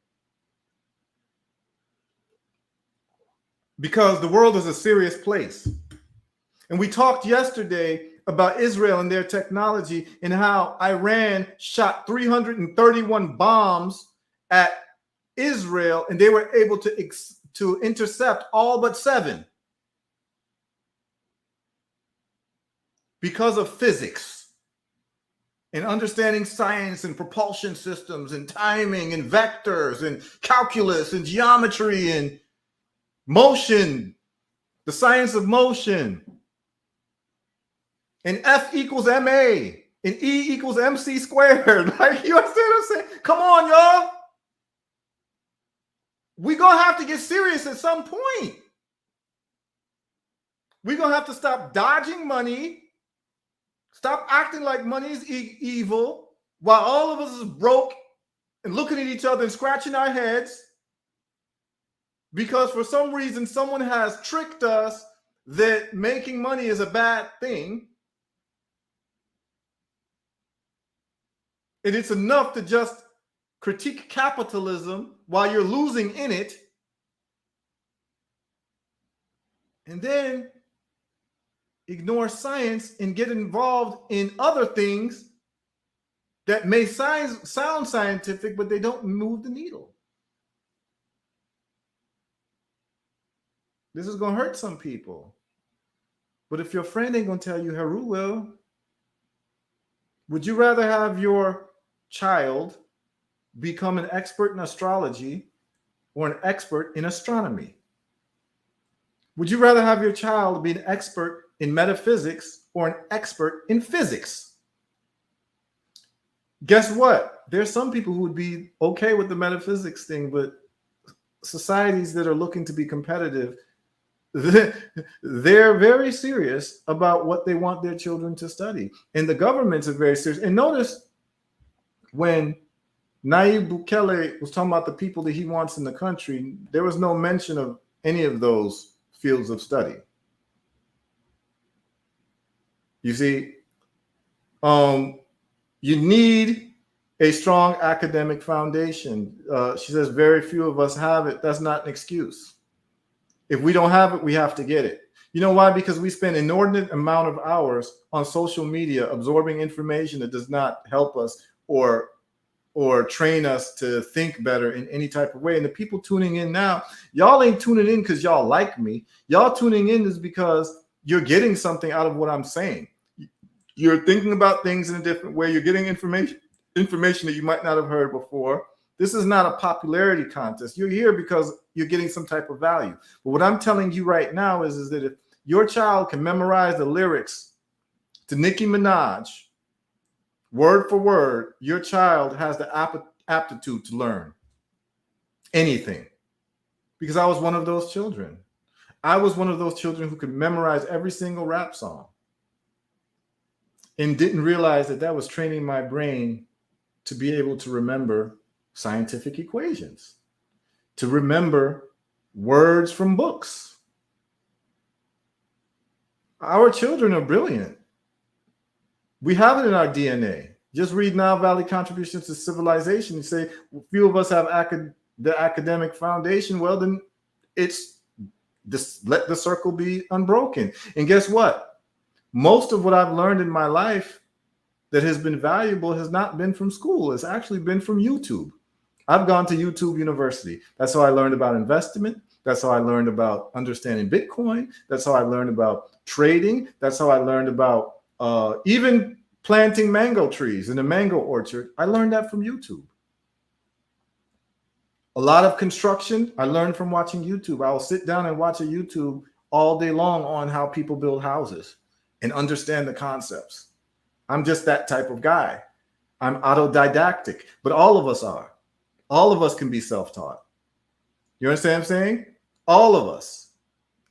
Because the world is a serious place. And we talked yesterday about Israel and their technology and how Iran shot 331 bombs at Israel, and they were able to intercept all but 7 because of physics and understanding science and propulsion systems and timing and vectors and calculus and geometry and motion, the science of motion. And F equals MA, and E equals MC squared. Like, you understand what I'm saying? Come on, y'all. We're going to have to get serious at some point. We're going to have to stop dodging money, stop acting like money is evil, while all of us is broke and looking at each other and scratching our heads because for some reason someone has tricked us that making money is a bad thing. And it's enough to just critique capitalism while you're losing in it. And then ignore science and get involved in other things that may sound scientific, but they don't move the needle. This is going to hurt some people. But if your friend ain't going to tell you, Heru will. Would you rather have your child become an expert in astrology or an expert in astronomy? Would you rather have your child be an expert in metaphysics or an expert in physics? Guess what? There's some people who would be okay with the metaphysics thing, but societies that are looking to be competitive, they're very serious about what they want their children to study. And the governments are very serious. And notice when Nayib Bukele was talking about the people that he wants in the country, there was no mention of any of those fields of study. You see, you need a strong academic foundation. She says very few of us have it. That's not an excuse. If we don't have it, we have to get it. You know why? Because we spend an inordinate amount of hours on social media absorbing information that does not help us or train us to think better in any type of way. And the people tuning in now, y'all ain't tuning in because y'all like me. Y'all tuning in is because you're getting something out of what I'm saying. You're thinking about things in a different way. You're getting information that you might not have heard before. This is not a popularity contest. You're here because you're getting some type of value. But what I'm telling you right now is that if your child can memorize the lyrics to Nicki Minaj, word for word, your child has the aptitude to learn anything. Because I was one of those children. I was one of those children who could memorize every single rap song and didn't realize that that was training my brain to be able to remember scientific equations, to remember words from books. Our children are brilliant. We have it in our DNA. Just read Nile Valley Contributions to Civilization. You say, few of us have the academic foundation. Well, then it's just let the circle be unbroken. And guess what? Most of what I've learned in my life that has been valuable has not been from school. It's actually been from YouTube. I've gone to YouTube University. That's how I learned about investment. That's how I learned about understanding Bitcoin. That's how I learned about trading. That's how I learned about even planting mango trees in a mango orchard. I learned that from YouTube. A lot of construction, I learned from watching YouTube. I will sit down and watch a YouTube all day long on how people build houses and understand the concepts. I'm just that type of guy. I'm autodidactic, but all of us are. All of us can be self-taught. You understand what I'm saying? All of us.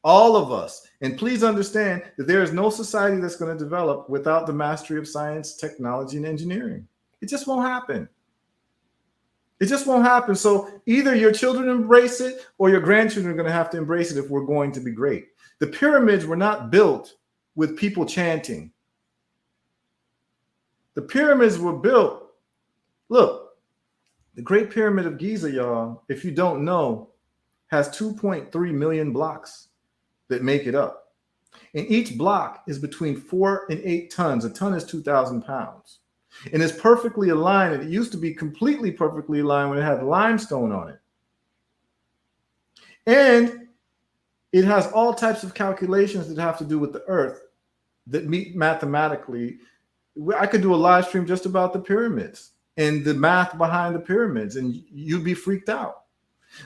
All of us. And please understand that there is no society that's going to develop without the mastery of science, technology, and engineering. It just won't happen. It just won't happen. So either your children embrace it or your grandchildren are going to have to embrace it if we're going to be great. The pyramids were not built with people chanting. The pyramids were built. Look, the Great Pyramid of Giza, y'all, if you don't know, has 2.3 million blocks that make it up. And each block is between 4 and 8 tons. A ton is 2,000 pounds. And it's perfectly aligned. And it used to be completely perfectly aligned when it had limestone on it. And it has all types of calculations that have to do with the earth that meet mathematically. I could do a live stream just about the pyramids and the math behind the pyramids, and you'd be freaked out.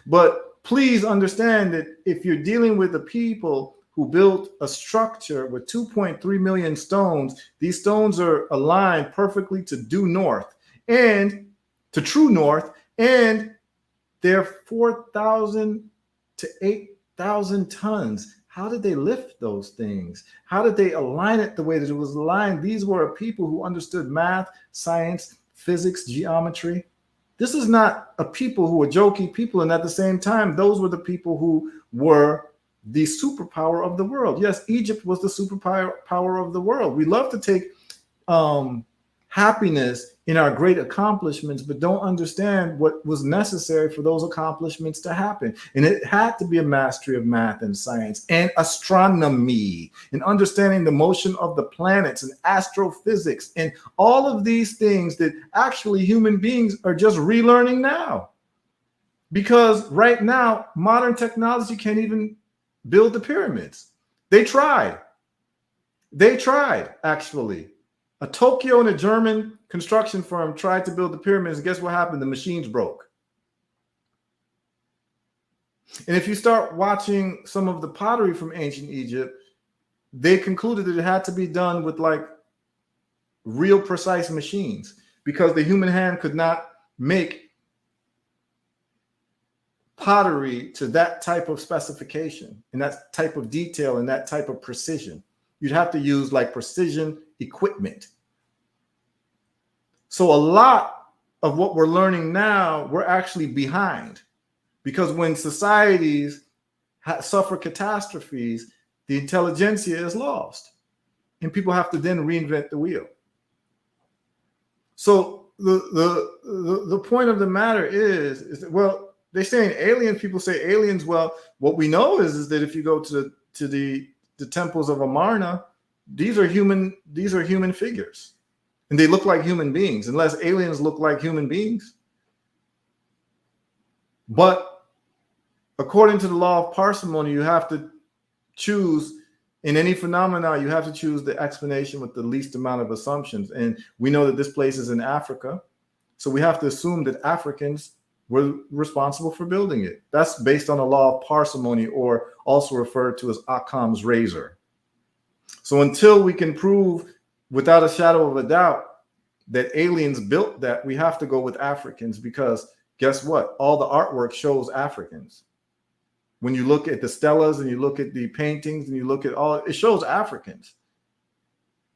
But please understand that if you're dealing with the people who built a structure with 2.3 million stones, these stones are aligned perfectly to due north and to true north, and they're 4,000 to 8,000 tons. How did they lift those things? How did they align it the way that it was aligned? These were people who understood math, science, physics, geometry. This is not a people who were jokey people. And at the same time, those were the people who were the superpower of the world. Yes, Egypt was the superpower of the world. We love to take happiness in our great accomplishments, but don't understand what was necessary for those accomplishments to happen. And it had to be a mastery of math and science and astronomy and understanding the motion of the planets and astrophysics and all of these things that actually human beings are just relearning now. Because right now, modern technology can't even build the pyramids. They tried. They tried, actually. A Tokyo and a German construction firm tried to build the pyramids, and guess what happened? The machines broke. And if you start watching some of the pottery from ancient Egypt, they concluded that it had to be done with like real precise machines because the human hand could not make pottery to that type of specification and that type of detail and that type of precision. You'd have to use like precision equipment. So a lot of what we're learning now, we're actually behind, because when societies suffer catastrophes, the intelligentsia is lost and people have to then reinvent the wheel. So the point of the matter is that, well, they're saying aliens, people say aliens. Well, what we know is that if you go to the temples of Amarna, these are human figures. And they look like human beings, unless aliens look like human beings. But according to the law of parsimony, you have to choose, in any phenomena, you have to choose the explanation with the least amount of assumptions. And we know that this place is in Africa. So we have to assume that Africans were responsible for building it. That's based on the law of parsimony, or also referred to as Occam's razor. So until we can prove without a shadow of a doubt that aliens built that, we have to go with Africans, because guess what? All the artwork shows Africans. When you look at the stelas and you look at the paintings and you look at all, it shows Africans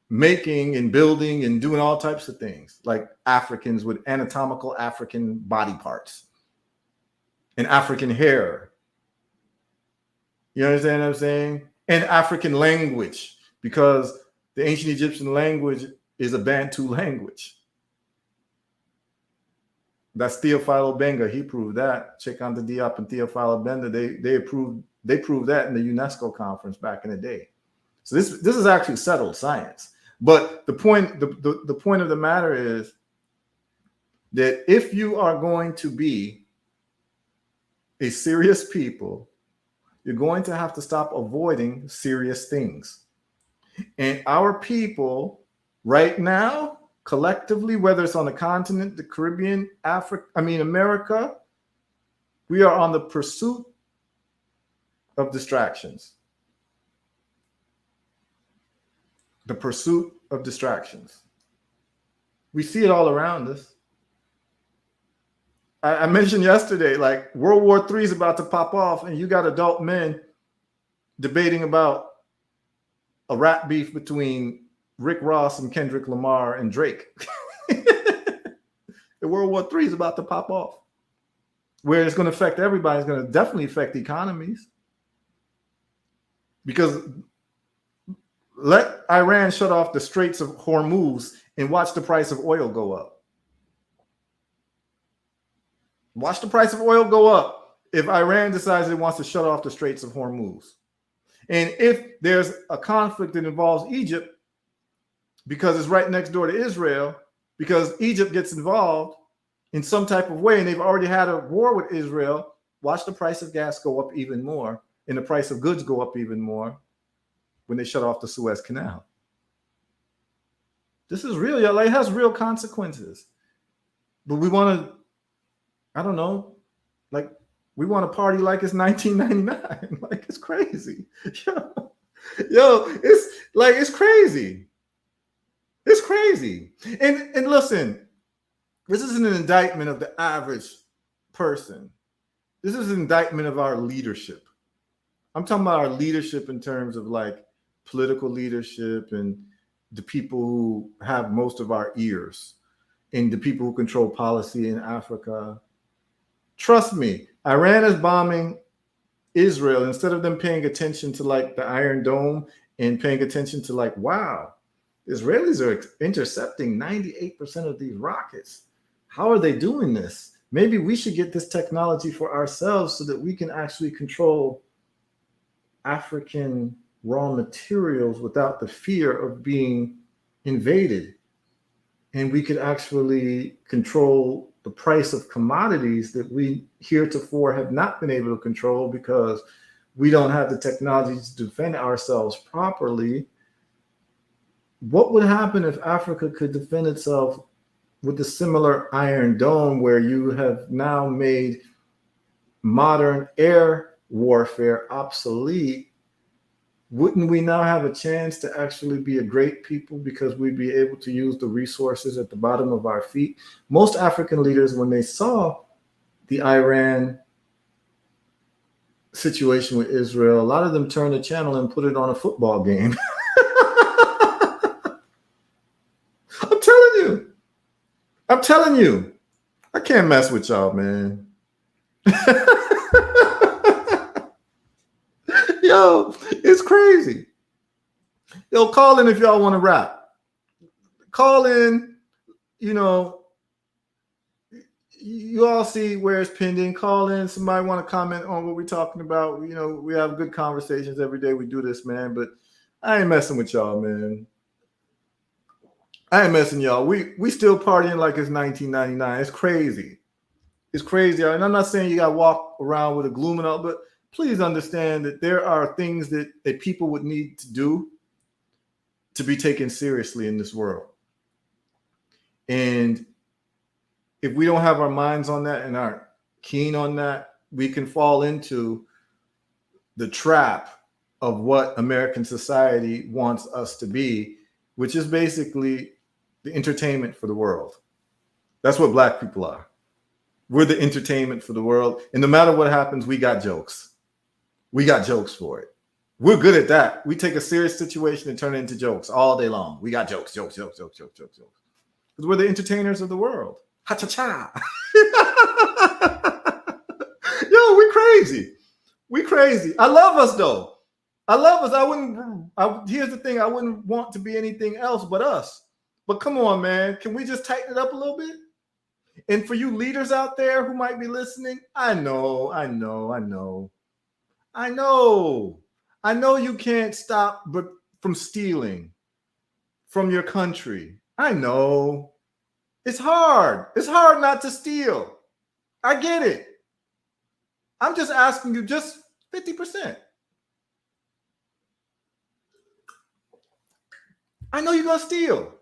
making and building and doing all types of things, like Africans with anatomical African body parts and African hair. You understand what I'm saying? And African language, because the ancient Egyptian language is a Bantu language. That's Theophilo Benga. He proved that. Cheikh-Anta Diop and Theophilo Benga, they proved that in the UNESCO conference back in the day. So this is actually settled science. But the point of the matter is that if you are going to be a serious people, you're going to have to stop avoiding serious things. And our people right now, collectively, whether it's on the continent, the Caribbean, America, we are on the pursuit of distractions. The pursuit of distractions. We see it all around us. I mentioned yesterday, like World War III is about to pop off, and you got adult men debating about a rap beef between Rick Ross and Kendrick Lamar and Drake. The World War III is about to pop off, where it's going to affect everybody. It's going to definitely affect economies, because let Iran shut off the Straits of Hormuz and watch the price of oil go up. Watch the price of oil go up if Iran decides it wants to shut off the Straits of Hormuz. And if there's a conflict that involves Egypt, because it's right next door to Israel, because Egypt gets involved in some type of way, and they've already had a war with Israel, watch the price of gas go up even more, and the price of goods go up even more when they shut off the Suez Canal. This is real, y'all. It has real consequences. But we want to, I don't know, like, we want to party like it's 1999. Like, it's crazy. Yo, it's like, it's crazy. It's crazy. And listen, this isn't an indictment of the average person. This is an indictment of our leadership. I'm talking about our leadership in terms of like political leadership and the people who have most of our ears and the people who control policy in Africa. Trust me, Iran is bombing Israel. Instead of them paying attention to like the Iron Dome and paying attention to like, wow, Israelis are intercepting 98% of these rockets. How are they doing this? Maybe we should get this technology for ourselves so that we can actually control African raw materials without the fear of being invaded. And we could actually control the price of commodities that we heretofore have not been able to control because we don't have the technology to defend ourselves properly. What would happen if Africa could defend itself with a similar Iron Dome, where you have now made modern air warfare obsolete? Wouldn't we now have a chance to actually be a great people because we'd be able to use the resources at the bottom of our feet? Most African leaders, when they saw the Iran situation with Israel, a lot of them turn the channel and put it on a football game. I'm telling you. I'm telling you. I can't mess with y'all, man. Yo, it's crazy. Yo, call in if y'all want to rap. Call in, you know, you all see where it's pending. Call in. Somebody want to comment on what we're talking about. You know, we have good conversations every day. We do this, man. But I ain't messing with y'all, man. I ain't messing y'all. We still partying like it's 1999. It's crazy. It's crazy. And I'm not saying you got to walk around with a gloom and all, but please understand that there are things that people would need to do to be taken seriously in this world. And if we don't have our minds on that and aren't keen on that, we can fall into the trap of what American society wants us to be, which is basically the entertainment for the world. That's what Black people are. We're the entertainment for the world. And no matter what happens, we got jokes. We got jokes for it. We're good at that. We take a serious situation and turn it into jokes all day long. We got jokes. Because we're the entertainers of the world. Ha-cha-cha. Yo, we crazy. We crazy. I love us, though. I love us. Here's the thing. I wouldn't want to be anything else but us. But come on, man. Can we just tighten it up a little bit? And for you leaders out there who might be listening, I know you can't stop from stealing from your country. I know. It's hard. It's hard not to steal. I get it. I'm just asking you just 50%. I know you're going to steal.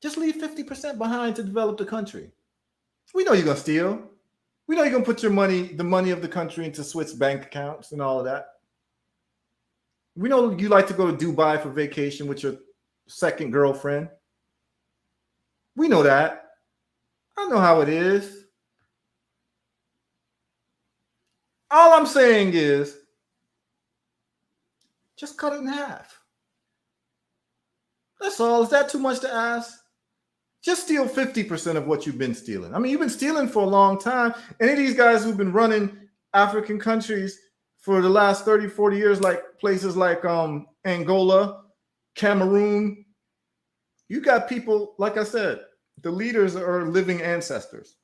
Just leave 50% behind to develop the country. We know you're going to steal. We know you're going to put your money, the money of the country, into Swiss bank accounts and all of that. We know you like to go to Dubai for vacation with your second girlfriend. We know that. I know how it is. All I'm saying is just cut it in half. That's all. Is that too much to ask? Just steal 50% of what you've been stealing. I mean, you've been stealing for a long time. Any of these guys who've been running African countries for the last 30, 40 years, like places like Angola, Cameroon, you got people, like I said, the leaders are living ancestors.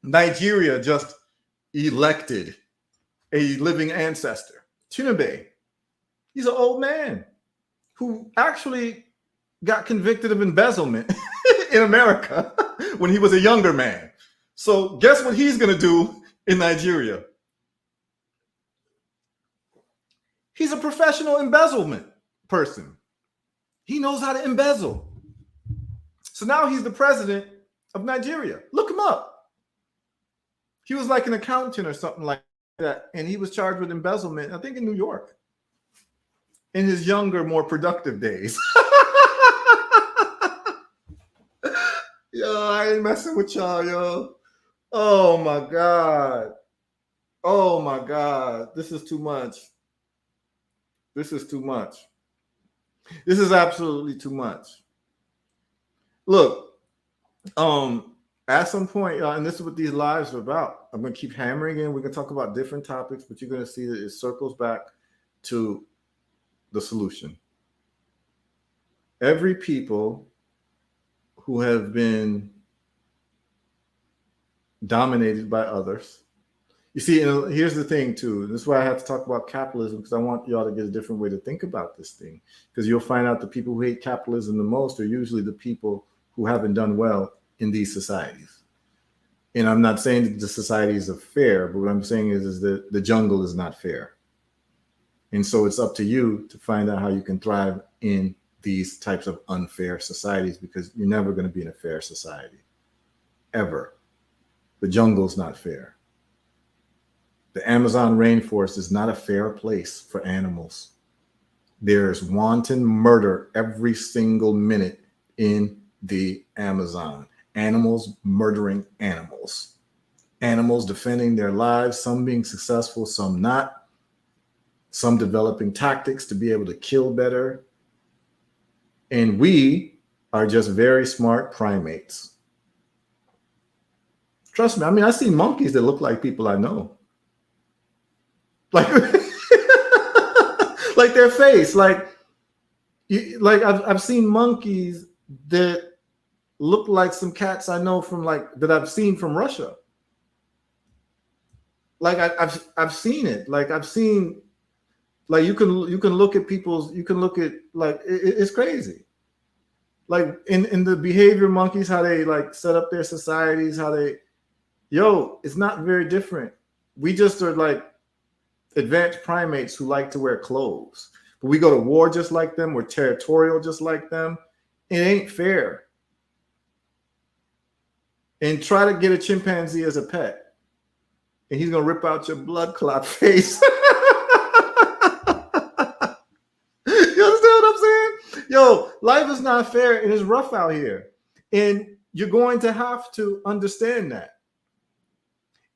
Nigeria just elected a living ancestor. Tinubu, he's an old man who actually got convicted of embezzlement in America when he was a younger man. So guess what he's going to do in Nigeria? He's a professional embezzlement person. He knows how to embezzle. So now he's the president of Nigeria. Look him up. He was like an accountant or something like that, and he was charged with embezzlement, I think in New York, in his younger, more productive days. Yo, I ain't messing with y'all, yo. Oh my God. Oh my God. This is too much. This is too much. This is absolutely too much. Look, at some point, and this is what these lives are about. I'm going to keep hammering in. We're going to talk about different topics, but you're going to see that it circles back to the solution. Every people who have been dominated by others. You see, and here's the thing too. This is why I have to talk about capitalism, because I want y'all to get a different way to think about this thing. Because you'll find out the people who hate capitalism the most are usually the people who haven't done well in these societies. And I'm not saying that the societies are fair, but what I'm saying is that the jungle is not fair. And so it's up to you to find out how you can thrive in these types of unfair societies, because you're never going to be in a fair society, ever. The jungle's not fair. The Amazon rainforest is not a fair place for animals. There's wanton murder every single minute in the Amazon. Animals murdering animals. animals defending their lives, some being successful, some not, some developing tactics to be able to kill better. And we are just very smart primates. Trust me. I mean, I see monkeys that look like people I know. Like, like their face. Like I've seen monkeys that look like some cats I know from that I've seen from Russia. Like I've seen it. Like I've seen, like you can look at people's, you can look at, like it's crazy. Like in the behavior monkeys, how they like set up their societies, how they, it's not very different. We just are like advanced primates who like to wear clothes, but we go to war just like them. We're territorial just like them. It ain't fair. And try to get a chimpanzee as a pet, and he's gonna rip out your blood clot face. You understand what I'm saying? Yo, life is not fair and it's rough out here. And you're going to have to understand that.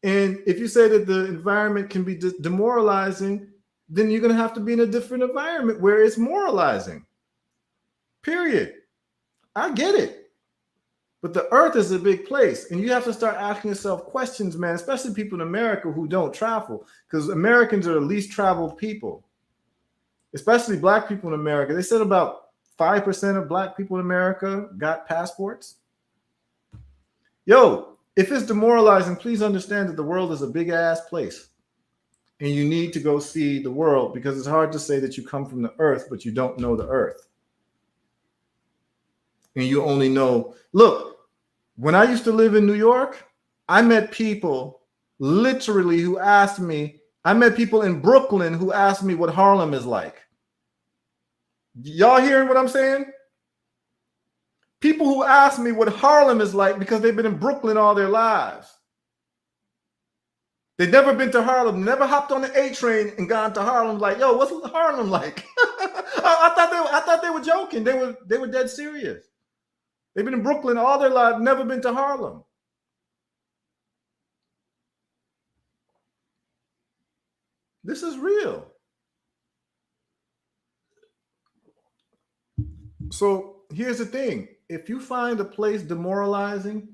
And if you say that the environment can be demoralizing, then you're going to have to be in a different environment where it's moralizing. Period. I get it. But the earth is a big place, and you have to start asking yourself questions, man, especially people in America who don't travel, because Americans are the least traveled people, especially Black people in America. They said about 5% of Black people in America got passports. Yo, if it's demoralizing, please understand that the world is a big ass place, and you need to go see the world, because it's hard to say that you come from the earth, but you don't know the earth. And you only know, look, when I used to live in New York, I met people literally who asked me, I met people in Brooklyn who asked me what Harlem is like. Y'all hearing what I'm saying? People who ask me what Harlem is like because they've been in Brooklyn all their lives. They've never been to Harlem, never hopped on the A train and gone to Harlem. Like, yo, what's Harlem like? I thought they were joking. They were dead serious. They've been in Brooklyn all their lives, never been to Harlem. This is real. So here's the thing. If you find a place demoralizing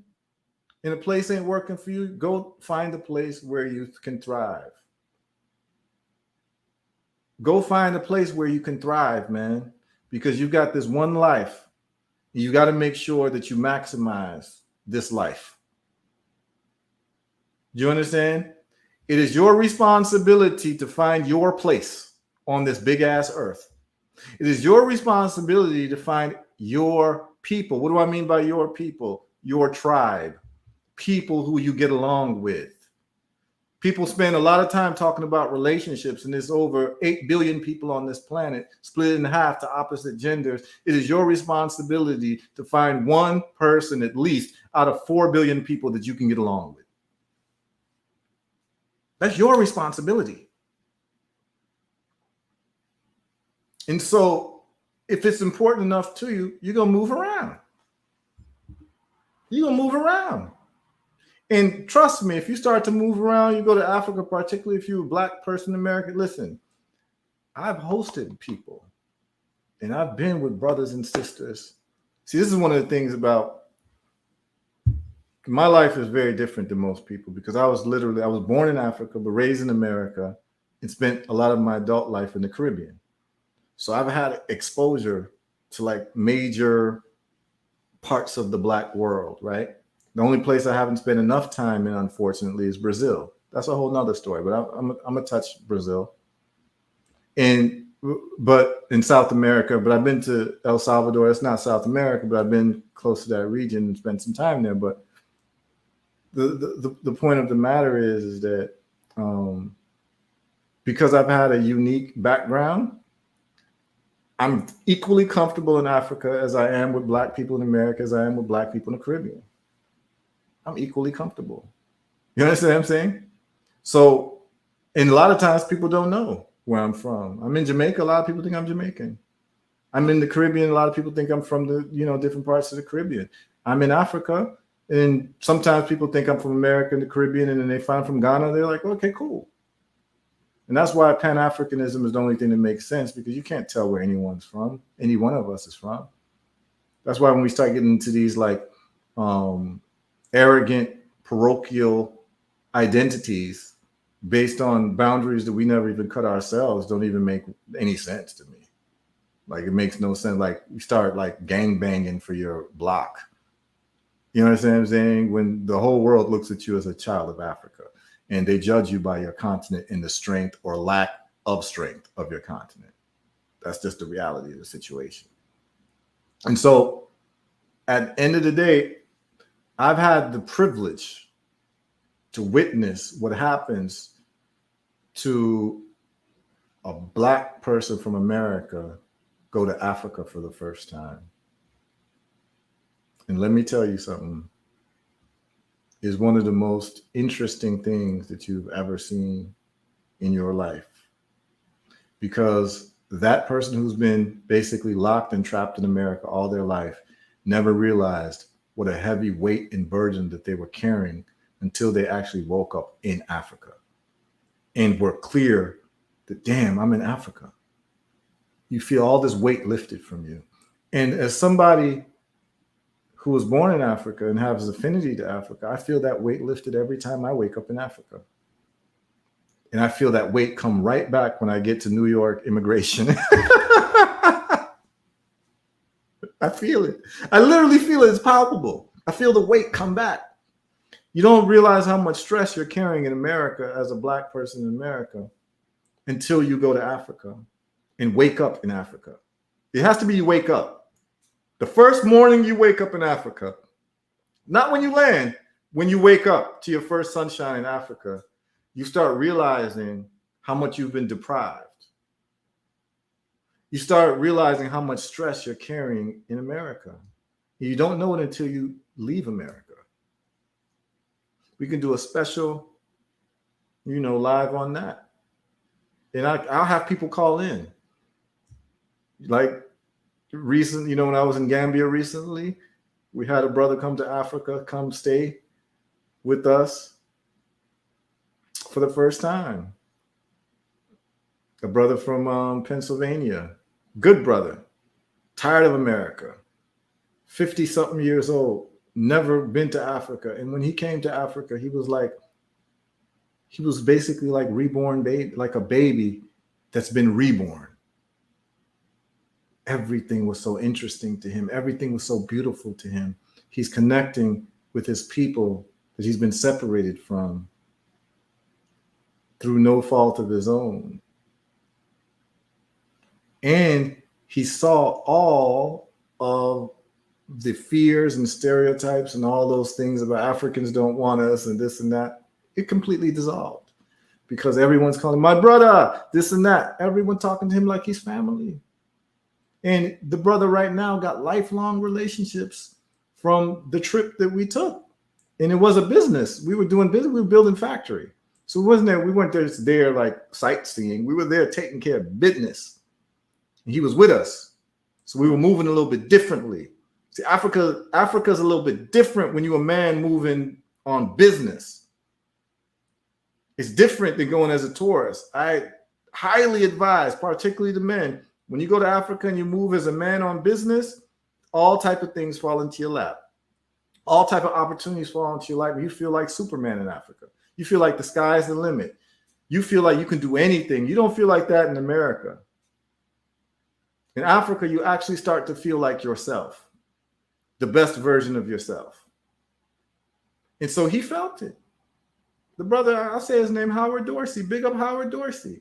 and a place ain't working for you, go find a place where you can thrive. Go find a place where you can thrive, man, because you've got this one life. You got to make sure that you maximize this life. Do you understand? It is your responsibility to find your place on this big ass earth. It is your responsibility to find your people. What do I mean by your people? Your tribe, people who you get along with. People spend a lot of time talking about relationships, and there's over 8 billion people on this planet, split in half to opposite genders. It is your responsibility to find one person at least out of 4 billion people that you can get along with. That's your responsibility. And so if it's important enough to you, you're going to move around. You're going to move around. And trust me, if you start to move around, you go to Africa, particularly if you're a Black person in America, listen, I've hosted people and I've been with brothers and sisters. See, this is one of the things about my life is very different than most people, because I was born in Africa, but raised in America and spent a lot of my adult life in the Caribbean. So I've had exposure to like major parts of the Black world, right? The only place I haven't spent enough time in, unfortunately, is Brazil. That's a whole nother story, but I'm gonna touch Brazil. But in South America, but I've been to El Salvador. It's not South America, but I've been close to that region and spent some time there. But the point of the matter is that because I've had a unique background, I'm equally comfortable in Africa as I am with Black people in America, as I am with Black people in the Caribbean. I'm equally comfortable. You understand what I'm saying? So, and a lot of times people don't know where I'm from. I'm in Jamaica. A lot of people think I'm Jamaican. I'm in the Caribbean. A lot of people think I'm from the, different parts of the Caribbean. I'm in Africa. And sometimes people think I'm from America and the Caribbean, and then they find I'm from Ghana. They're like, okay, cool. And that's why Pan-Africanism is the only thing that makes sense, because you can't tell where anyone's from. Any one of us is from. That's why when we start getting into these like arrogant, parochial identities based on boundaries that we never even cut ourselves, don't even make any sense to me. Like, it makes no sense. Like, you start like gang banging for your block. You know what I'm saying? When the whole world looks at you as a child of Africa, and they judge you by your continent and the strength or lack of strength of your continent. That's just the reality of the situation. And so at the end of the day, I've had the privilege to witness what happens to a Black person from America go to Africa for the first time. And let me tell you something, is one of the most interesting things that you've ever seen in your life. Because that person who's been basically locked and trapped in America all their life never realized what a heavy weight and burden that they were carrying until they actually woke up in Africa and were clear that, damn, I'm in Africa. You feel all this weight lifted from you. And as somebody who was born in Africa and has affinity to Africa, I feel that weight lifted every time I wake up in Africa. And I feel that weight come right back when I get to New York immigration. I feel it. I literally feel it. It's palpable. I feel the weight come back. You don't realize how much stress you're carrying in America as a Black person in America until you go to Africa and wake up in Africa. It has to be you wake up. The first morning you wake up in Africa, not when you land, when you wake up to your first sunshine in Africa, you start realizing how much you've been deprived. You start realizing how much stress you're carrying in America. You don't know it until you leave America. We can do a special, live on that. And I'll have people call in. Like, when I was in Gambia recently, we had a brother come to Africa, come stay with us for the first time. A brother from Pennsylvania, good brother, tired of America, 50-something years old, never been to Africa. And when he came to Africa, he was basically like reborn baby, like a baby that's been reborn. Everything was so interesting to him. Everything was so beautiful to him. He's connecting with his people that he's been separated from through no fault of his own. And he saw all of the fears and stereotypes and all those things about Africans don't want us and this and that. It completely dissolved because everyone's calling my brother, this and that. Everyone talking to him like he's family. And the brother right now got lifelong relationships from the trip that we took. And it was a business. We were doing business. We were building factory. So we weren't just there like sightseeing. We were there taking care of business. And he was with us. So we were moving a little bit differently. See, Africa's a little bit different when you're a man moving on business. It's different than going as a tourist. I highly advise, particularly the men, when you go to Africa and you move as a man on business, all type of things fall into your lap. All type of opportunities fall into your lap. You feel like Superman in Africa. You feel like the sky's the limit. You feel like you can do anything. You don't feel like that in America. In Africa, you actually start to feel like yourself, the best version of yourself. And so he felt it. The brother, I'll say his name, Howard Dorsey. Big up Howard Dorsey.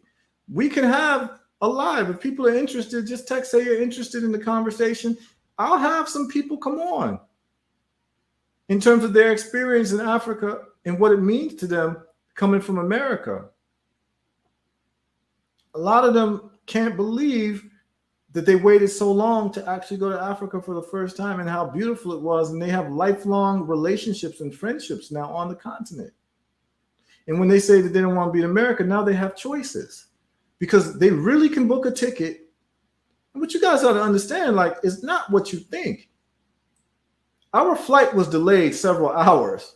We can have a live. If people are interested, just text, say you're interested in the conversation. I'll have some people come on in terms of their experience in Africa and what it means to them coming from America. A lot of them can't believe that they waited so long to actually go to Africa for the first time and how beautiful it was. And they have lifelong relationships and friendships now on the continent. And when they say that they don't want to be in America, now they have choices because they really can book a ticket. And what you guys ought to understand, like, it's not what you think. Our flight was delayed several hours.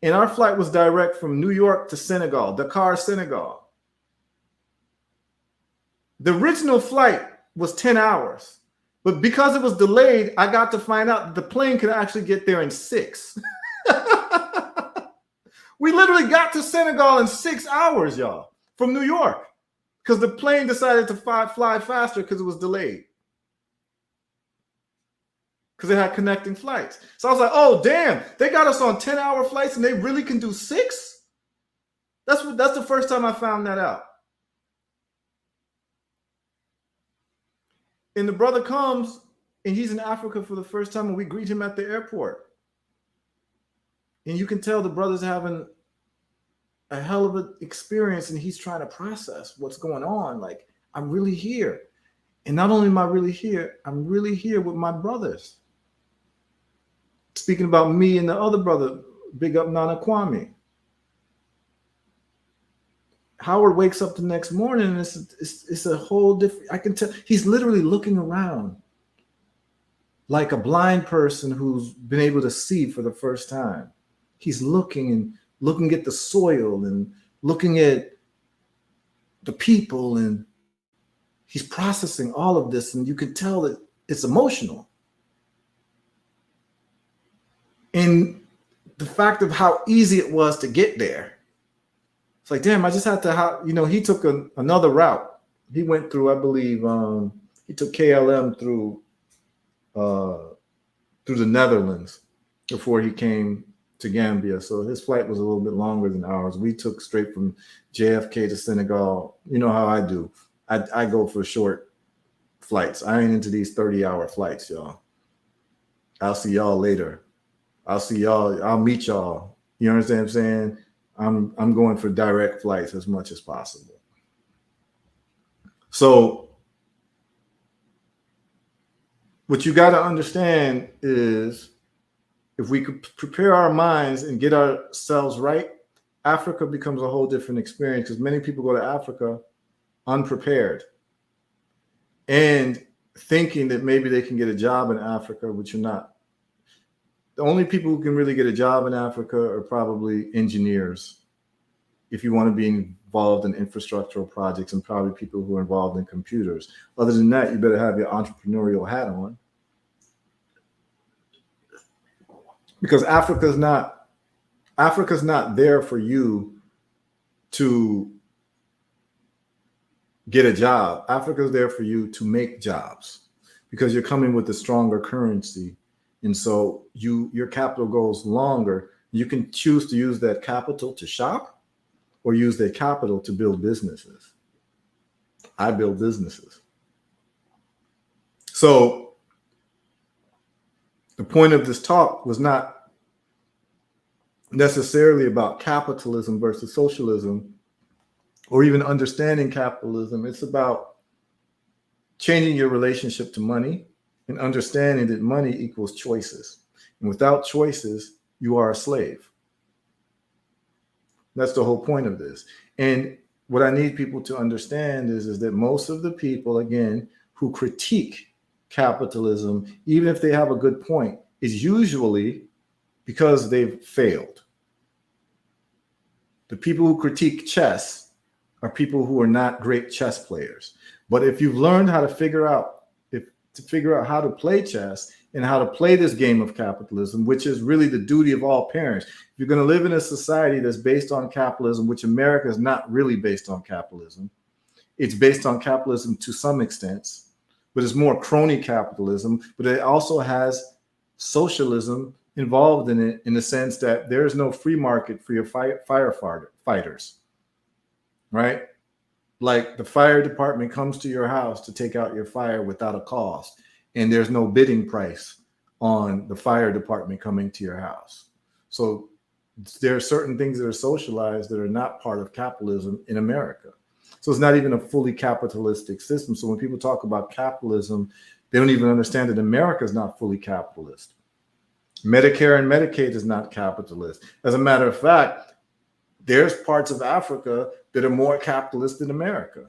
And our flight was direct from New York to Senegal, Dakar, Senegal. The original flight was 10 hours. But because it was delayed, I got to find out that the plane could actually get there in 6. We literally got to Senegal in 6 hours, y'all, from New York, because the plane decided to fly faster because it was delayed, because it had connecting flights. So I was like, oh, damn, they got us on 10-hour flights and they really can do 6? That's the first time I found that out. And the brother comes, and he's in Africa for the first time, and we greet him at the airport. And you can tell the brother's having a hell of an experience, and he's trying to process what's going on. Like, I'm really here. And not only am I really here, I'm really here with my brothers. Speaking about me and the other brother, big up Nana Kwame. Howard wakes up the next morning, and it's a whole different, I can tell, he's literally looking around like a blind person who's been able to see for the first time. He's looking at the soil and looking at the people, and he's processing all of this, and you can tell that it's emotional. And the fact of how easy it was to get there. It's like, damn, I just had to, he took another route. He went through, I believe, he took KLM through the Netherlands before he came to Gambia. So his flight was a little bit longer than ours. We took straight from JFK to Senegal. You know how I do. I go for short flights. I ain't into these 30-hour flights, y'all. I'll see y'all later. I'll meet y'all. You understand what I'm saying? I'm going for direct flights as much as possible. So what you got to understand is, if we could prepare our minds and get ourselves right, Africa becomes a whole different experience, because many people go to Africa unprepared and thinking that maybe they can get a job in Africa, which you're not. The only people who can really get a job in Africa are probably engineers, if you want to be involved in infrastructural projects, and probably people who are involved in computers. Other than that, you better have your entrepreneurial hat on, because Africa's not there for you to get a job. Africa's there for you to make jobs, because you're coming with a stronger currency. And so your capital goes longer. You can choose to use that capital to shop, or use that capital to build businesses. I build businesses. So the point of this talk was not necessarily about capitalism versus socialism, or even understanding capitalism. It's about changing your relationship to money and understanding that money equals choices. And without choices, you are a slave. That's the whole point of this. And what I need people to understand is that most of the people, again, who critique capitalism, even if they have a good point, is usually because they've failed. The people who critique chess are people who are not great chess players. But if you've learned how to figure out how to play chess and how to play this game of capitalism, which is really the duty of all parents. If you're going to live in a society that's based on capitalism, which America is not really based on capitalism, it's based on capitalism to some extent, but it's more crony capitalism, but it also has socialism involved in it, in the sense that there is no free market for your firefighters, right? Like, the fire department comes to your house to take out your fire without a cost, and there's no bidding price on the fire department coming to your house. So there are certain things that are socialized that are not part of capitalism in America. So it's not even a fully capitalistic system. So when people talk about capitalism, they don't even understand that America is not fully capitalist. Medicare and Medicaid is not capitalist. As a matter of fact, there's parts of Africa that are more capitalist than America.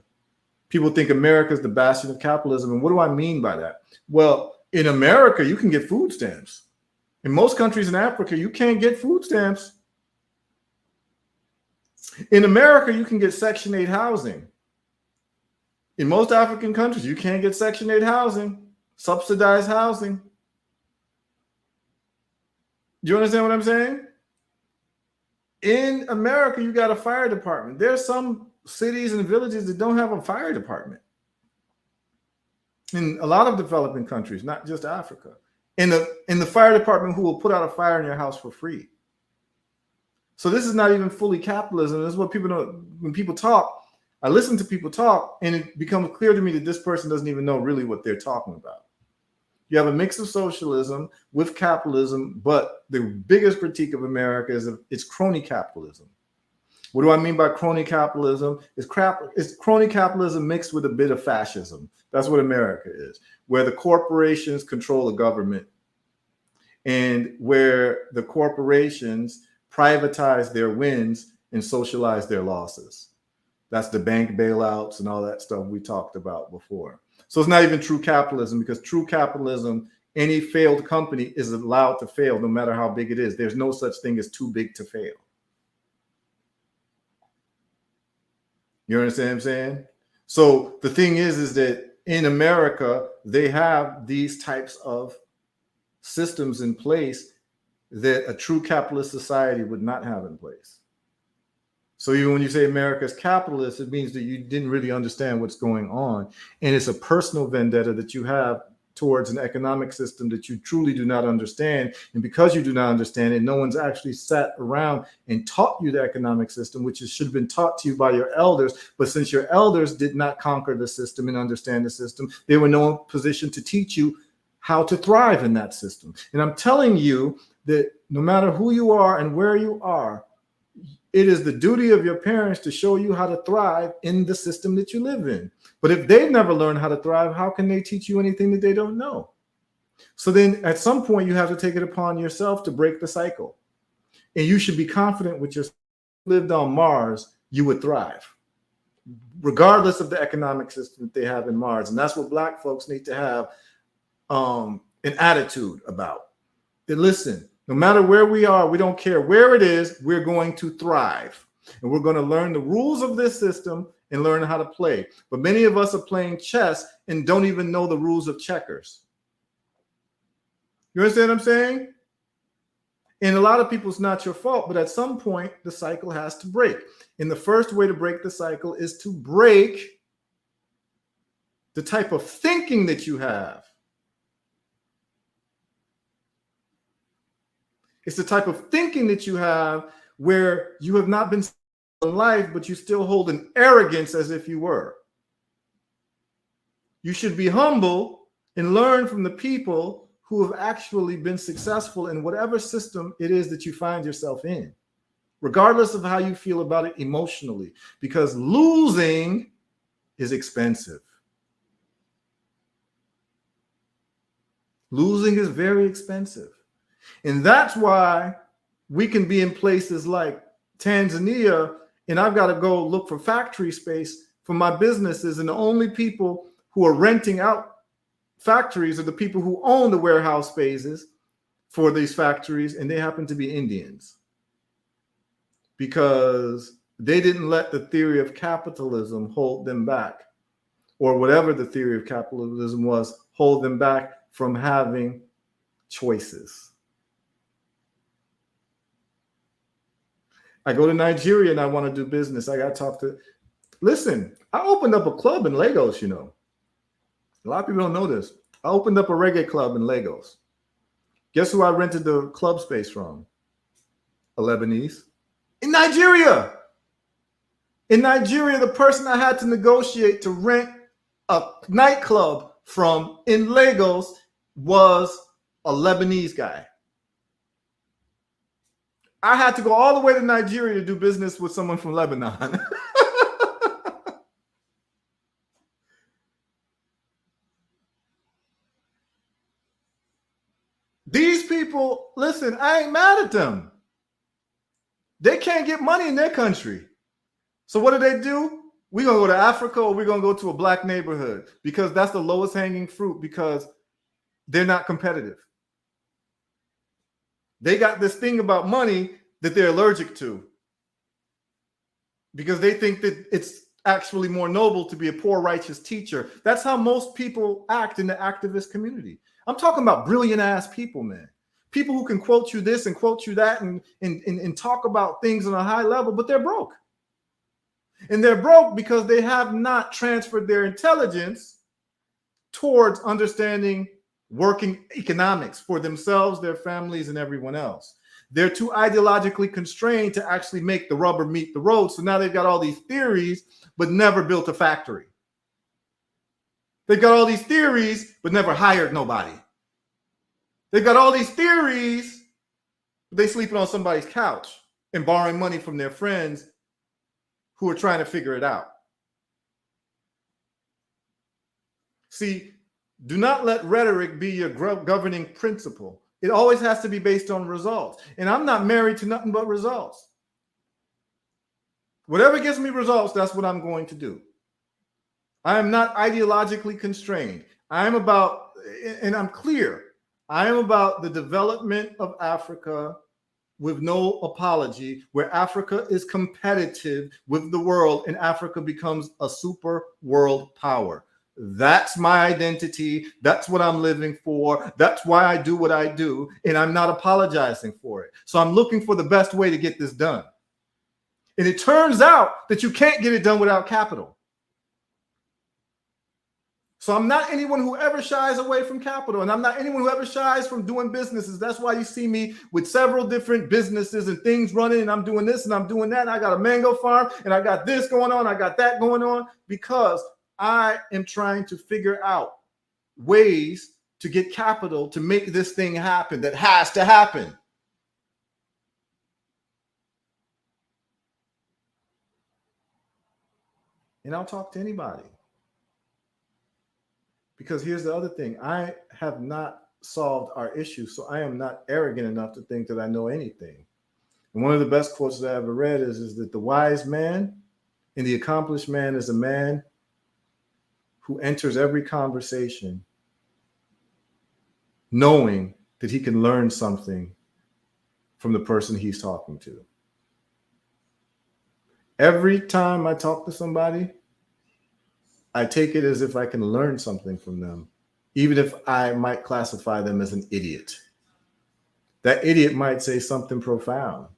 People think America is the bastion of capitalism. And what do I mean by that? Well, in America, you can get food stamps. In most countries in Africa, you can't get food stamps. In America, you can get Section 8 housing. In most African countries, you can't get Section 8 housing, subsidized housing. Do you understand what I'm saying? In America, you got a fire department. There's some cities and villages that don't have a fire department. In a lot of developing countries, not just Africa. In the fire department who will put out a fire in your house for free. So this is not even fully capitalism. This is what people know. When people talk, I listen to people talk, and it becomes clear to me that this person doesn't even know really what they're talking about. You have a mix of socialism with capitalism, but the biggest critique of America is it's crony capitalism. What do I mean by crony capitalism? It's crony capitalism mixed with a bit of fascism. That's what America is, where the corporations control the government and where the corporations privatize their wins and socialize their losses. That's the bank bailouts and all that stuff we talked about before. So it's not even true capitalism, because true capitalism, any failed company is allowed to fail no matter how big it is. There's no such thing as too big to fail. You understand what I'm saying? So the thing is that in America, they have these types of systems in place that a true capitalist society would not have in place. So even when you say America is capitalist, it means that you didn't really understand what's going on. And it's a personal vendetta that you have towards an economic system that you truly do not understand. And because you do not understand it, no one's actually sat around and taught you the economic system, which should have been taught to you by your elders. But since your elders did not conquer the system and understand the system, they were no position to teach you how to thrive in that system. And I'm telling you that no matter who you are and where you are, it is the duty of your parents to show you how to thrive in the system that you live in. But if they've never learned how to thrive, how can they teach you anything that they don't know? So then at some point, you have to take it upon yourself to break the cycle. And you should be confident with yourself. If you lived on Mars, you would thrive, regardless of the economic system that they have in Mars. And that's what Black folks need to have an attitude about. That listen, no matter where we are, we don't care where it is, we're going to thrive. And we're going to learn the rules of this system and learn how to play. But many of us are playing chess and don't even know the rules of checkers. You understand what I'm saying? And a lot of people, it's not your fault, but at some point, the cycle has to break. And the first way to break the cycle is to break the type of thinking that you have. It's the type of thinking that you have where you have not been in life, but you still hold an arrogance as if you were. You should be humble and learn from the people who have actually been successful in whatever system it is that you find yourself in, regardless of how you feel about it emotionally, because losing is expensive. Losing is very expensive. And that's why we can be in places like Tanzania, and I've got to go look for factory space for my businesses. And the only people who are renting out factories are the people who own the warehouse spaces for these factories, and they happen to be Indians, because they didn't let the theory of capitalism hold them back, or whatever the theory of capitalism was, hold them back from having choices. I go to Nigeria and I want to do business. I got to talk to, listen, I opened up a club in Lagos, you know. A lot of people don't know this. I opened up a reggae club in Lagos. Guess who I rented the club space from? A Lebanese. In Nigeria. In Nigeria, the person I had to negotiate to rent a nightclub from in Lagos was a Lebanese guy. I had to go all the way to Nigeria to do business with someone from Lebanon. These people, listen, I ain't mad at them. They can't get money in their country. So what do? We're going to go to Africa, or we're going to go to a Black neighborhood, because that's the lowest hanging fruit, because they're not competitive. They got this thing about money that they're allergic to because they think that it's actually more noble to be a poor, righteous teacher. That's how most people act in the activist community. I'm talking about brilliant ass people, man. People who can quote you this and quote you that and talk about things on a high level, but they're broke. And they're broke because they have not transferred their intelligence towards understanding working economics for themselves, their families, and everyone else. They're too ideologically constrained to actually make the rubber meet the road. So now they've got all these theories, but never built a factory. They've got all these theories, but never hired nobody. They've got all these theories, but they sleeping on somebody's couch and borrowing money from their friends who are trying to figure it out. See, do not let rhetoric be your governing principle. It always has to be based on results. And I'm not married to nothing but results. Whatever gives me results, that's what I'm going to do. I am not ideologically constrained. I am about, and I'm clear, I am about the development of Africa with no apology, where Africa is competitive with the world and Africa becomes a super world power. That's my identity. That's what I'm living for. That's why I do what I do. And I'm not apologizing for it. So I'm looking for the best way to get this done. And it turns out that you can't get it done without capital. So I'm not anyone who ever shies away from capital, and I'm not anyone who ever shies from doing businesses. That's why you see me with several different businesses and things running, and I'm doing this and I'm doing that. I got a mango farm and I got this going on. I got that going on because I am trying to figure out ways to get capital to make this thing happen that has to happen. And I'll talk to anybody. Because here's the other thing. I have not solved our issues, so I am not arrogant enough to think that I know anything. And one of the best quotes that I ever read is that the wise man and the accomplished man is a man who enters every conversation knowing that he can learn something from the person he's talking to. Every time I talk to somebody, I take it as if I can learn something from them, even if I might classify them as an idiot. That idiot might say something profound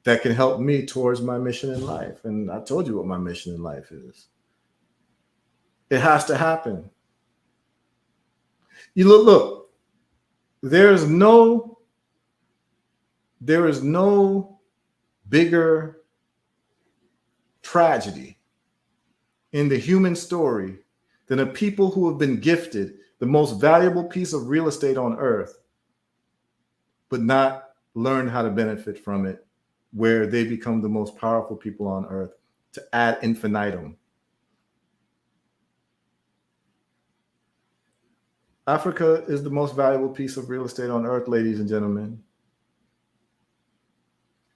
that can help me towards my mission in life. And I told you what my mission in life is. It has to happen. You look, there is no bigger tragedy in the human story than a people who have been gifted the most valuable piece of real estate on earth, but not learn how to benefit from it, where they become the most powerful people on earth to ad infinitum. Africa is the most valuable piece of real estate on earth, ladies and gentlemen.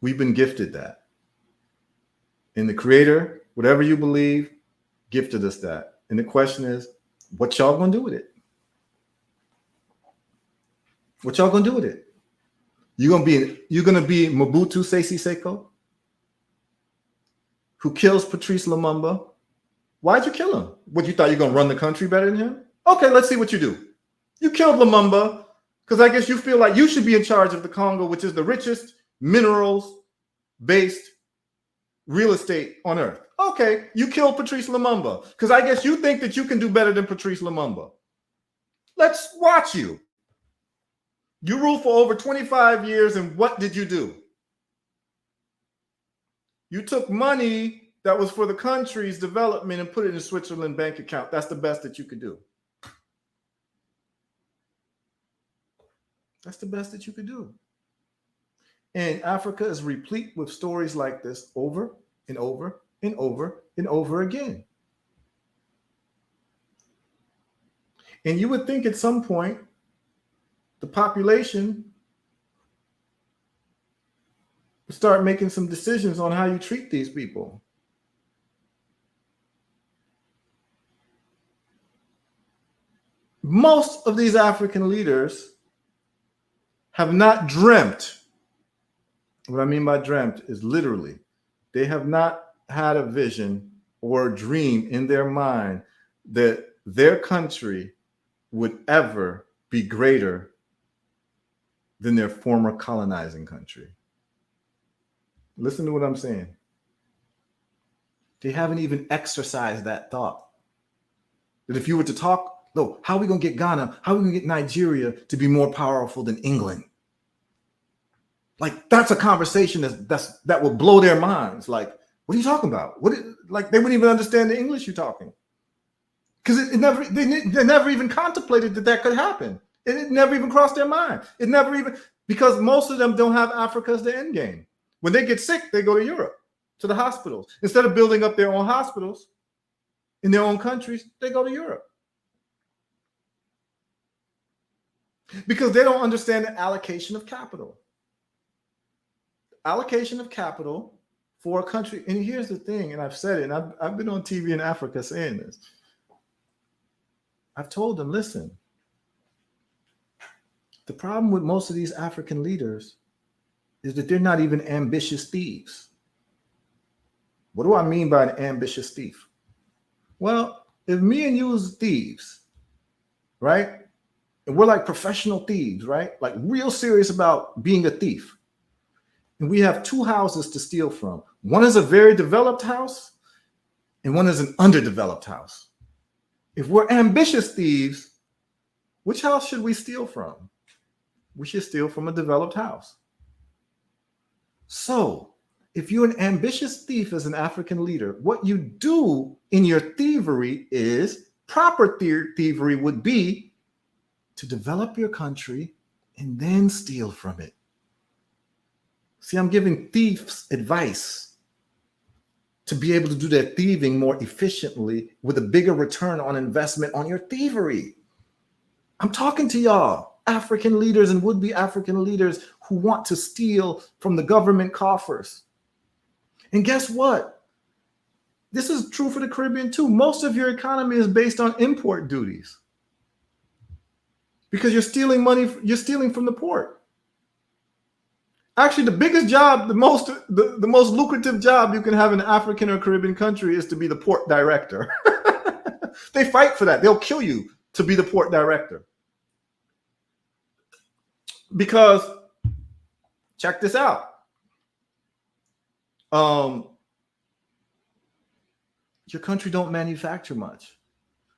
We've been gifted that. And the Creator, whatever you believe, gifted us that. And the question is, what y'all gonna do with it? What y'all gonna do with it? You're gonna be Mobutu Sese Seko, who kills Patrice Lumumba. Why'd you kill him? What, you thought you're gonna run the country better than him? Okay, let's see what you do. You killed Lumumba because I guess you feel like you should be in charge of the Congo, which is the richest minerals-based real estate on earth. Okay, you killed Patrice Lumumba because I guess you think that you can do better than Patrice Lumumba. Let's watch you. You ruled for over 25 years, and what did you do? You took money that was for the country's development and put it in a Switzerland bank account. That's the best that you could do. That's the best that you could do. And Africa is replete with stories like this over and over and over and over again. And you would think at some point the population would start making some decisions on how you treat these people. Most of these African leaders have not dreamt. What I mean by dreamt is literally, they have not had a vision or a dream in their mind that their country would ever be greater than their former colonizing country. Listen to what I'm saying. They haven't even exercised that thought. That if you were to talk, no, how are we going to get Ghana? How are we going to get Nigeria to be more powerful than England? Like, that's a conversation that will blow their minds. Like, what are you talking about? Like, they wouldn't even understand the English you're talking. Because they never even contemplated that could happen. It never even crossed their mind. It never even, because most of them don't have Africa as the end game. When they get sick, they go to Europe, to the hospitals. Instead of building up their own hospitals in their own countries, they go to Europe. Because they don't understand the allocation of capital. Allocation of capital for a country. And here's the thing, and I've said it, and I've been on TV in Africa saying this. I've told them, listen, the problem with most of these African leaders is that they're not even ambitious thieves. What do I mean by an ambitious thief? Well, if me and you was thieves, right? And we're like professional thieves, right? Like real serious about being a thief. And we have two houses to steal from. One is a very developed house and one is an underdeveloped house. If we're ambitious thieves, which house should we steal from? We should steal from a developed house. So if you're an ambitious thief as an African leader, what you do in your thievery is, proper thievery would be to develop your country and then steal from it. See, I'm giving thieves advice to be able to do their thieving more efficiently with a bigger return on investment on your thievery. I'm talking to y'all, African leaders and would-be African leaders who want to steal from the government coffers. And guess what? This is true for the Caribbean too. Most of your economy is based on import duties because you're stealing money, you're stealing from the port. Actually, the biggest job, the most lucrative job you can have in an African or Caribbean country is to be the port director. They fight for that. They'll kill you to be the port director. Because, check this out. Your country don't manufacture much.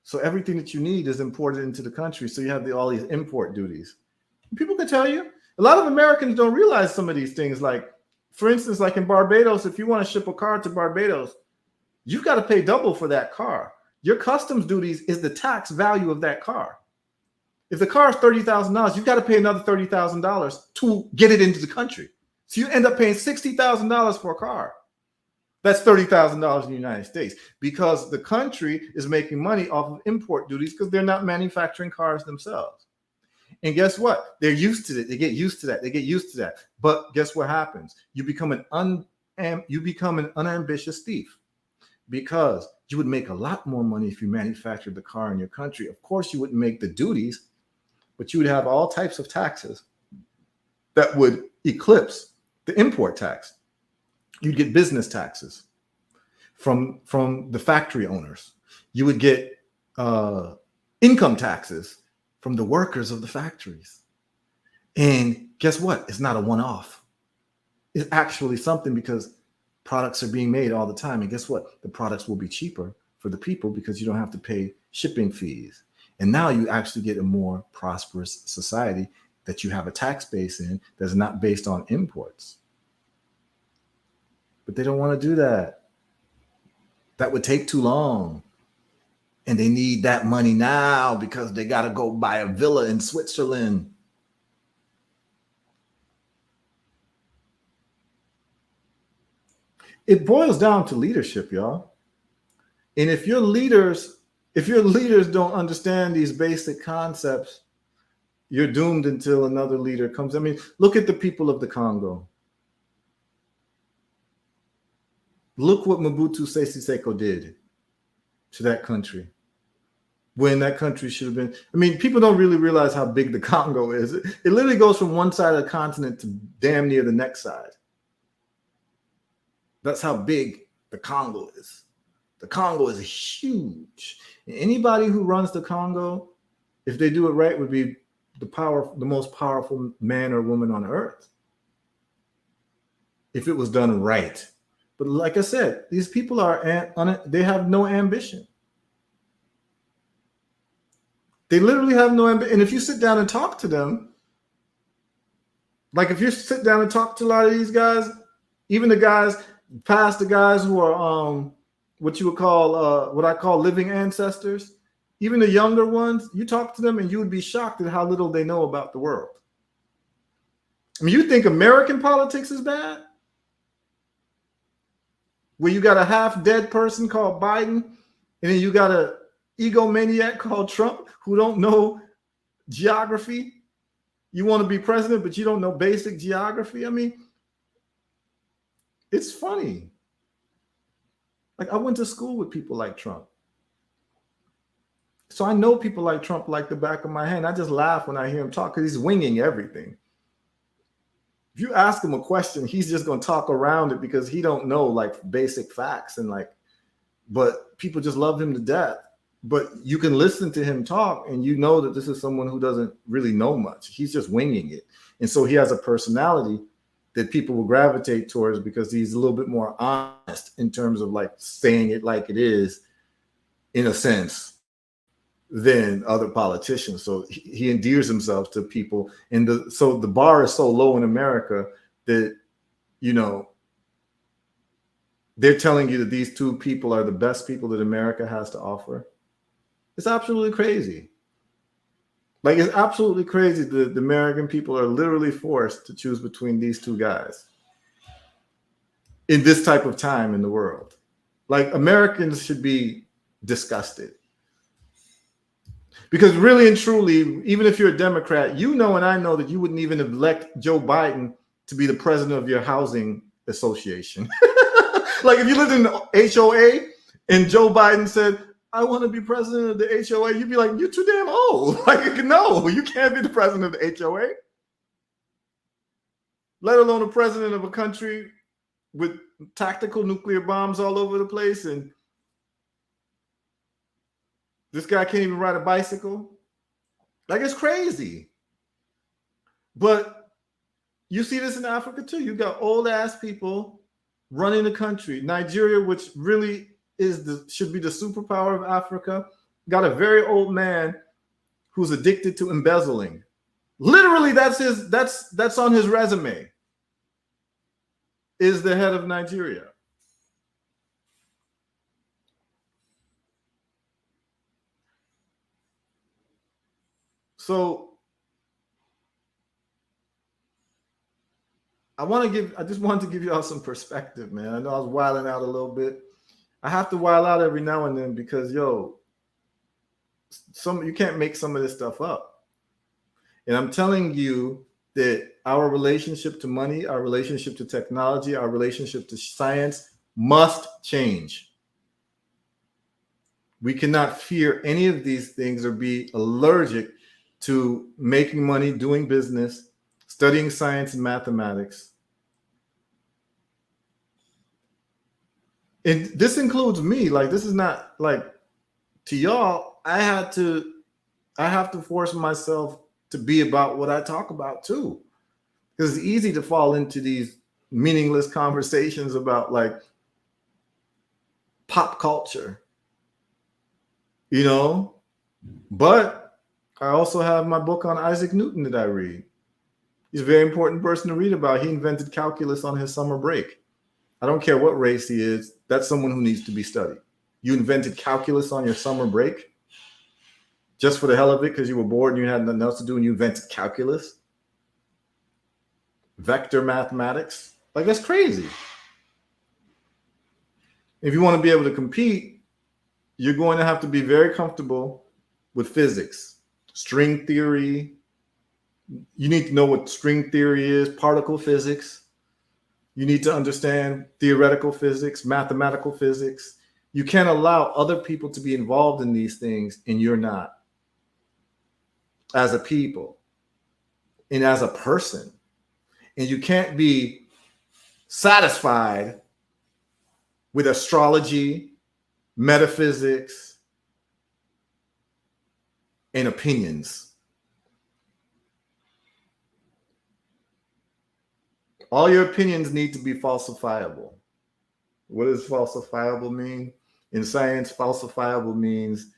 So everything that you need is imported into the country. So you have all these import duties. People can tell you. A lot of Americans don't realize some of these things. Like, for instance, like in Barbados, if you want to ship a car to Barbados, you've got to pay double for that car. Your customs duties is the tax value of that car. If the car is $30,000, you've got to pay another $30,000 to get it into the country. So you end up paying $60,000 for a car. That's $30,000 in the United States because the country is making money off of import duties because they're not manufacturing cars themselves. And guess what? They're used to it. They get used to that. They get used to that. But guess what happens? You become an unambitious thief because you would make a lot more money if you manufactured the car in your country. Of course, you wouldn't make the duties, but you would have all types of taxes that would eclipse the import tax. You'd get business taxes from the factory owners. You would get income taxes from the workers of the factories. And guess what? It's not a one-off. It's actually something because products are being made all the time. And guess what? The products will be cheaper for the people because you don't have to pay shipping fees. And now you actually get a more prosperous society that you have a tax base in that's not based on imports. But they don't want to do that. That would take too long. And they need that money now because they got to go buy a villa in Switzerland. It boils down to leadership, y'all. And if your leaders don't understand these basic concepts, you're doomed until another leader comes. I mean, look at the people of the Congo. Look what Mobutu Sese Seko did to that country. when that country should have been. I mean, people don't really realize how big the Congo is. It literally goes from one side of the continent to damn near the next side. That's how big the Congo is. The Congo is huge. And anybody who runs the Congo, if they do it right, would be the most powerful man or woman on earth. If it was done right. But like I said, these people they have no ambition. They literally have no ambition. And if you sit down and talk to them, like if you sit down and talk to a lot of these guys, even the guys past the guys who are what you would call what I call living ancestors, even the younger ones, you talk to them and you would be shocked at how little they know about the world. I mean, you think American politics is bad? Where you got a half-dead person called Biden, and then you got an egomaniac called Trump who don't know geography. You want to be president, but you don't know basic geography. I mean, it's funny. Like, I went to school with people like Trump. So I know people like Trump like the back of my hand. I just laugh when I hear him talk because he's winging everything. If you ask him a question, he's just going to talk around it because he don't know like basic facts and like, but people just love him to death. But you can listen to him talk and you know that this is someone who doesn't really know much. He's just winging it. And so he has a personality that people will gravitate towards because he's a little bit more honest in terms of like saying it like it is, in a sense, than other politicians. So he endears himself to people. And so the bar is so low in America that, you know, they're telling you that these two people are the best people that America has to offer. It's absolutely crazy. Like, it's absolutely crazy that the American people are literally forced to choose between these two guys in this type of time in the world. Like, Americans should be disgusted. Because really and truly, even if you're a Democrat, you know and I know that you wouldn't even elect Joe Biden to be the president of your housing association. Like, if you lived in the HOA and Joe Biden said, I want to be president of the HOA, you'd be like, you're too damn old. Like, no, you can't be the president of the HOA. Let alone a president of a country with tactical nuclear bombs all over the place, and this guy can't even ride a bicycle. Like, it's crazy. But you see this in Africa too. You got old ass people running the country. Nigeria, which really should be the superpower of Africa, got a very old man who's addicted to embezzling. Literally, that's on his resume. Is the head of Nigeria. So I just wanted to give y'all some perspective, man. I know I was wilding out a little bit. I have to wild out every now and then because, you can't make some of this stuff up. And I'm telling you that our relationship to money, our relationship to technology, our relationship to science must change. We cannot fear any of these things or be allergic to making money, doing business, studying science and mathematics. And this includes me. Like, this is not like to y'all. I have to force myself to be about what I talk about too. Because it's easy to fall into these meaningless conversations about like pop culture, but I also have my book on Isaac Newton that I read. He's a very important person to read about. He invented calculus on his summer break. I don't care what race he is. That's someone who needs to be studied. You invented calculus on your summer break just for the hell of it because you were bored and you had nothing else to do and you invented calculus. Vector mathematics. Like, that's crazy. If you want to be able to compete, you're going to have to be very comfortable with physics. String theory. You need to know what string theory is, particle physics. You need to understand theoretical physics, mathematical physics. You can't allow other people to be involved in these things and you're not, as a people and as a person. And you can't be satisfied with astrology, metaphysics, and opinions. All your opinions need to be falsifiable. What does falsifiable mean? In science, falsifiable means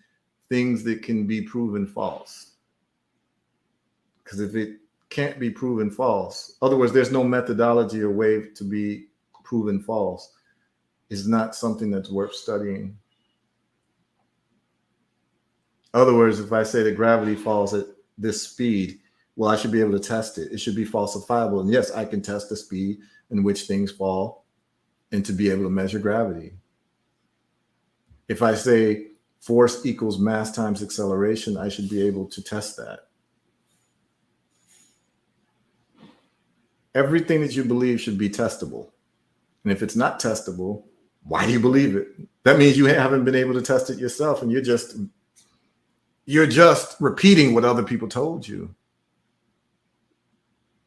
things that can be proven false. Because if it can't be proven false, in other words, there's no methodology or way to be proven false, is not something that's worth studying. In other words, if I say that gravity falls at this speed, well, I should be able to test it. It should be falsifiable. And yes, I can test the speed in which things fall and to be able to measure gravity. If I say force equals mass times acceleration, I should be able to test that. Everything that you believe should be testable. And if it's not testable, why do you believe it? That means you haven't been able to test it yourself, and you're just repeating what other people told you.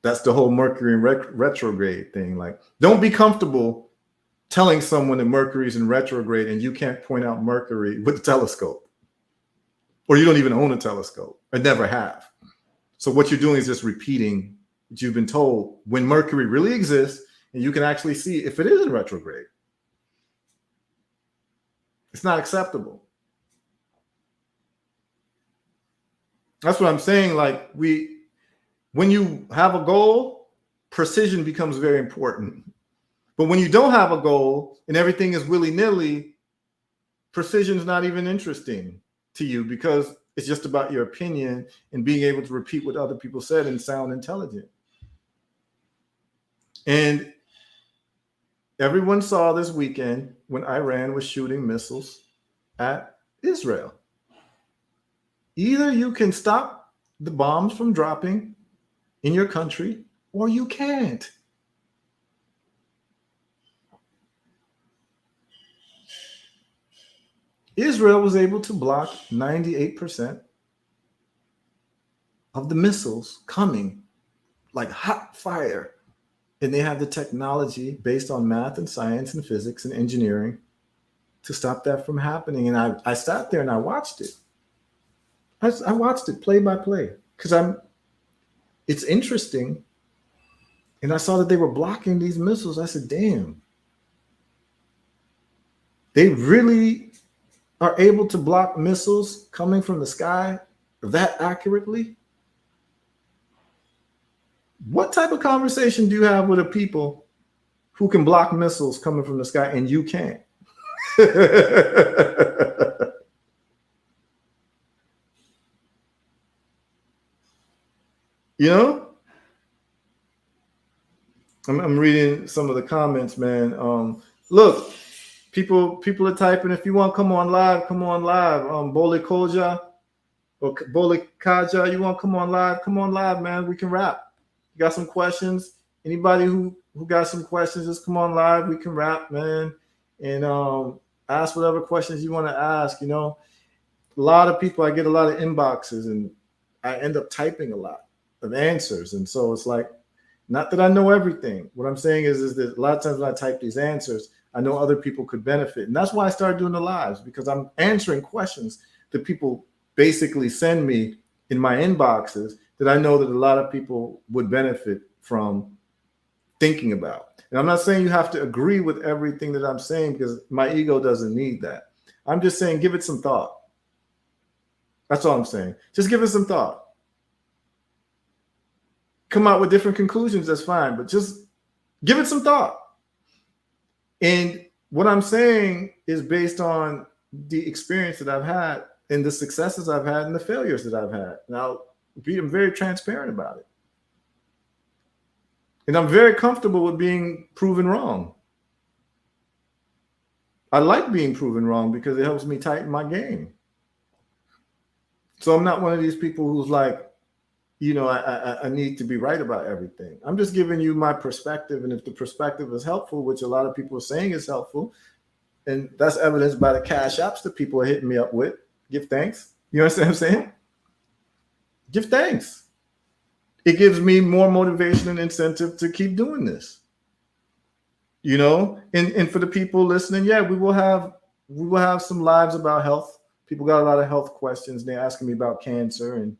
That's the whole Mercury in retrograde thing. Like, don't be comfortable telling someone that Mercury's in retrograde and you can't point out Mercury with a telescope, or you don't even own a telescope or never have. So what you're doing is just repeating what you've been told, when Mercury really exists and you can actually see if it is in retrograde. It's not acceptable. That's what I'm saying. Like, when you have a goal, precision becomes very important. But when you don't have a goal and everything is willy-nilly, precision is not even interesting to you, because it's just about your opinion and being able to repeat what other people said and sound intelligent. And everyone saw this weekend when Iran was shooting missiles at Israel. Either you can stop the bombs from dropping in your country, or you can't. Israel was able to block 98% of the missiles coming like hot fire. And they have the technology based on math and science and physics and engineering to stop that from happening. And I sat there and I watched it. I watched it play by play because it's interesting. And I saw that they were blocking these missiles. I said, damn, they really are able to block missiles coming from the sky that accurately? What type of conversation do you have with a people who can block missiles coming from the sky and you can't? You know? I'm reading some of the comments, man. Look, people are typing. If you want to come on live, come on live. Bole Koja or Bole Kaja, you want to come on live, man. We can rap. You got some questions? Anybody who got some questions, just come on live. We can rap, man. And ask whatever questions you want to ask. You know, a lot of people, I get a lot of inboxes and I end up typing a lot of answers. And so it's like, not that I know everything. What I'm saying is that a lot of times when I type these answers, I know other people could benefit. And that's why I started doing the lives, because I'm answering questions that people basically send me in my inboxes that I know that a lot of people would benefit from thinking about. And I'm not saying you have to agree with everything that I'm saying, because my ego doesn't need that. I'm just saying, give it some thought. That's all I'm saying. Just give it some thought. Come out with different conclusions, that's fine, but just give it some thought. And what I'm saying is based on the experience that I've had and the successes I've had and the failures that I've had. Now, I'm very transparent about it. And I'm very comfortable with being proven wrong. I like being proven wrong because it helps me tighten my game. So I'm not one of these people who's like, you know, I need to be right about everything. I'm just giving you my perspective. And if the perspective is helpful, which a lot of people are saying is helpful, And that's evidenced by the cash apps that people are hitting me up with. Give thanks. You understand what I'm saying? Give thanks. It gives me more motivation and incentive to keep doing this. You know, and for the people listening, yeah, we will have some lives about health. People got a lot of health questions. They're asking me about cancer, and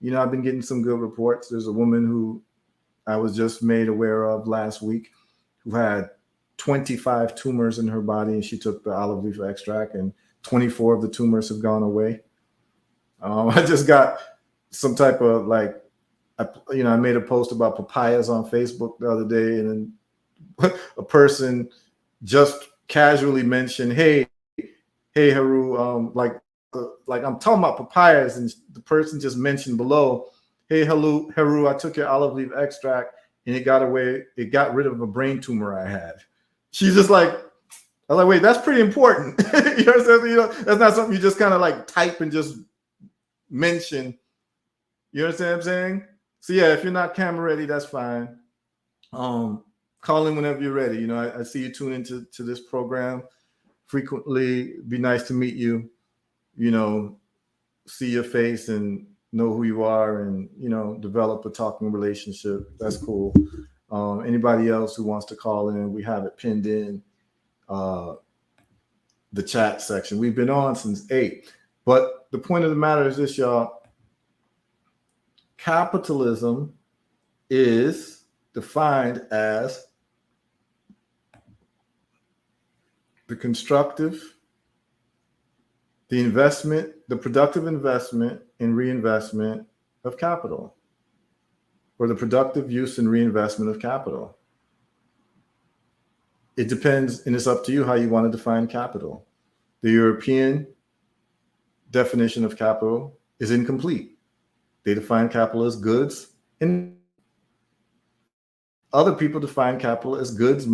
you know, I've been getting some good reports. There's a woman who I was just made aware of last week who had 25 tumors in her body, and she took the olive leaf extract, and 24 of the tumors have gone away. I just got some type of like, I made a post about papayas on Facebook the other day, and then a person just casually mentioned, "Hey, Heru, like I'm talking about papayas," and the person just mentioned below, "Hey, Heru, I took your olive leaf extract, and it got rid of a brain tumor I had." She's just like, I was like, wait, that's pretty important. You know what I'm saying? You know, that's not something you just kind of like type and just mention. You understand what I'm saying? So yeah, if you're not camera ready, that's fine. Call in whenever you're ready. You know, I see you tune into this program frequently. It'd be nice to meet you. You know, see your face and know who you are, and you know, develop a talking relationship. That's cool. Anybody else who wants to call in, we have it pinned in the chat section. We've been on since 8. But the point of the matter is this, y'all. Capitalism is defined as the productive investment and reinvestment of capital, or the productive use and reinvestment of capital. It depends, and it's up to you how you want to define capital. The European definition of capital is incomplete. They define capital as goods, and other people define capital as goods,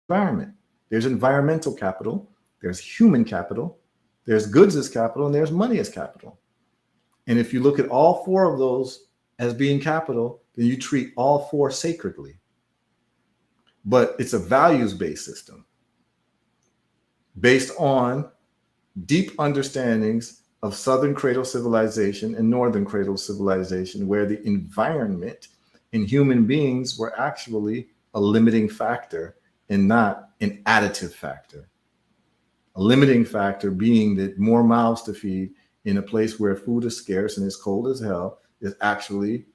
environment. There's environmental capital, there's human capital, there's goods as capital, and there's money as capital. And if you look at all 4 of those as being capital, then you treat all 4 sacredly. But it's a values-based system based on deep understandings of Southern Cradle civilization and Northern Cradle civilization, where the environment and human beings were actually a limiting factor and not an additive factor. A limiting factor being that more mouths to feed in a place where food is scarce and it's cold as hell is actually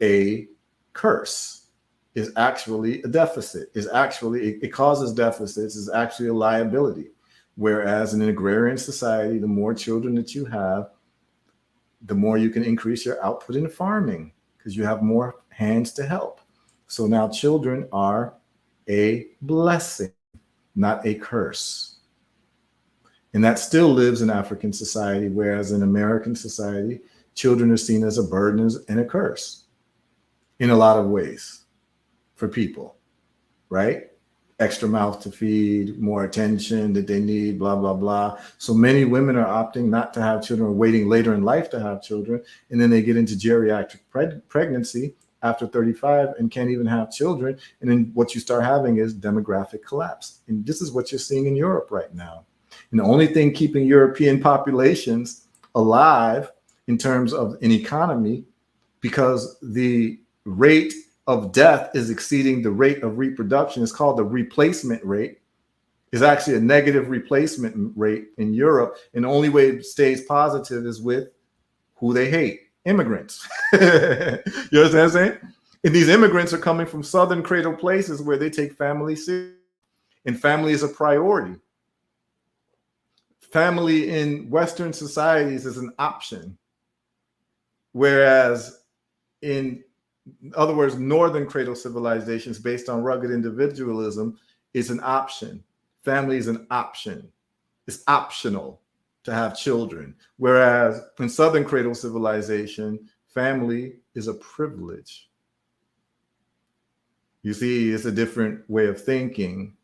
a curse, is actually a deficit, it causes deficits, is actually a liability. Whereas in an agrarian society, the more children that you have, the more you can increase your output in farming because you have more hands to help. So now children are a blessing, not a curse. And that still lives in African society, whereas in American society, children are seen as a burden and a curse in a lot of ways for people, right? Extra mouth to feed, more attention that they need, blah, blah, blah. So many women are opting not to have children or waiting later in life to have children. And then they get into geriatric pregnancy after 35 and can't even have children. And then what you start having is demographic collapse. And this is what you're seeing in Europe right now. And the only thing keeping European populations alive in terms of an economy, because the rate of death is exceeding the rate of reproduction, is called the replacement rate, is actually a negative replacement rate in Europe. And the only way it stays positive is with who they hate, immigrants. You understand what I'm saying? And these immigrants are coming from Southern Cradle places where they take family seriously, and family is a priority. Family in Western societies is an option, whereas in other words, Northern Cradle civilizations based on rugged individualism is an option. Family is an option. It's optional to have children. Whereas in Southern Cradle civilization, family is a privilege. You see, it's a different way of thinking.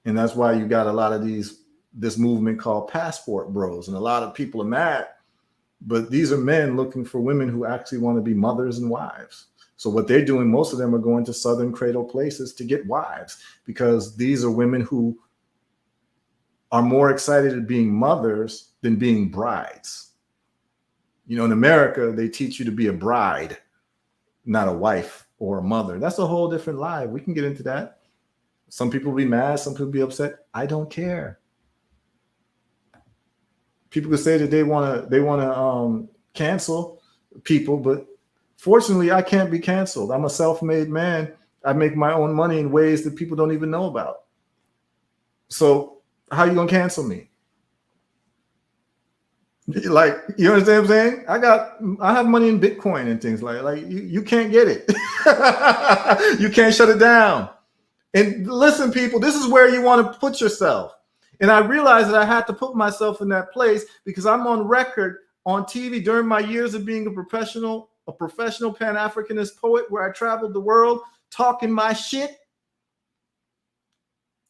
And that's why you got a lot of this movement called passport bros. And a lot of people are mad, but these are men looking for women who actually want to be mothers and wives. So what they're doing, most of them are going to Southern cradle places to get wives, because these are women who are more excited at being mothers than being brides. You know, in America, they teach you to be a bride, not a wife or a mother. That's a whole different life. We can get into that. Some people will be mad, some people will be upset. I don't care. People could say that they want to cancel people, but fortunately, I can't be canceled. I'm a self-made man. I make my own money in ways that people don't even know about. So how are you gonna cancel me? Like, you understand what I'm saying? I have money in Bitcoin and things like you can't get it. You can't shut it down. And listen, people, this is where you want to put yourself. And I realized that I had to put myself in that place because I'm on record on TV during my years of being a professional Pan-Africanist poet, where I traveled the world talking my shit.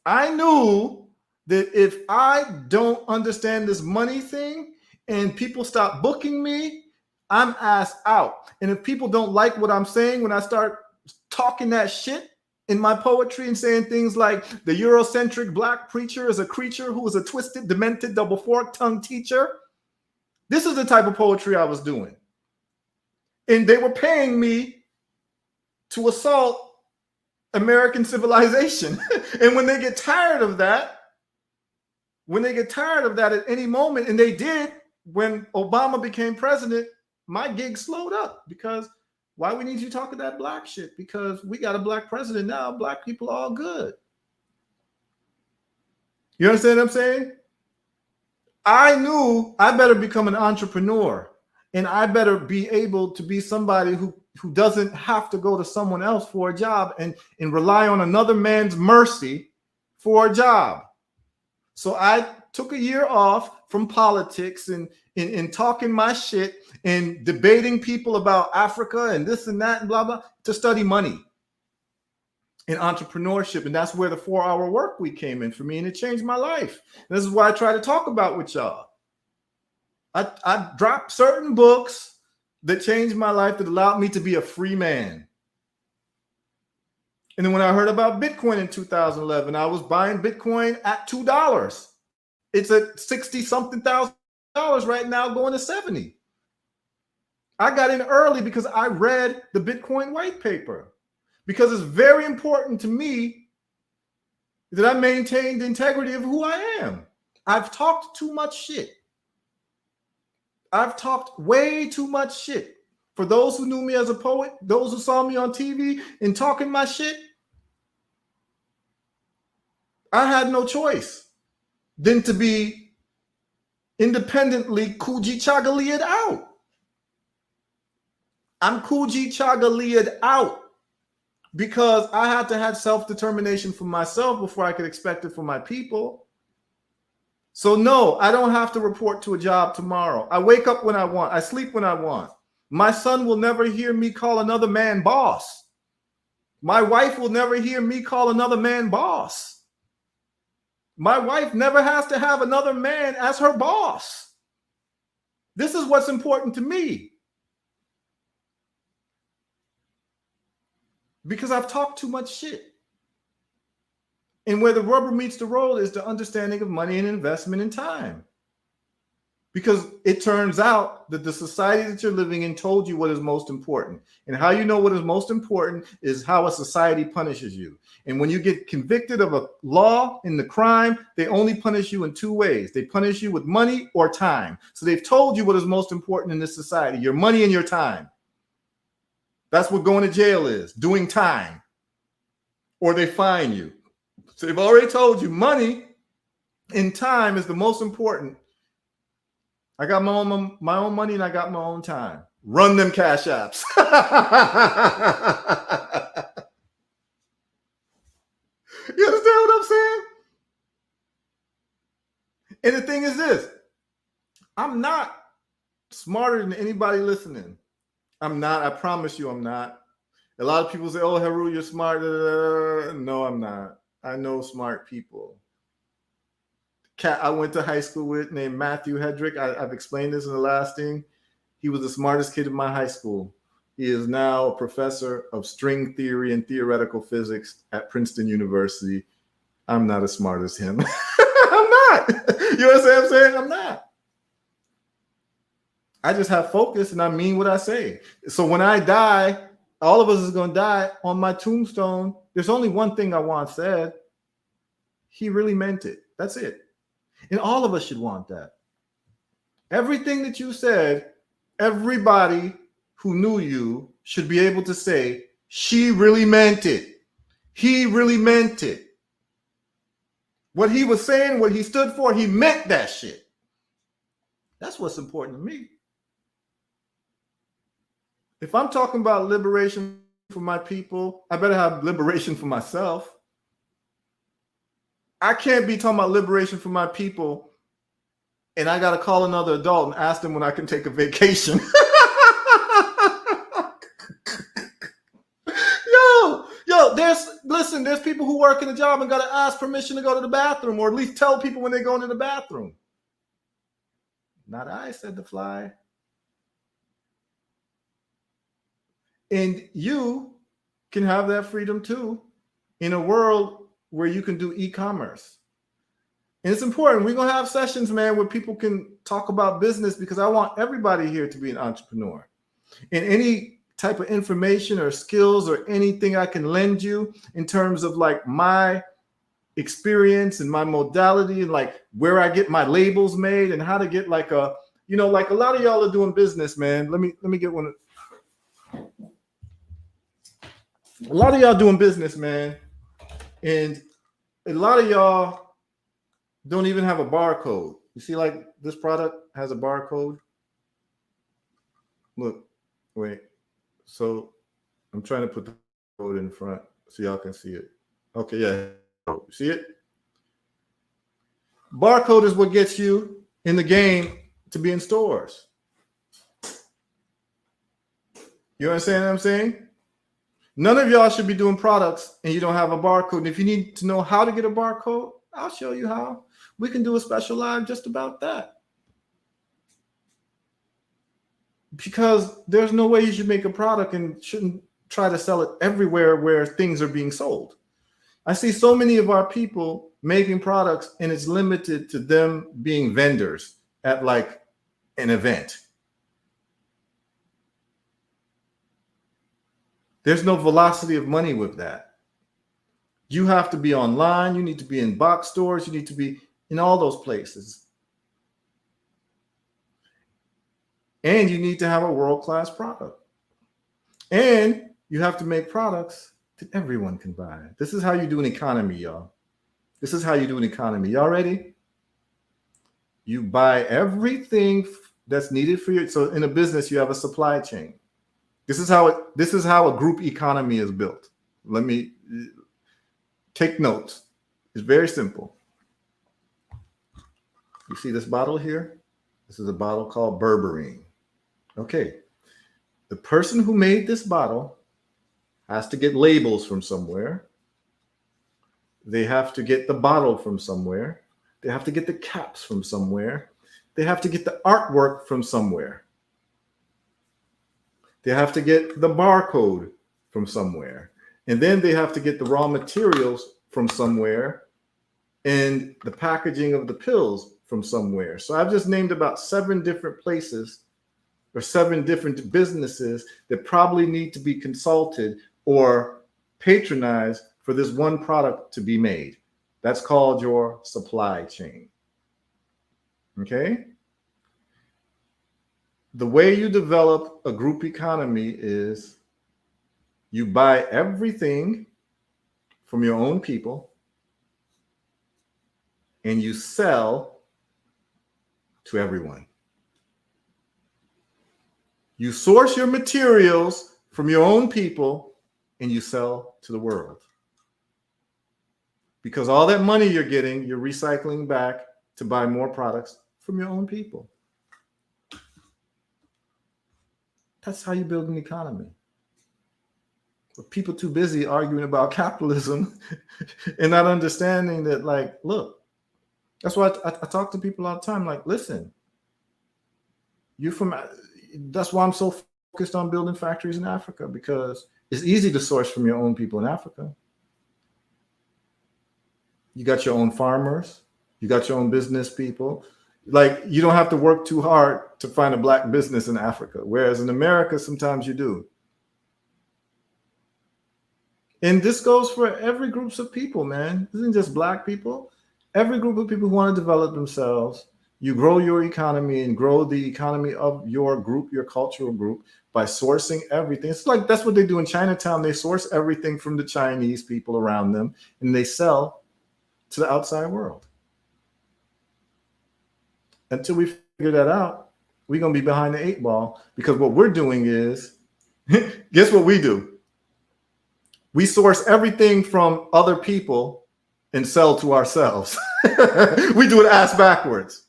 I knew that if I don't understand this money thing and people stop booking me, I'm ass out. And if people don't like what I'm saying when I start talking that shit in my poetry and saying things like the Eurocentric black preacher is a creature who is a twisted, demented, double fork tongue teacher, this is the type of poetry I was doing. And they were paying me to assault American civilization. And when they get tired of that, at any moment, and they did when Obama became president, my gig slowed up. Because why we need you talking that black shit? Because we got a black president now. Black people are all good. You understand what I'm saying? I knew I better become an entrepreneur, and I better be able to be somebody who doesn't have to go to someone else for a job and rely on another man's mercy for a job. So I took a year off from politics and talking my shit and debating people about Africa and this and that and blah, blah, to study money and entrepreneurship. And that's where the 4-hour work week came in for me, and it changed my life. And this is why I try to talk about with y'all. I dropped certain books that changed my life, that allowed me to be a free man. And then when I heard about Bitcoin in 2011, I was buying Bitcoin at $2. It's at 60 something thousand dollars right now, going to 70. I got in early because I read the Bitcoin white paper, because it's very important to me that I maintain the integrity of who I am. I've talked too much shit. I've talked way too much shit. For those who knew me as a poet, those who saw me on TV and talking my shit, I had no choice than to be independently Kuji-Chagalia'd out. I'm Kuji-Chagalia'd out because I had to have self-determination for myself before I could expect it for my people. So no, I don't have to report to a job tomorrow. I wake up when I want. I sleep when I want. My son will never hear me call another man boss. My wife will never hear me call another man boss. My wife never has to have another man as her boss. This is what's important to me. Because I've talked too much shit. And where the rubber meets the road is the understanding of money and investment and time. Because it turns out that the society that you're living in told you what is most important. And how you know what is most important is how a society punishes you. And when you get convicted of a law in the crime, they only punish you in two ways. They punish you with money or time. So they've told you what is most important in this society: your money and your time. That's what going to jail is, doing time. Or they fine you. So they've already told you money and time is the most important. I got my own money and I got my own time. Run them cash apps. You understand what I'm saying? And the thing is this: I'm not smarter than anybody listening. I'm not. I promise you I'm not. A lot of people say, oh, Heru, you're smart. No, I'm not. I know smart people. Cat I went to high school with named Matthew Hedrick. I've explained this in the last thing. He was the smartest kid in my high school. He is now a professor of string theory and theoretical physics at Princeton University. I'm not as smart as him. I'm not. You understand what I'm saying? I'm not. I just have focus and I mean what I say. So when I die, all of us is going to die. On my tombstone, there's only one thing I want said. He really meant it. That's it. And all of us should want that. Everything that you said, everybody who knew you should be able to say, she really meant it. He really meant it. What he was saying, what he stood for, he meant that shit. That's what's important to me. If I'm talking about liberation for my people, I better have liberation for myself. I can't be talking about liberation for my people and I got to call another adult and ask them when I can take a vacation. There's people who work in a job and got to ask permission to go to the bathroom, or at least tell people when they're going to the bathroom. Not I, said the fly. And you can have that freedom too in a world where you can do e-commerce. And it's important. We're going to have sessions, man, where people can talk about business, because I want everybody here to be an entrepreneur. And any type of information or skills or anything I can lend you in terms of like my experience and my modality and like where I get my labels made and how to get like a, like a lot of y'all are doing business, man. Let me get one. A lot of y'all doing business, man. And a lot of y'all don't even have a barcode. You see, like this product has a barcode. Look, wait. So I'm trying to put the code in front so y'all can see it. Okay, yeah. You see it? Barcode is what gets you in the game to be in stores. You understand what I'm saying? None of y'all should be doing products and you don't have a barcode. And if you need to know how to get a barcode, I'll show you how. We can do a special live just about that. Because there's no way you should make a product and shouldn't try to sell it everywhere where things are being sold. I see so many of our people making products and it's limited to them being vendors at like an event. There's no velocity of money with that. You have to be online. You need to be in box stores. You need to be in all those places. And you need to have a world-class product. And you have to make products that everyone can buy. This is how you do an economy, y'all. This is how you do an economy. Y'all ready? You buy everything that's needed for you. So in a business, you have a supply chain. This is how a group economy is built. Let me take notes. It's very simple. You see this bottle here? This is a bottle called berberine. Okay. The person who made this bottle has to get labels from somewhere. They have to get the bottle from somewhere. They have to get the caps from somewhere. They have to get the artwork from somewhere. They have to get the barcode from somewhere. And then they have to get the raw materials from somewhere and the packaging of the pills from somewhere. So I've just named about 7 different places or 7 different businesses that probably need to be consulted or patronized for this one product to be made. That's called your supply chain. Okay? The way you develop a group economy is you buy everything from your own people and you sell to everyone. You source your materials from your own people and you sell to the world. Because all that money you're getting, you're recycling back to buy more products from your own people. That's how you build an economy. But people too busy arguing about capitalism and not understanding that, like, look, that's why I talk to people all the time. Like, listen, that's why I'm so focused on building factories in Africa because it's easy to source from your own people in Africa. You got your own farmers, you got your own business people. Like, you don't have to work too hard to find a black business in Africa, whereas in America, sometimes you do. And this goes for every groups of people, man. This isn't just black people. Every group of people who want to develop themselves, you grow your economy and grow the economy of your group, your cultural group, by sourcing everything. It's like that's what they do in Chinatown. They source everything from the Chinese people around them, and they sell to the outside world. Until we figure that out, we're going to be behind the 8 ball, because what we're doing is, guess what we do? We source everything from other people and sell to ourselves. We do it ass backwards.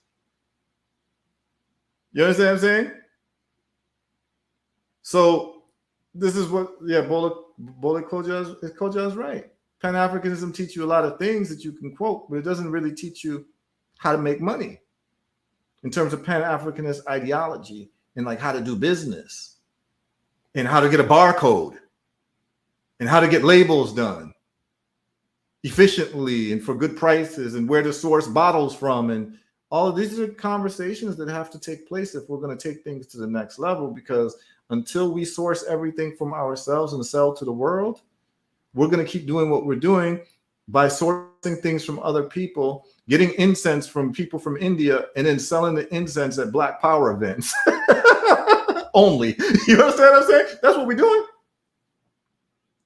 You understand what I'm saying? So this is what, yeah, Bola Koja is right. Pan-Africanism teaches you a lot of things that you can quote, but it doesn't really teach you how to make money in terms of Pan-Africanist ideology and like how to do business and how to get a barcode and how to get labels done efficiently and for good prices and where to source bottles from. And all of these are conversations that have to take place if we're going to take things to the next level, because until we source everything from ourselves and sell to the world, we're going to keep doing what we're doing by sourcing things from other people, getting incense from people from India, and then selling the incense at Black Power events. Only. You understand what I'm saying? That's what we're doing.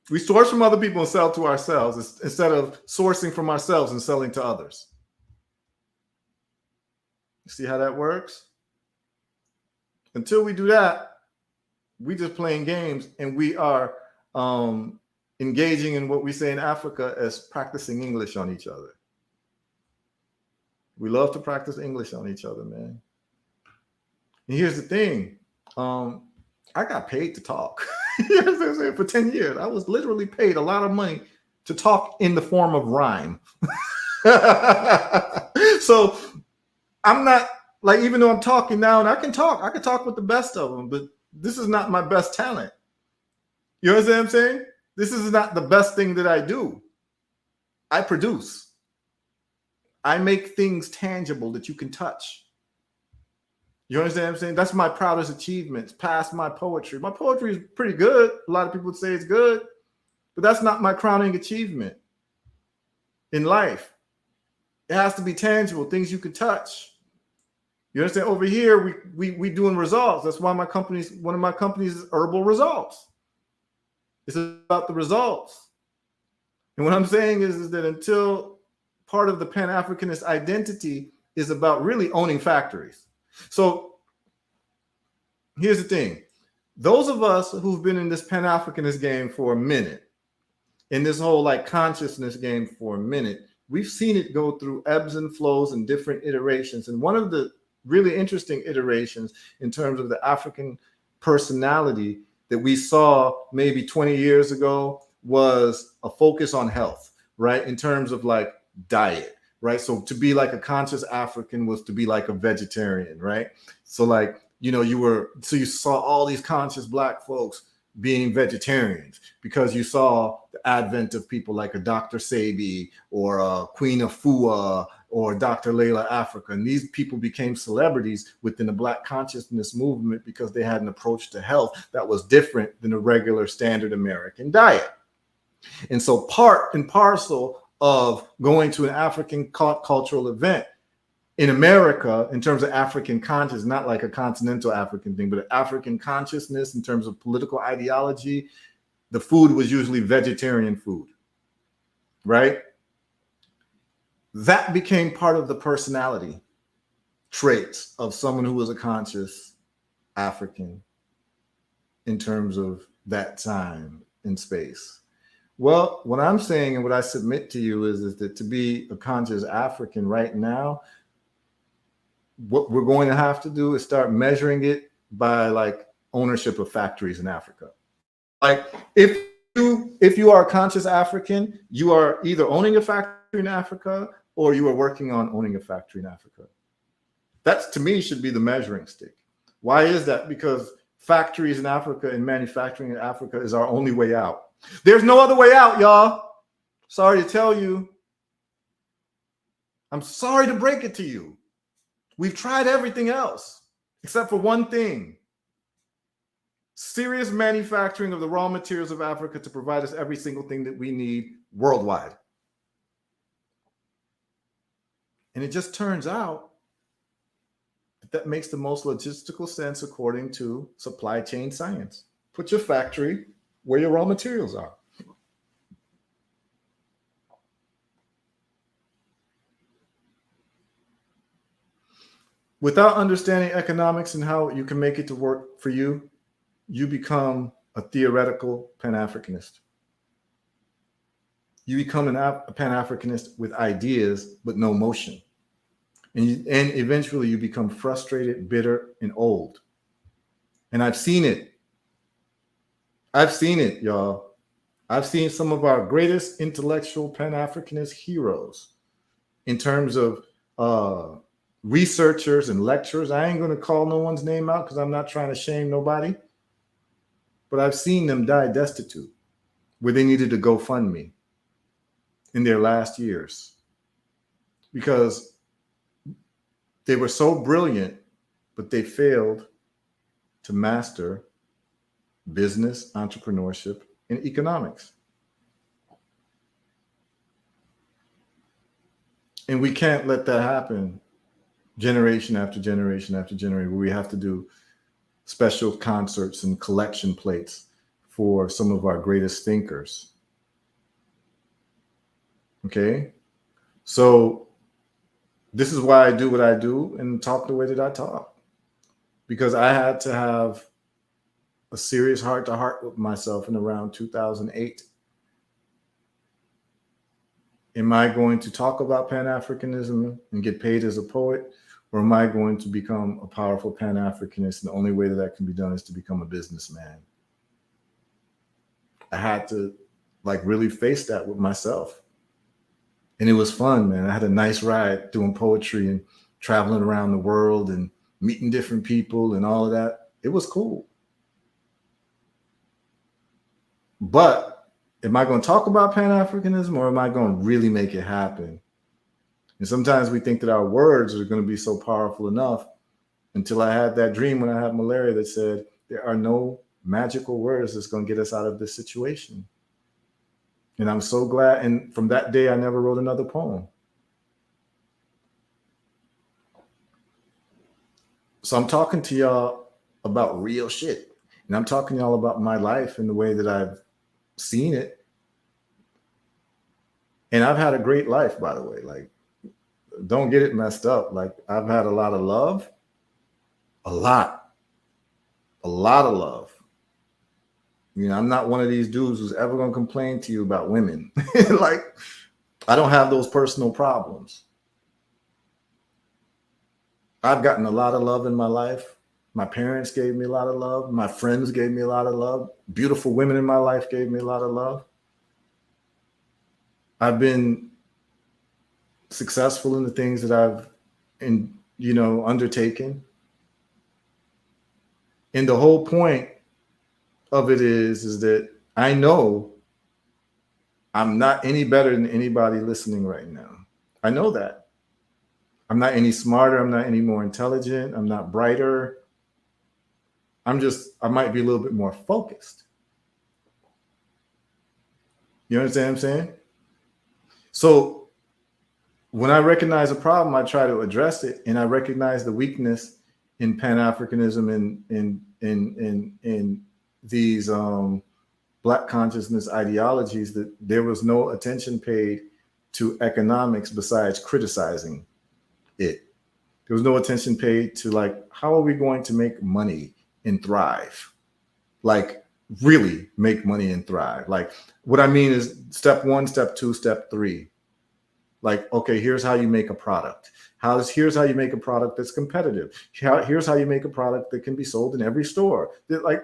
We source from other people and sell to ourselves instead of sourcing from ourselves and selling to others. You see how that works? Until we do that, we just playing games, and we are engaging in what we say in Africa as practicing English on each other. We love to practice English on each other, man. And here's the thing. I got paid to talk. You know what I'm saying? For 10 years. I was literally paid a lot of money to talk in the form of rhyme. So I'm not, like, even though I'm talking now and I can talk with the best of them, but this is not my best talent. You know what I'm saying? This is not the best thing that I do. I produce. I make things tangible that you can touch. You understand what I'm saying? That's my proudest achievements, past my poetry. My poetry is pretty good. A lot of people would say it's good, but that's not my crowning achievement in life. It has to be tangible, things you can touch. You understand? Over here, we doing results. That's why one of my companies is Herbal Results. It's about the results. And what I'm saying is that until part of the Pan-Africanist identity is about really owning factories. So here's the thing. Those of us who've been in this Pan-Africanist game for a minute, in this whole like consciousness game for a minute, we've seen it go through ebbs and flows and different iterations. And one of the really interesting iterations in terms of the African personality that we saw maybe 20 years ago was a focus on health, right? In terms of like diet, right? So to be like a conscious African was to be like a vegetarian, right? So like, you know, you saw all these conscious Black folks being vegetarians because you saw the advent of people like a Dr. Sebi or a Queen Afua or Dr. Layla Africa. And these people became celebrities within the Black consciousness movement because they had an approach to health that was different than a regular standard American diet. And so part and parcel of going to an African cultural event in America, in terms of African consciousness, not like a continental African thing, but African consciousness in terms of political ideology, the food was usually vegetarian food, right? That became part of the personality traits of someone who was a conscious African in terms of that time and space. Well, what I'm saying and what I submit to you is that to be a conscious African right now, what we're going to have to do is start measuring it by like ownership of factories in Africa. Like if you are a conscious African, you are either owning a factory in Africa or you are working on owning a factory in Africa. That to me should be the measuring stick. Why is that? Because factories in Africa and manufacturing in Africa is our only way out. There's no other way out, y'all. Sorry to tell you. I'm sorry to break it to you. We've tried everything else except for one thing. Serious manufacturing of the raw materials of Africa to provide us every single thing that we need worldwide. And it just turns out that makes the most logistical sense according to supply chain science. Put your factory where your raw materials are. Without understanding economics and how you can make it to work for you, you become a theoretical Pan-Africanist. You become a Pan-Africanist with ideas, but no motion. And eventually you become frustrated, bitter, and old. And I've seen it. I've seen it, y'all. I've seen some of our greatest intellectual Pan-Africanist heroes in terms of researchers and lecturers. I ain't going to call no one's name out because I'm not trying to shame nobody. But I've seen them die destitute where they needed to GoFundMe in their last years because they were so brilliant, but they failed to master business, entrepreneurship, and economics. And we can't let that happen generation after generation after generation, where we have to do special concerts and collection plates for some of our greatest thinkers. Okay? So this is why I do what I do and talk the way that I talk. Because I had to have a serious heart-to-heart with myself in around 2008. Am I going to talk about Pan-Africanism and get paid as a poet? Or am I going to become a powerful Pan-Africanist? And the only way that can be done is to become a businessman. I had to really face that with myself. And it was fun, man. I had a nice ride doing poetry and traveling around the world and meeting different people and all of that. It was cool. But am I going to talk about Pan-Africanism or am I going to really make it happen? And sometimes we think that our words are going to be so powerful enough until I had that dream when I had malaria that said, there are no magical words that's going to get us out of this situation. And I'm so glad. And from that day, I never wrote another poem. So I'm talking to y'all about real shit. And I'm talking to y'all about my life and the way that I've seen it. And I've had a great life, by the way. Don't get it messed up. I've had a lot of love, a lot of love. I'm not one of these dudes who's ever going to complain to you about women. I don't have those personal problems. I've gotten a lot of love in my life. My parents gave me a lot of love. My friends gave me a lot of love. Beautiful women in my life gave me a lot of love. I've been successful in the things that I've undertaken. And the whole point of it is that I know I'm not any better than anybody listening right now. I know that. I'm not any smarter. I'm not any more intelligent. I'm not brighter. I might be a little bit more focused. You understand what I'm saying? So when I recognize a problem, I try to address it, and I recognize the weakness in Pan-Africanism and in these Black consciousness ideologies, that there was no attention paid to economics besides criticizing it. There was no attention paid to how are we going to make money and thrive? Really make money and thrive. What I mean is step 1, step 2, step 3. Okay, here's how you make a product. Here's how you make a product that's competitive. Here's how you make a product that can be sold in every store.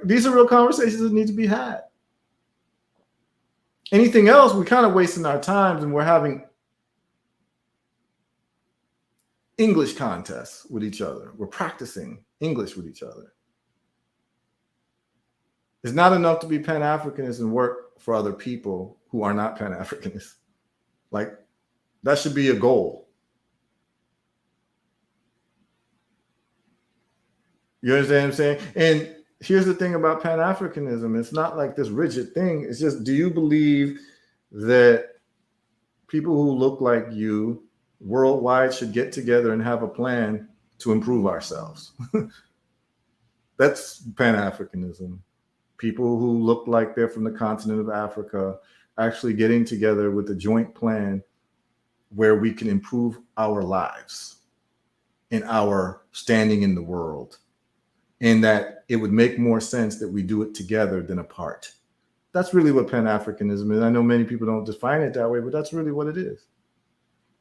These are real conversations that need to be had. Anything else, we're kind of wasting our time, and we're having English contests with each other. We're practicing English with each other. It's not enough to be Pan-Africanist and work for other people who are not Pan-Africanists. Like, that should be a goal. You understand what I'm saying? And here's the thing about Pan-Africanism. It's not like this rigid thing. It's just, do you believe that people who look like you worldwide should get together and have a plan to improve ourselves? That's Pan-Africanism. People who look like they're from the continent of Africa actually getting together with a joint plan where we can improve our lives and our standing in the world, and that it would make more sense that we do it together than apart. That's really what Pan-Africanism is. I know many people don't define it that way, but that's really what it is.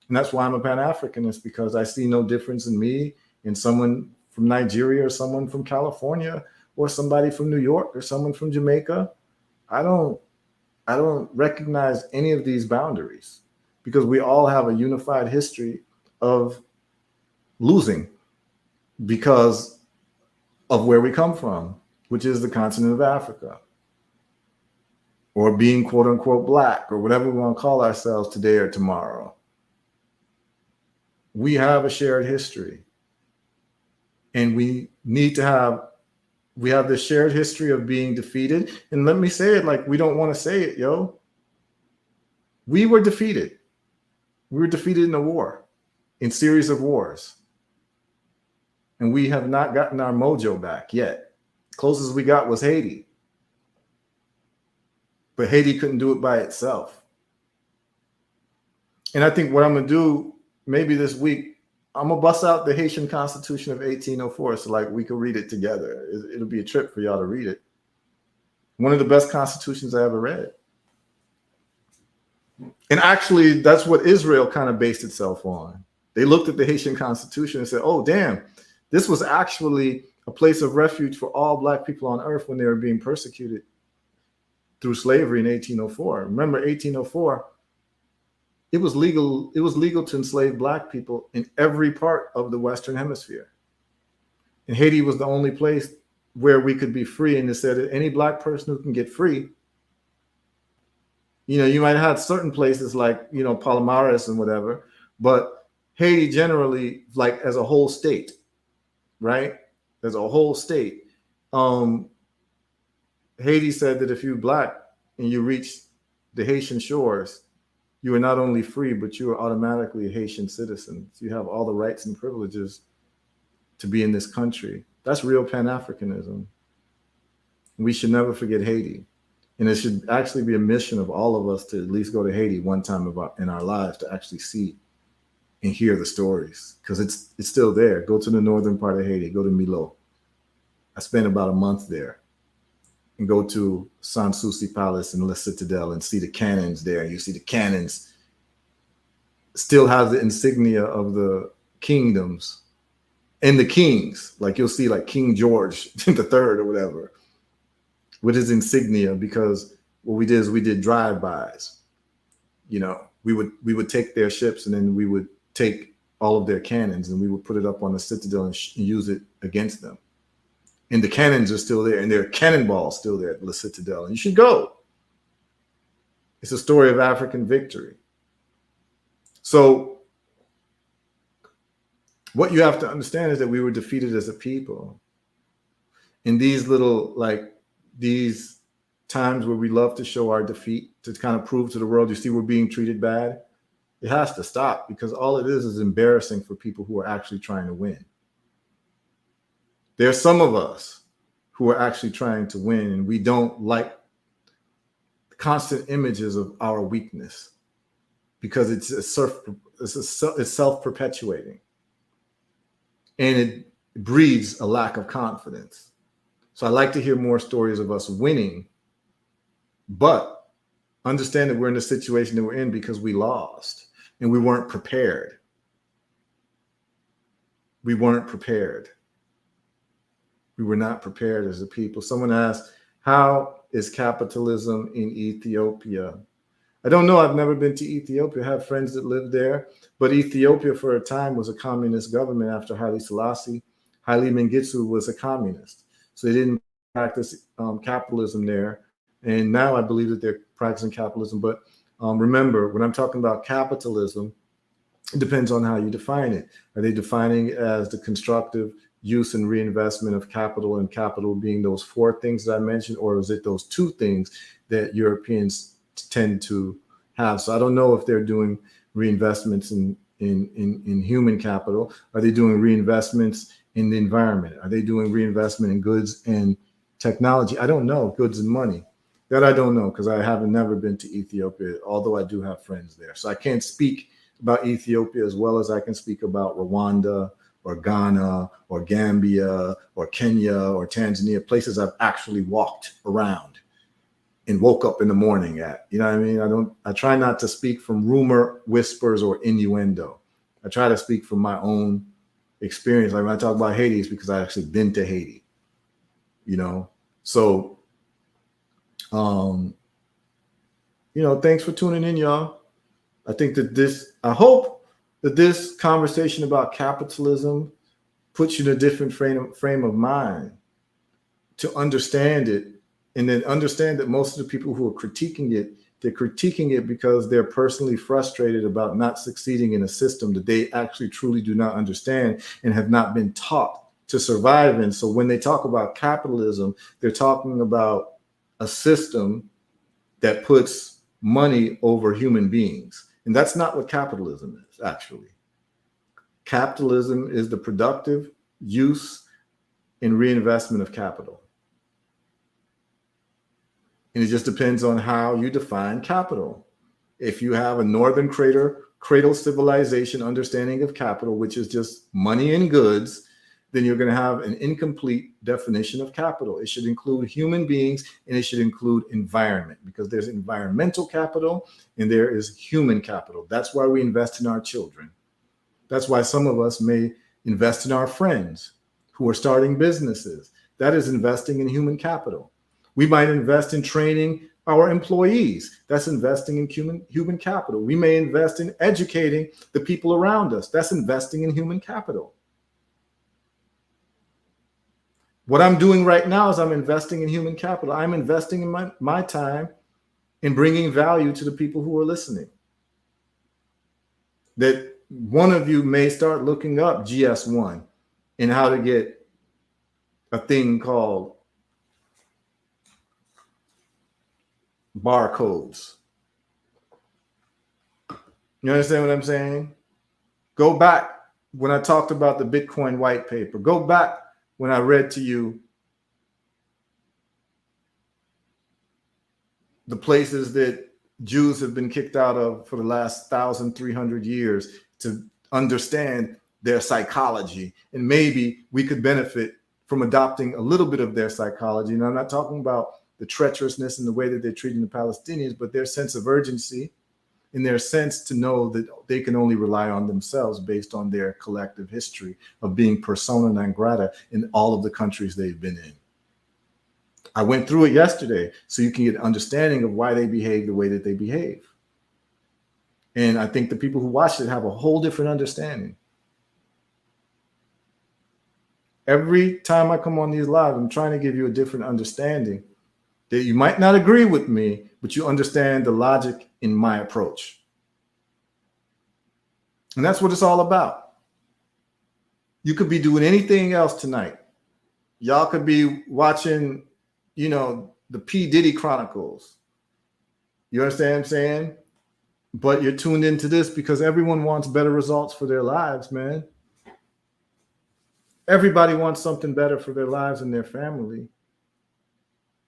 And that's why I'm a Pan-Africanist, because I see no difference in me and someone from Nigeria or someone from California or somebody from New York or someone from Jamaica. I don't recognize any of these boundaries, because we all have a unified history of losing because of where we come from, which is the continent of Africa, or being quote unquote black, or whatever we want to call ourselves today or tomorrow. We have a shared history, and we have this shared history of being defeated. And let me say it like we don't want to say it, yo. We were defeated. We were defeated in a war, in series of wars. And we have not gotten our mojo back yet. Closest we got was Haiti. But Haiti couldn't do it by itself. And I think what I'm going to do maybe this week, I'm going to bust out the Haitian Constitution of 1804 so like we can read it together. It'll be a trip for y'all to read it. One of the best constitutions I ever read. And actually, that's what Israel kind of based itself on. They looked at the Haitian Constitution and said, oh, damn, this was actually a place of refuge for all Black people on earth when they were being persecuted through slavery in 1804. Remember, 1804, it was legal to enslave Black people in every part of the Western Hemisphere. And Haiti was the only place where we could be free. And it said that any Black person who can get free, you might have certain places like, Palomares and whatever, but Haiti generally, like as a whole state, right? As a whole state, Haiti said that if you're Black and you reach the Haitian shores, you are not only free, but you are automatically a Haitian citizen. So you have all the rights and privileges to be in this country. That's real Pan-Africanism. We should never forget Haiti. And it should actually be a mission of all of us to at least go to Haiti one time in our lives to actually see and hear the stories, because it's still there. Go to the northern part of Haiti, go to Milo. I spent about a month there. And go to Sans Souci Palace and La Citadelle and see the cannons there. And you see the cannons still have the insignia of the kingdoms and the kings. Like you'll see like King George III or whatever with his insignia, because what we did is we did drive-bys. We would take their ships and then we would take all of their cannons and we would put it up on the Citadel and use it against them. And the cannons are still there, and there are cannonballs still there at La Citadelle. And you should go. It's a story of African victory. So what you have to understand is that we were defeated as a people. In these these times where we love to show our defeat, to kind of prove to the world, you see we're being treated bad, it has to stop, because all it is embarrassing for people who are actually trying to win. There are some of us who are actually trying to win, and we don't like constant images of our weakness, because it's self-perpetuating, and it breeds a lack of confidence. So I like to hear more stories of us winning, but understand that we're in the situation that we're in because we lost and we weren't prepared. We weren't prepared. We were not prepared as a people. Someone asked, how is capitalism in Ethiopia? I don't know. I've never been to Ethiopia. I have friends that live there. But Ethiopia for a time was a communist government after Haile Selassie. Haile Mengistu was a communist. So they didn't practice capitalism there. And now I believe that they're practicing capitalism. But remember, when I'm talking about capitalism, it depends on how you define it. Are they defining it as the constructive use and reinvestment of capital, and capital being those four things that I mentioned, or is it those two things that Europeans tend to have? So I don't know if they're doing reinvestments in human capital. Are they doing reinvestments in the environment? Are they doing reinvestment in goods and technology? I don't know. Goods and money. That I don't know, because I haven't never been to Ethiopia, although I do have friends there. So I can't speak about Ethiopia as well as I can speak about Rwanda or Ghana or Gambia or Kenya or Tanzania, places I've actually walked around and woke up in the morning at. You know what I mean? I try not to speak from rumor, whispers, or innuendo. I try to speak from my own experience. Like when I talk about Haiti, it's because I actually been to Haiti, you know? So, thanks for tuning in, y'all. I think that I hope that this conversation about capitalism puts you in a different frame of mind to understand it, and then understand that most of the people who are critiquing it, they're critiquing it because they're personally frustrated about not succeeding in a system that they actually truly do not understand and have not been taught to survive in. So when they talk about capitalism, they're talking about a system that puts money over human beings. And that's not what capitalism is, actually. Capitalism is the productive use and reinvestment of capital. And it just depends on how you define capital. If you have a northern cradle civilization understanding of capital, which is just money and goods, then you're going to have an incomplete definition of capital. It should include human beings, and it should include environment, because there's environmental capital and there is human capital. That's why we invest in our children. That's why some of us may invest in our friends who are starting businesses. That is investing in human capital. We might invest in training our employees. That's investing in human capital. We may invest in educating the people around us. That's investing in human capital. What I'm doing right now is I'm investing in human capital. I'm investing in my time in bringing value to the people who are listening. That one of you may start looking up GS1 and how to get a thing called barcodes. You understand what I'm saying? Go back when I talked about the Bitcoin white paper. Go back when I read to you the places that Jews have been kicked out of for the last 1,300 years, to understand their psychology. And maybe we could benefit from adopting a little bit of their psychology. And I'm not talking about the treacherousness and the way that they're treating the Palestinians, but their sense of urgency and their sense to know that they can only rely on themselves based on their collective history of being persona non grata in all of the countries they've been in. I went through it yesterday so you can get an understanding of why they behave the way that they behave. And I think the people who watch it have a whole different understanding. Every time I come on these lives, I'm trying to give you a different understanding that you might not agree with me, but you understand the logic in my approach. And that's what it's all about. You could be doing anything else tonight. Y'all could be watching, the P. Diddy Chronicles. You understand what I'm saying? But you're tuned into this because everyone wants better results for their lives, man. Everybody wants something better for their lives and their family.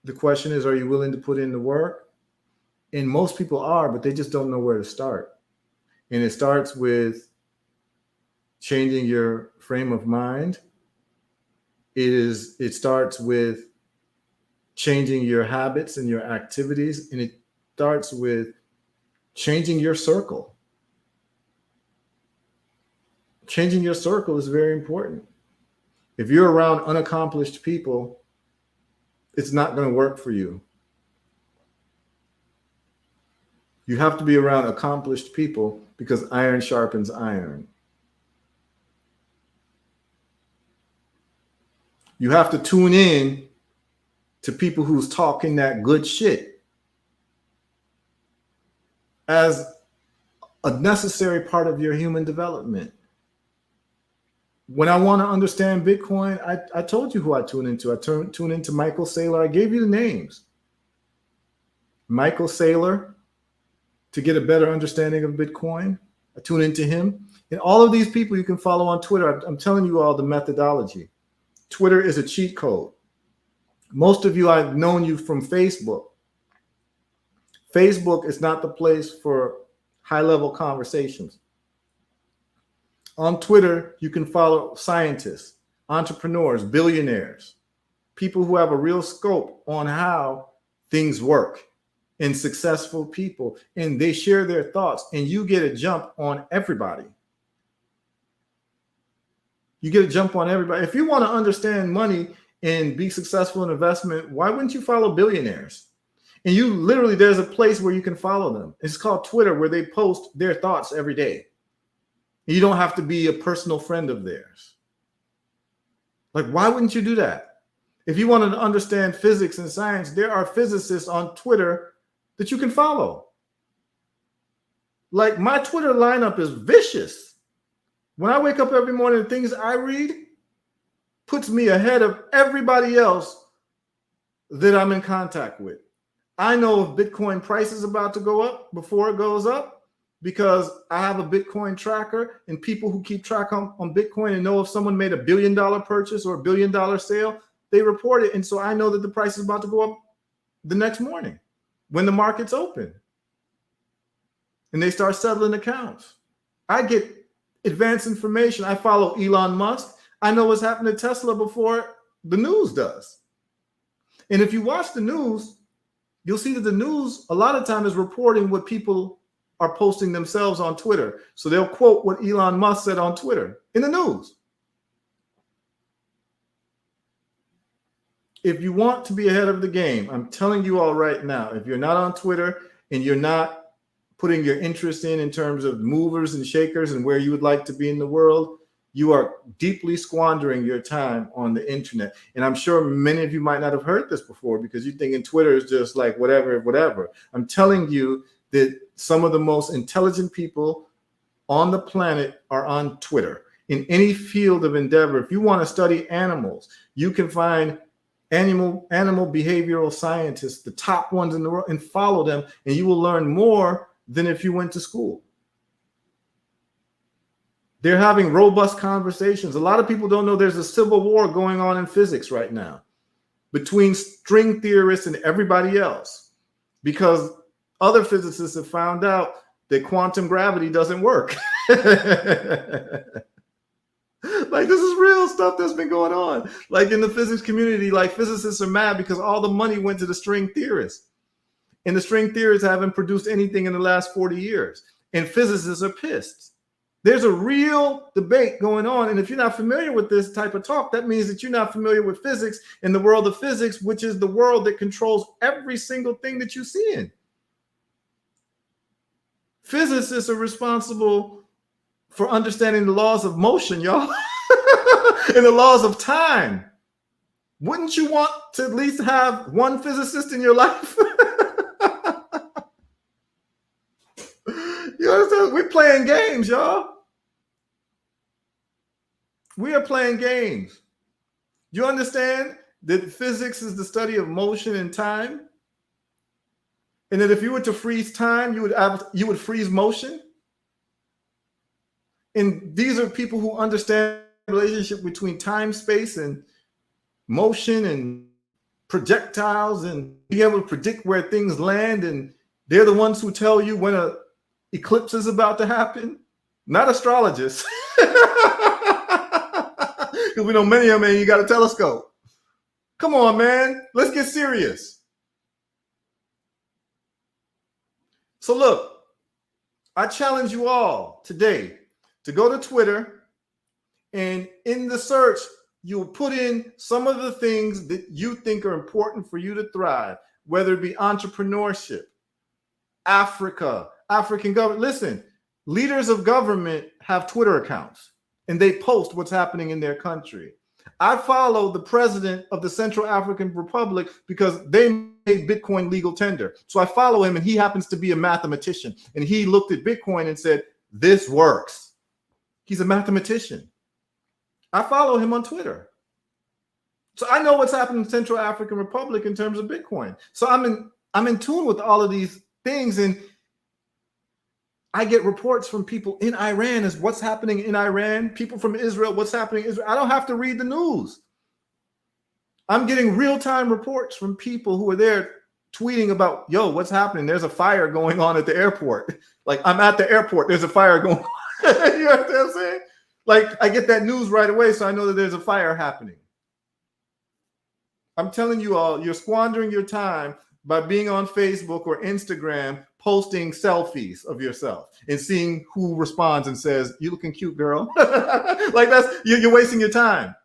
The question is, are you willing to put in the work? And most people are, but they just don't know where to start. And it starts with changing your frame of mind. It starts with changing your habits and your activities. And it starts with changing your circle. Changing your circle is very important. If you're around unaccomplished people, it's not going to work for you. You have to be around accomplished people because iron sharpens iron. You have to tune in to people who's talking that good shit as a necessary part of your human development. When I want to understand Bitcoin, I told you who I tune into. I tune into Michael Saylor. I gave you the names. Michael Saylor, to get a better understanding of Bitcoin. I tune into him. And all of these people you can follow on Twitter. I'm telling you all the methodology. Twitter is a cheat code. Most of you, I've known you from Facebook. Facebook is not the place for high-level conversations. On Twitter, you can follow scientists, entrepreneurs, billionaires, people who have a real scope on how things work, and successful people, and they share their thoughts, and you get a jump on everybody. You get a jump on everybody. If you want to understand money and be successful in investment, why wouldn't you follow billionaires? And you literally, there's a place where you can follow them. It's called Twitter, where they post their thoughts every day. You don't have to be a personal friend of theirs. Like, why wouldn't you do that? If you wanted to understand physics and science, there are physicists on Twitter that you can follow. Like, my Twitter lineup is vicious. When I wake up every morning, the things I read puts me ahead of everybody else that I'm in contact with. I know if Bitcoin price is about to go up before it goes up, because I have a Bitcoin tracker, and people who keep track on Bitcoin and know if someone made $1 billion purchase or $1 billion sale, they report it. And so I know that the price is about to go up the next morning when the market's open. And they start settling accounts. I get advanced information. I follow Elon Musk. I know what's happened to Tesla before the news does. And if you watch the news, you'll see that the news a lot of time is reporting what people are posting themselves on Twitter. So they'll quote what Elon Musk said on Twitter in the news. If you want to be ahead of the game, I'm telling you all right now, if you're not on Twitter and you're not putting your interest in terms of movers and shakers and where you would like to be in the world, you are deeply squandering your time on the internet. And I'm sure many of you might not have heard this before, because you're thinking Twitter is just like whatever. I'm telling you that some of the most intelligent people on the planet are on Twitter. In any field of endeavor, if you want to study animals, you can find animal behavioral scientists, the top ones in the world, and follow them, and you will learn more than if you went to school. They're having robust conversations. A lot of people don't know there's a civil war going on in physics right now between string theorists and everybody else, because other physicists have found out that quantum gravity doesn't work. Like, this is real stuff that's been going on. Like, in the physics community, like, physicists are mad because all the money went to the string theorists. And the string theorists haven't produced anything in the last 40 years. And physicists are pissed. There's a real debate going on. And if you're not familiar with this type of talk, that means that you're not familiar with physics and the world of physics, which is the world that controls every single thing that you see in. Physicists are responsible for understanding the laws of motion, y'all, and the laws of time. Wouldn't you want to at least have one physicist in your life? You understand? We're playing games, y'all. We are playing games. You understand that physics is the study of motion and time? And that if you were to freeze time, you would freeze motion? And these are people who understand the relationship between time, space, and motion and projectiles, and be able to predict where things land. And they're the ones who tell you when an eclipse is about to happen, not astrologists. Because we know many of them, man, you got a telescope. Come on, man. Let's get serious. So look, I challenge you all today to go to Twitter, and in the search, you'll put in some of the things that you think are important for you to thrive, whether it be entrepreneurship, Africa, African government. Listen, leaders of government have Twitter accounts, and they post what's happening in their country. I follow the president of the Central African Republic because they made Bitcoin legal tender. So I follow him, and he happens to be a mathematician. And he looked at Bitcoin and said, this works. He's a mathematician. I follow him on Twitter. So I know what's happening in Central African Republic in terms of Bitcoin. So I'm in tune with all of these things, and I get reports from people in Iran as what's happening in Iran, people from Israel, what's happening in Israel. I don't have to read the news. I'm getting real-time reports from people who are there tweeting about, yo, what's happening? There's a fire going on at the airport. Like, I'm at the airport, there's a fire going on. You know what I'm saying? Like, I get that news right away, so I know that there's a fire happening. I'm telling you all, you're squandering your time by being on Facebook or Instagram, posting selfies of yourself and seeing who responds and says, you looking cute, girl. Like, you're wasting your time.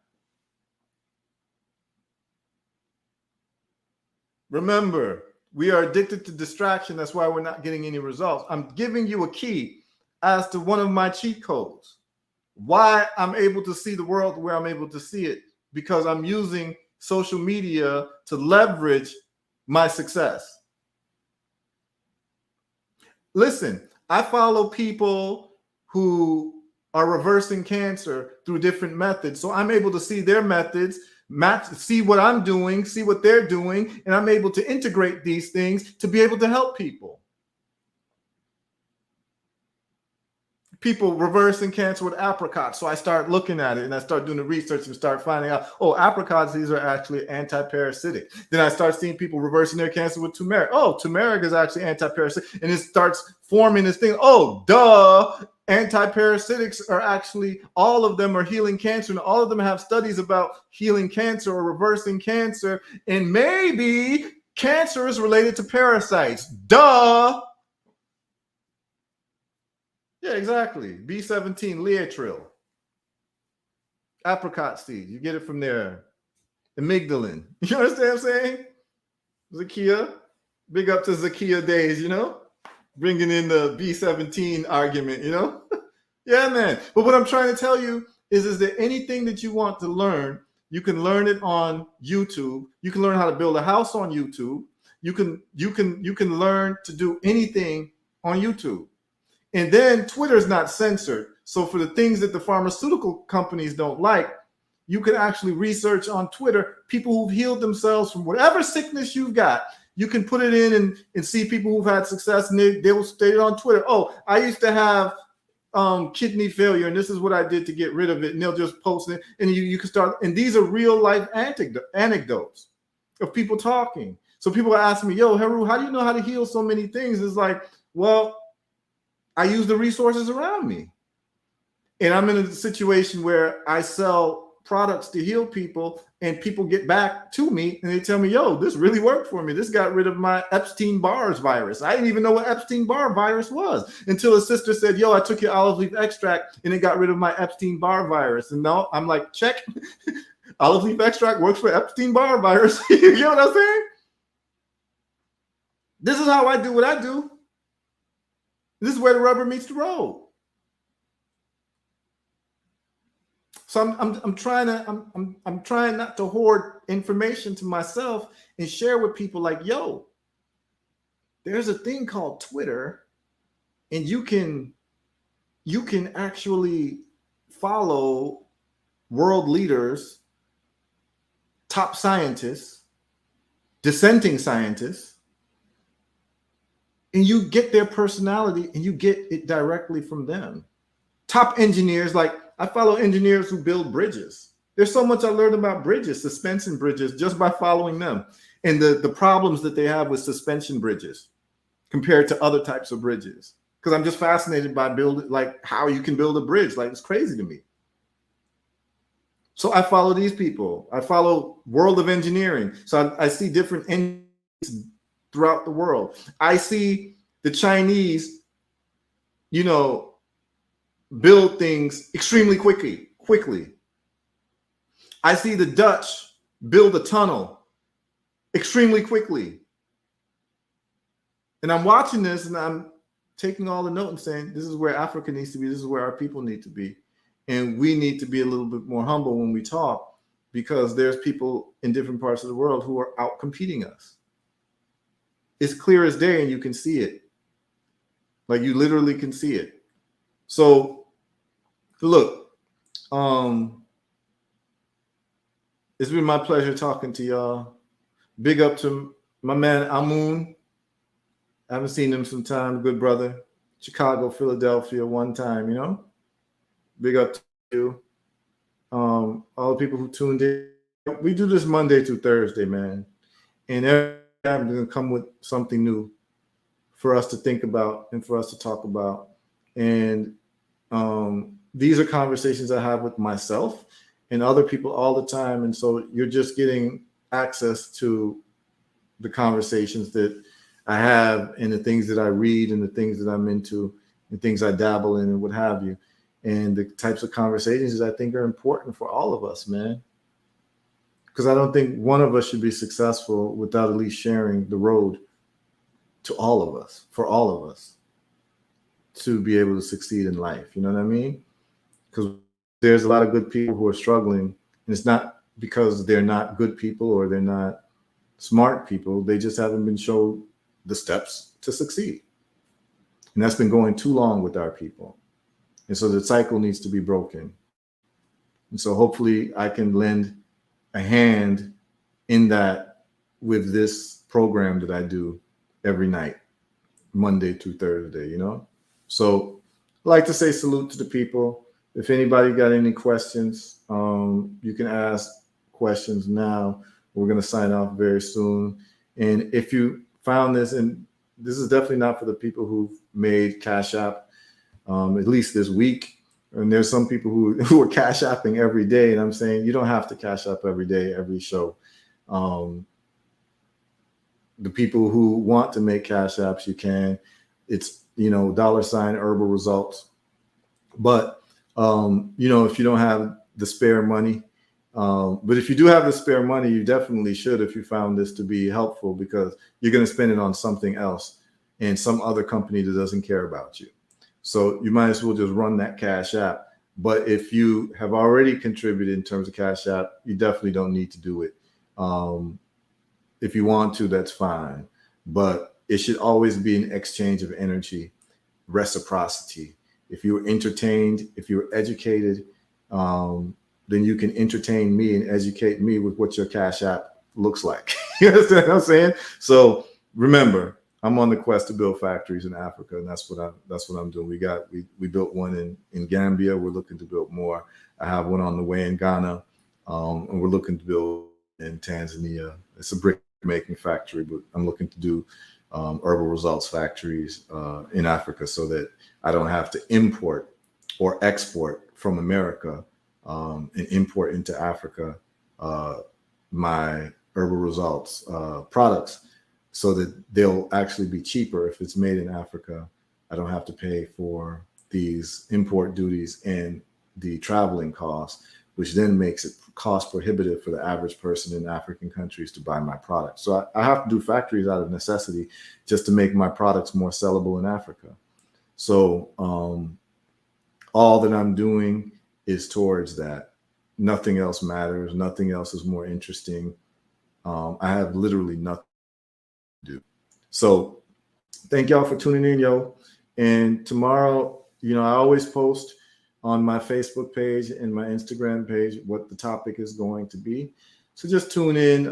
Remember, we are addicted to distraction. That's why we're not getting any results. I'm giving you a key as to one of my cheat codes. Why I'm able to see the world the way I'm able to see it, because I'm using social media to leverage my success. Listen, I follow people who are reversing cancer through different methods. So I'm able to see their methods, see what I'm doing, see what they're doing, and I'm able to integrate these things to be able to help people. People reversing cancer with apricots. So I start looking at it and I start doing the research and start finding out, oh, apricots, these are actually anti-parasitic. Then I start seeing people reversing their cancer with turmeric. Oh, turmeric is actually anti-parasitic. And it starts forming this thing. Oh, duh. Anti-parasitics are actually, all of them are healing cancer, and all of them have studies about healing cancer or reversing cancer. And maybe cancer is related to parasites. Duh. Yeah, exactly. B17, Leotril. Apricot seed. You get it from there. Amygdalin. You understand what I'm saying? Zakia. Big up to Zakia days, you know? Bringing in the B17 argument, you know? Yeah, man. But what I'm trying to tell you is there anything that you want to learn, you can learn it on YouTube. You can learn how to build a house on YouTube. You can learn to do anything on YouTube. And then Twitter is not censored. So for the things that the pharmaceutical companies don't like, you can actually research on Twitter people who've healed themselves from whatever sickness you've got. You can put it in and see people who've had success, and they will state it on Twitter. Oh, I used to have kidney failure, and this is what I did to get rid of it. And they'll just post it, and you can start. And these are real life anecdotes of people talking. So people ask me, yo, Heru, how do you know how to heal so many things? It's like, well, I use the resources around me. And I'm in a situation where I sell products to heal people, and people get back to me and they tell me, yo, this really worked for me. This got rid of my Epstein-Barr virus. I didn't even know what Epstein-Barr virus was until a sister said, yo, I took your olive leaf extract and it got rid of my Epstein-Barr virus. And now I'm like, check. Olive leaf extract works for Epstein-Barr virus. You know what I'm saying? This is how I do what I do. This is where the rubber meets the road. So I'm trying not to hoard information to myself and share with people like, yo, there's a thing called Twitter, and you can actually follow world leaders, top scientists, dissenting scientists, and you get their personality and you get it directly from them. Top engineers, like I follow engineers who build bridges. There's so much I learned about bridges, suspension bridges, just by following them, and the problems that they have with suspension bridges compared to other types of bridges. Because I'm just fascinated by building, like how you can build a bridge. Like, it's crazy to me. So I follow these people. I follow World of Engineering. So I see different engineers throughout the world. I see the Chinese, you know, build things extremely quickly. I see the Dutch build a tunnel extremely quickly. And I'm watching this and I'm taking all the notes and saying, this is where Africa needs to be. This is where our people need to be. And we need to be a little bit more humble when we talk because there's people in different parts of the world who are out competing us. It's clear as day, and you can see it. Like, you literally can see it. So look, it's been my pleasure talking to y'all. Big up to my man Amun. I haven't seen him some time. Good brother. Chicago, Philadelphia, one time, you know. Big up to you. All the people who tuned in. We do this Monday through Thursday, man. And every time we're going to come with something new for us to think about and for us to talk about. And these are conversations I have with myself and other people all the time. And so you're just getting access to the conversations that I have and the things that I read and the things that I'm into and things I dabble in and what have you. And the types of conversations that I think are important for all of us, man. Because I don't think one of us should be successful without at least sharing the road to all of us, for all of us to be able to succeed in life. You know what I mean? Because there's a lot of good people who are struggling, and it's not because they're not good people or they're not smart people. They just haven't been shown the steps to succeed. And that's been going too long with our people. And so the cycle needs to be broken. And so hopefully I can lend a hand in that with this program that I do every night, Monday through Thursday, you know? So I'd like to say salute to the people. If anybody got any questions, you can ask questions now. We're going to sign off very soon. And if you found this, and this is definitely not for the people who've made Cash App, at least this week. And there's some people who are Cash Apping every day. And I'm saying you don't have to Cash App every day, every show. The people who want to make Cash Apps, you can. It's, $, Herbal Results. But, if you don't have the spare money, but if you do have the spare money, you definitely should if you found this to be helpful, because you're going to spend it on something else and some other company that doesn't care about you. So you might as well just run that Cash App. But if you have already contributed in terms of Cash App, you definitely don't need to do it. If you want to, that's fine. But it should always be an exchange of energy, reciprocity. If you're entertained, if you're educated, then you can entertain me and educate me with what your Cash App looks like. You understand what I'm saying? So remember, I'm on the quest to build factories in Africa, and that's what I'm doing. We built one in Gambia. We're looking to build more. I have one on the way in Ghana, and we're looking to build in Tanzania. It's a brick making factory, but I'm looking to do herbal results factories in Africa, so that I don't have to import or export from America and import into Africa my herbal results products, so that they'll actually be cheaper if it's made in Africa. I don't have to pay for these import duties and the traveling costs, which then makes it cost prohibitive for the average person in African countries to buy my products. So I have to do factories out of necessity just to make my products more sellable in Africa. So all that I'm doing is towards that. Nothing else matters. Nothing else is more interesting. I have literally nothing to do. So thank y'all for tuning in, yo. And tomorrow, I always post on my Facebook page and my Instagram page what the topic is going to be. So just tune in.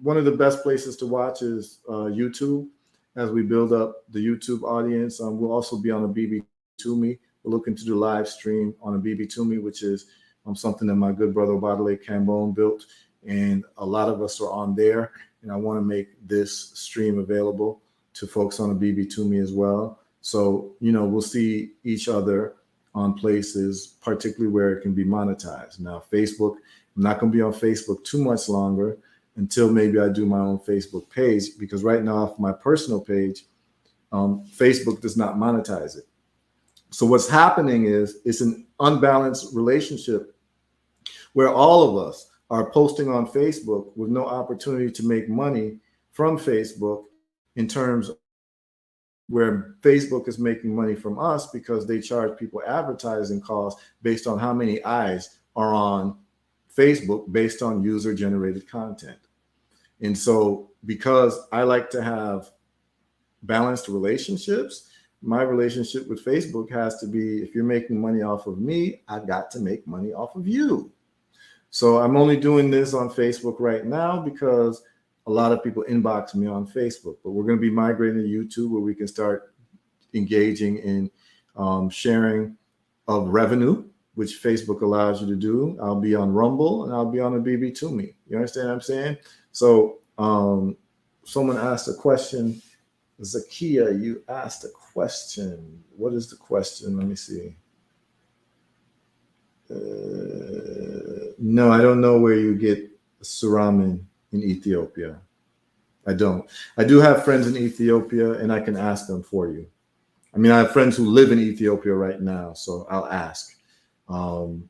One of the best places to watch is YouTube, as we build up the YouTube audience. We'll also be on a BB to Me. We're looking to do live stream on a BB to Me, which is something that my good brother Badale Cambone built. And a lot of us are on there. And I want to make this stream available to folks on a BB to Me as well. So, we'll see each other on places, particularly where it can be monetized. Now, Facebook, I'm not going to be on Facebook too much longer until maybe I do my own Facebook page, because right now off my personal page, Facebook does not monetize it. So what's happening is it's an unbalanced relationship where all of us are posting on Facebook with no opportunity to make money from Facebook, in terms of where Facebook is making money from us because they charge people advertising costs based on how many eyes are on Facebook based on user generated content. And so, because I like to have balanced relationships, my relationship with Facebook has to be, if you're making money off of me, I've got to make money off of you. So I'm only doing this on Facebook right now because a lot of people inbox me on Facebook, but we're going to be migrating to YouTube where we can start engaging in sharing of revenue, which Facebook allows you to do. I'll be on Rumble and I'll be on a BB2Me. You understand what I'm saying? So someone asked a question. Zakia, you asked a question. What is the question? Let me see. No, I don't know where you get suramen in Ethiopia. I don't. I do have friends in Ethiopia, and I can ask them for you. I mean, I have friends who live in Ethiopia right now, so I'll ask, and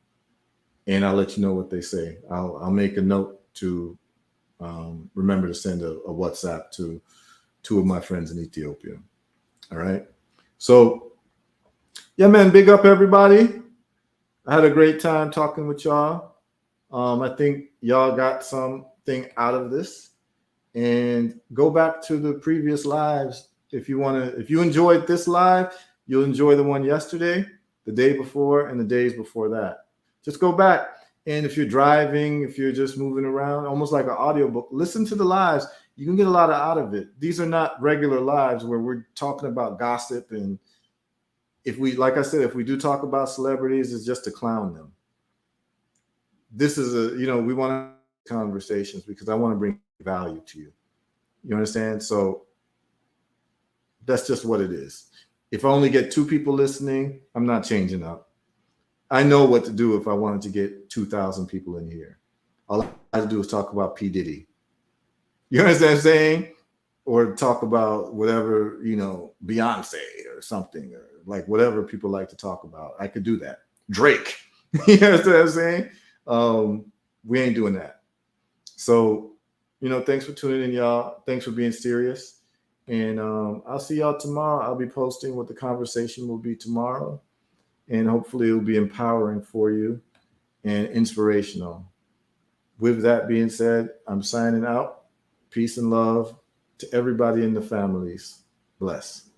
I'll let you know what they say. I'll make a note to remember to send a WhatsApp to two of my friends in Ethiopia. All right. So, yeah, man, big up everybody. I had a great time talking with y'all. I think y'all got something out of this. And go back to the previous lives if you want to. If you enjoyed this live, you'll enjoy the one yesterday, the day before, and the days before that. Just go back. And if you're driving, if you're just moving around, almost like an audiobook, listen to the lives. You can get a lot out of it. These are not regular lives where we're talking about gossip. And if we, like I said, if we do talk about celebrities, it's just to clown them. This is we want to have conversations because I want to bring value to you. You understand? So that's just what it is. If I only get 2 people listening, I'm not changing up. I know what to do if I wanted to get 2,000 people in here. All I have to do is talk about P. Diddy. You understand what I'm saying? Or talk about whatever, Beyonce or something, or like whatever people like to talk about. I could do that. Drake. You understand what I'm saying? We ain't doing that. So, thanks for tuning in, y'all. Thanks for being serious. And I'll see y'all tomorrow. I'll be posting what the conversation will be tomorrow. And hopefully it will be empowering for you and inspirational. With that being said, I'm signing out. Peace and love to everybody in the families. Bless.